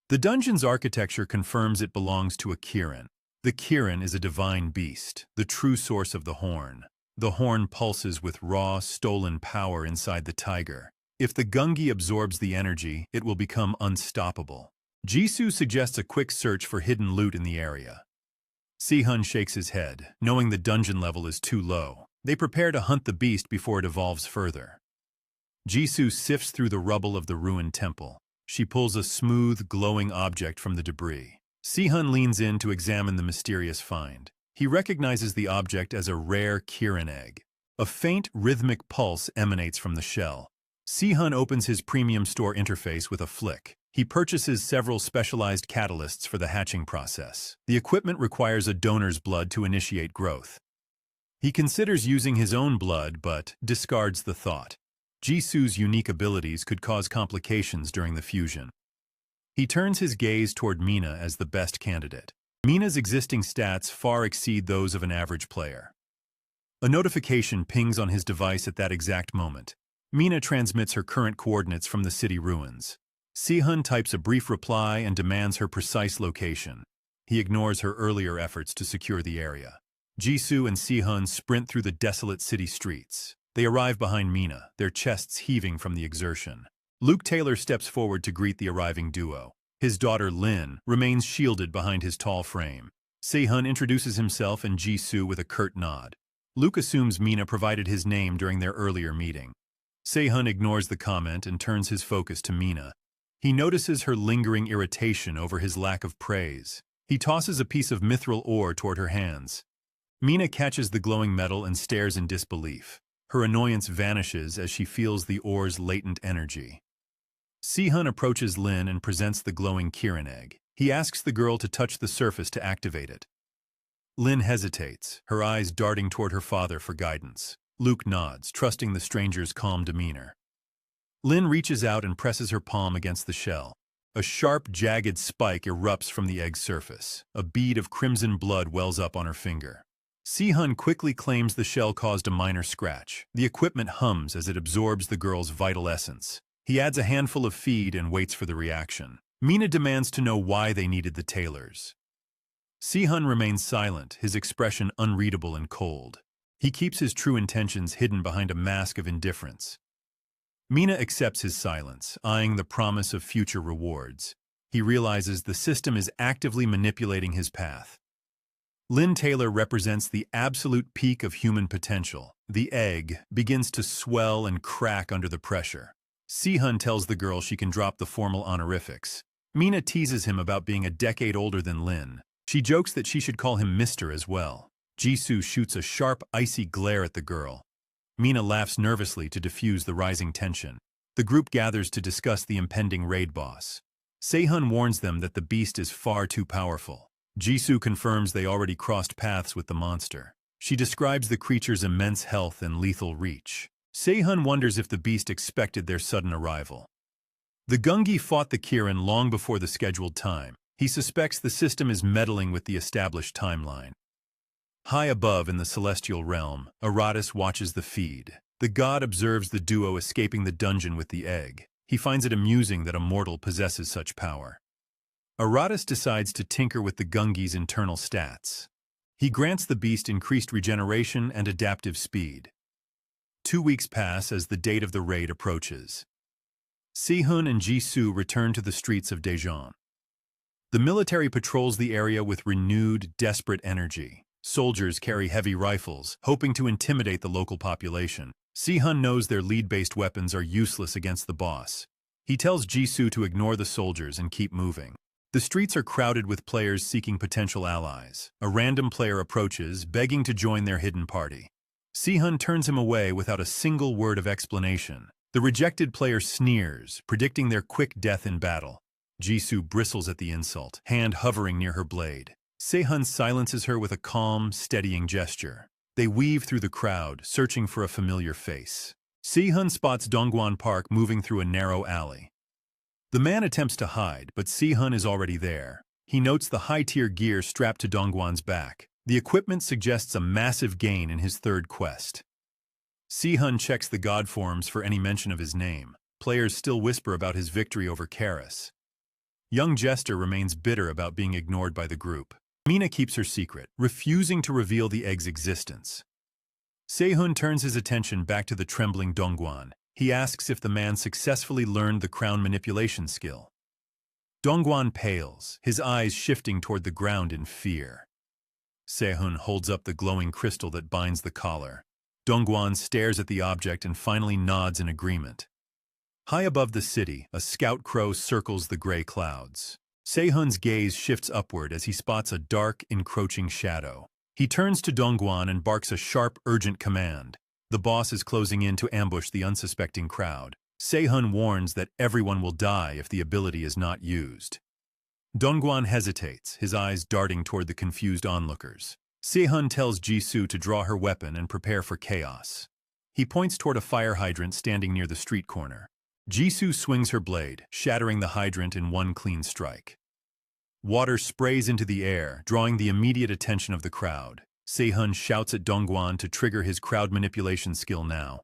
The dungeon's architecture confirms it belongs to a Kirin. The Kirin is a divine beast, the true source of the horn. The horn pulses with raw, stolen power inside the tiger. If the gungi absorbs the energy, it will become unstoppable. Jisu suggests a quick search for hidden loot in the area. Si-hun shakes his head, knowing the dungeon level is too low. They prepare to hunt the beast before it evolves further. Jisu sifts through the rubble of the ruined temple. She pulls a smooth, glowing object from the debris. Si-hun leans in to examine the mysterious find. He recognizes the object as a rare Kirin egg. A faint, rhythmic pulse emanates from the shell. Si-hun opens his premium store interface with a flick. He purchases several specialized catalysts for the hatching process. The equipment requires a donor's blood to initiate growth. He considers using his own blood, but discards the thought. Jisu's unique abilities could cause complications during the fusion. He turns his gaze toward Mina as the best candidate. Mina's existing stats far exceed those of an average player. A notification pings on his device at that exact moment. Mina transmits her current coordinates from the city ruins. Si-hun types a brief reply and demands her precise location. He ignores her earlier efforts to secure the area. Jisu and Si-hun sprint through the desolate city streets. They arrive behind Mina, their chests heaving from the exertion. Luke Taylor steps forward to greet the arriving duo. His daughter, Lin, remains shielded behind his tall frame. Si-hun introduces himself and Jisu with a curt nod. Luke assumes Mina provided his name during their earlier meeting. Si-hun ignores the comment and turns his focus to Mina. He notices her lingering irritation over his lack of praise. He tosses a piece of mithril ore toward her hands. Mina catches the glowing metal and stares in disbelief. Her annoyance vanishes as she feels the ore's latent energy. Si-hun approaches Lin and presents the glowing Kirin egg. He asks the girl to touch the surface to activate it. Lin hesitates, her eyes darting toward her father for guidance. Luke nods, trusting the stranger's calm demeanor. Lin reaches out and presses her palm against the shell. A sharp, jagged spike erupts from the egg's surface. A bead of crimson blood wells up on her finger. Si-hun quickly claims the shell caused a minor scratch. The equipment hums as it absorbs the girl's vital essence. He adds a handful of feed and waits for the reaction. Mina demands to know why they needed the tailors. Si-hun remains silent, his expression unreadable and cold. He keeps his true intentions hidden behind a mask of indifference. Mina accepts his silence, eyeing the promise of future rewards. He realizes the system is actively manipulating his path. Lynn Taylor represents the absolute peak of human potential. The egg begins to swell and crack under the pressure. Si-hun tells the girl she can drop the formal honorifics. Mina teases him about being a decade older than Lin. She jokes that she should call him Mr. as well. Jisu shoots a sharp, icy glare at the girl. Mina laughs nervously to diffuse the rising tension. The group gathers to discuss the impending raid boss. Sehun warns them that the beast is far too powerful. Jisoo confirms they already crossed paths with the monster. She describes the creature's immense health and lethal reach. Sehun wonders if the beast expected their sudden arrival. The Gungi fought the Kirin long before the scheduled time. He suspects the system is meddling with the established timeline. High above in the celestial realm, Aratus watches the feed. The god observes the duo escaping the dungeon with the egg. He finds it amusing that a mortal possesses such power. Aratus decides to tinker with the Gungi's internal stats. He grants the beast increased regeneration and adaptive speed. 2 weeks pass as the date of the raid approaches. Sehun and Jisoo return to the streets of Daejeon. The military patrols the area with renewed, desperate energy. Soldiers carry heavy rifles, hoping to intimidate the local population. Sehun knows their lead-based weapons are useless against the boss. He tells Jisoo to ignore the soldiers and keep moving. The streets are crowded with players seeking potential allies. A random player approaches, begging to join their hidden party. Sehun turns him away without a single word of explanation. The rejected player sneers, predicting their quick death in battle. Jisoo bristles at the insult, hand hovering near her blade. Sehun silences her with a calm, steadying gesture. They weave through the crowd, searching for a familiar face. Sehun spots Dongguan Park moving through a narrow alley. The man attempts to hide, but Sehun is already there. He notes the high-tier gear strapped to Dongguan's back. The equipment suggests a massive gain in his third quest. Sehun checks the god forums for any mention of his name. Players still whisper about his victory over Karis. Young Jester remains bitter about being ignored by the group. Mina keeps her secret, refusing to reveal the egg's existence. Sehun turns his attention back to the trembling Dongguan. He asks if the man successfully learned the crown manipulation skill. Dongguan pales, his eyes shifting toward the ground in fear. Sehun holds up the glowing crystal that binds the collar. Dongguan stares at the object and finally nods in agreement. High above the city, a scout crow circles the gray clouds. Sehun's gaze shifts upward as he spots a dark, encroaching shadow. He turns to Dongguan and barks a sharp, urgent command. The boss is closing in to ambush the unsuspecting crowd. Sehun warns that everyone will die if the ability is not used. Dongguan hesitates, his eyes darting toward the confused onlookers. Sehun tells Jisoo to draw her weapon and prepare for chaos. He points toward a fire hydrant standing near the street corner. Jisoo swings her blade, shattering the hydrant in one clean strike. Water sprays into the air, drawing the immediate attention of the crowd. Sehun shouts at Dongguan to trigger his crowd manipulation skill now.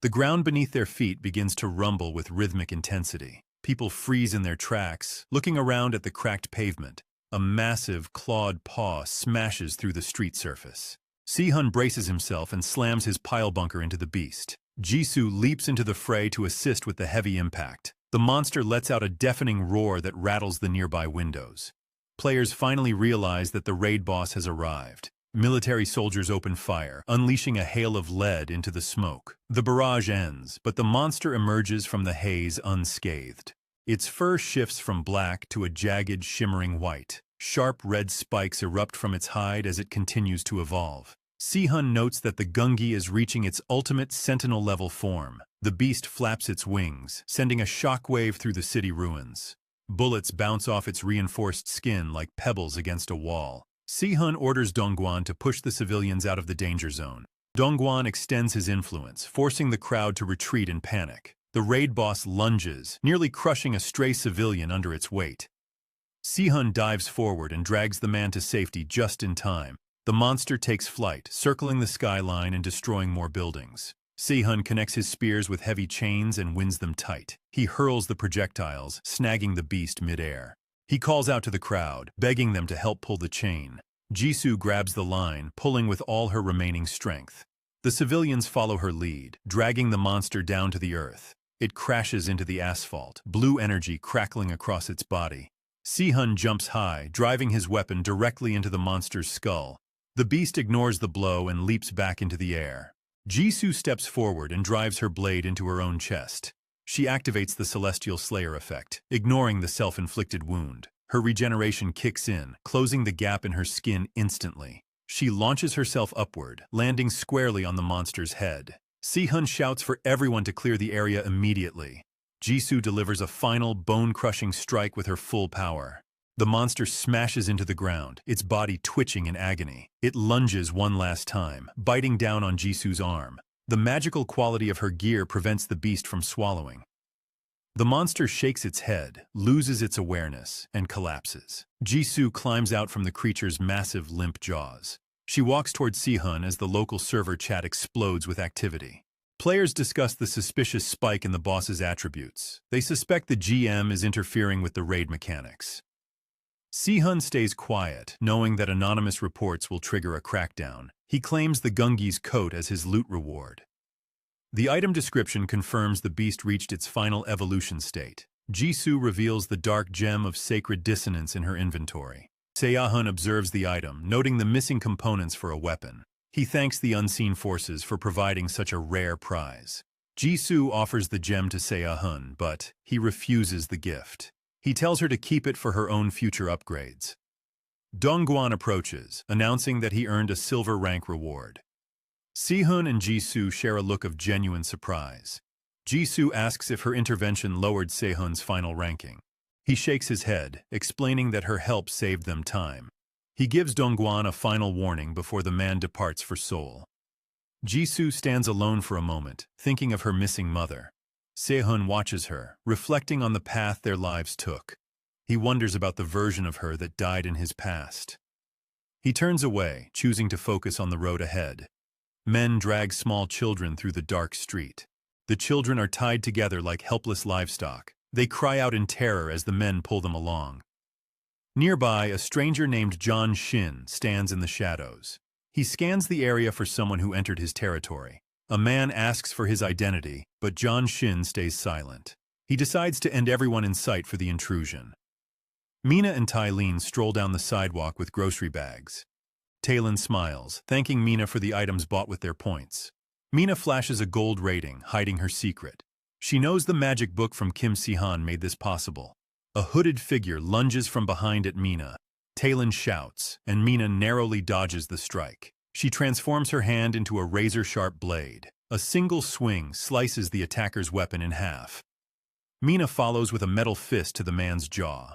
The ground beneath their feet begins to rumble with rhythmic intensity. People freeze in their tracks, looking around at the cracked pavement. A massive, clawed paw smashes through the street surface. Sehun braces himself and slams his pile bunker into the beast. Jisoo leaps into the fray to assist with the heavy impact. The monster lets out a deafening roar that rattles the nearby windows. Players finally realize that the raid boss has arrived. Military soldiers open fire, unleashing a hail of lead into the smoke. The barrage ends, but the monster emerges from the haze unscathed. Its fur shifts from black to a jagged, shimmering white. Sharp red spikes erupt from its hide as it continues to evolve. Sehun notes that the Gungi is reaching its ultimate sentinel-level form. The beast flaps its wings, sending a shockwave through the city ruins. Bullets bounce off its reinforced skin like pebbles against a wall. Sehun orders Dongguan to push the civilians out of the danger zone. Dongguan extends his influence, forcing the crowd to retreat in panic. The raid boss lunges, nearly crushing a stray civilian under its weight. Sehun dives forward and drags the man to safety just in time. The monster takes flight, circling the skyline and destroying more buildings. Sehun connects his spears with heavy chains and winds them tight. He hurls the projectiles, snagging the beast mid-air. He calls out to the crowd, begging them to help pull the chain. Jisoo grabs the line, pulling with all her remaining strength. The civilians follow her lead, dragging the monster down to the earth. It crashes into the asphalt, blue energy crackling across its body. Sehun jumps high, driving his weapon directly into the monster's skull. The beast ignores the blow and leaps back into the air. Jisoo steps forward and drives her blade into her own chest. She activates the Celestial Slayer effect, ignoring the self-inflicted wound. Her regeneration kicks in, closing the gap in her skin instantly. She launches herself upward, landing squarely on the monster's head. Si-hun shouts for everyone to clear the area immediately. Jisoo delivers a final bone-crushing strike with her full power. The monster smashes into the ground, its body twitching in agony. It lunges one last time, biting down on Jisoo's arm. The magical quality of her gear prevents the beast from swallowing. The monster shakes its head, loses its awareness, and collapses. Jisoo climbs out from the creature's massive, limp jaws. She walks toward Si-hun as the local server chat explodes with activity. Players discuss the suspicious spike in the boss's attributes. They suspect the GM is interfering with the raid mechanics. Si-hun stays quiet, knowing that anonymous reports will trigger a crackdown. He claims the Gungi's coat as his loot reward. The item description confirms the beast reached its final evolution state. Jisoo reveals the dark gem of sacred dissonance in her inventory. Se-hun observes the item, noting the missing components for a weapon. He thanks the unseen forces for providing such a rare prize. Jisoo offers the gem to Se-hun, but he refuses the gift. He tells her to keep it for her own future upgrades. Dongguan approaches, announcing that he earned a silver rank reward. Si-hun and Jisoo share a look of genuine surprise. Jisoo asks if her intervention lowered Se-hun's final ranking. He shakes his head, explaining that her help saved them time. He gives Dongguan a final warning before the man departs for Seoul. Jisoo stands alone for a moment, thinking of her missing mother. Se-hun watches her, reflecting on the path their lives took. He wonders about the version of her that died in his past. He turns away, choosing to focus on the road ahead. Men drag small children through the dark street. The children are tied together like helpless livestock. They cry out in terror as the men pull them along. Nearby, a stranger named John Shin stands in the shadows. He scans the area for someone who entered his territory. A man asks for his identity, but John Shin stays silent. He decides to end everyone in sight for the intrusion. Mina and Tylene stroll down the sidewalk with grocery bags. Talon smiles, thanking Mina for the items bought with their points. Mina flashes a gold rating, hiding her secret. She knows the magic book from Kim Si-han made this possible. A hooded figure lunges from behind at Mina. Talon shouts, and Mina narrowly dodges the strike. She transforms her hand into a razor-sharp blade. A single swing slices the attacker's weapon in half. Mina follows with a metal fist to the man's jaw.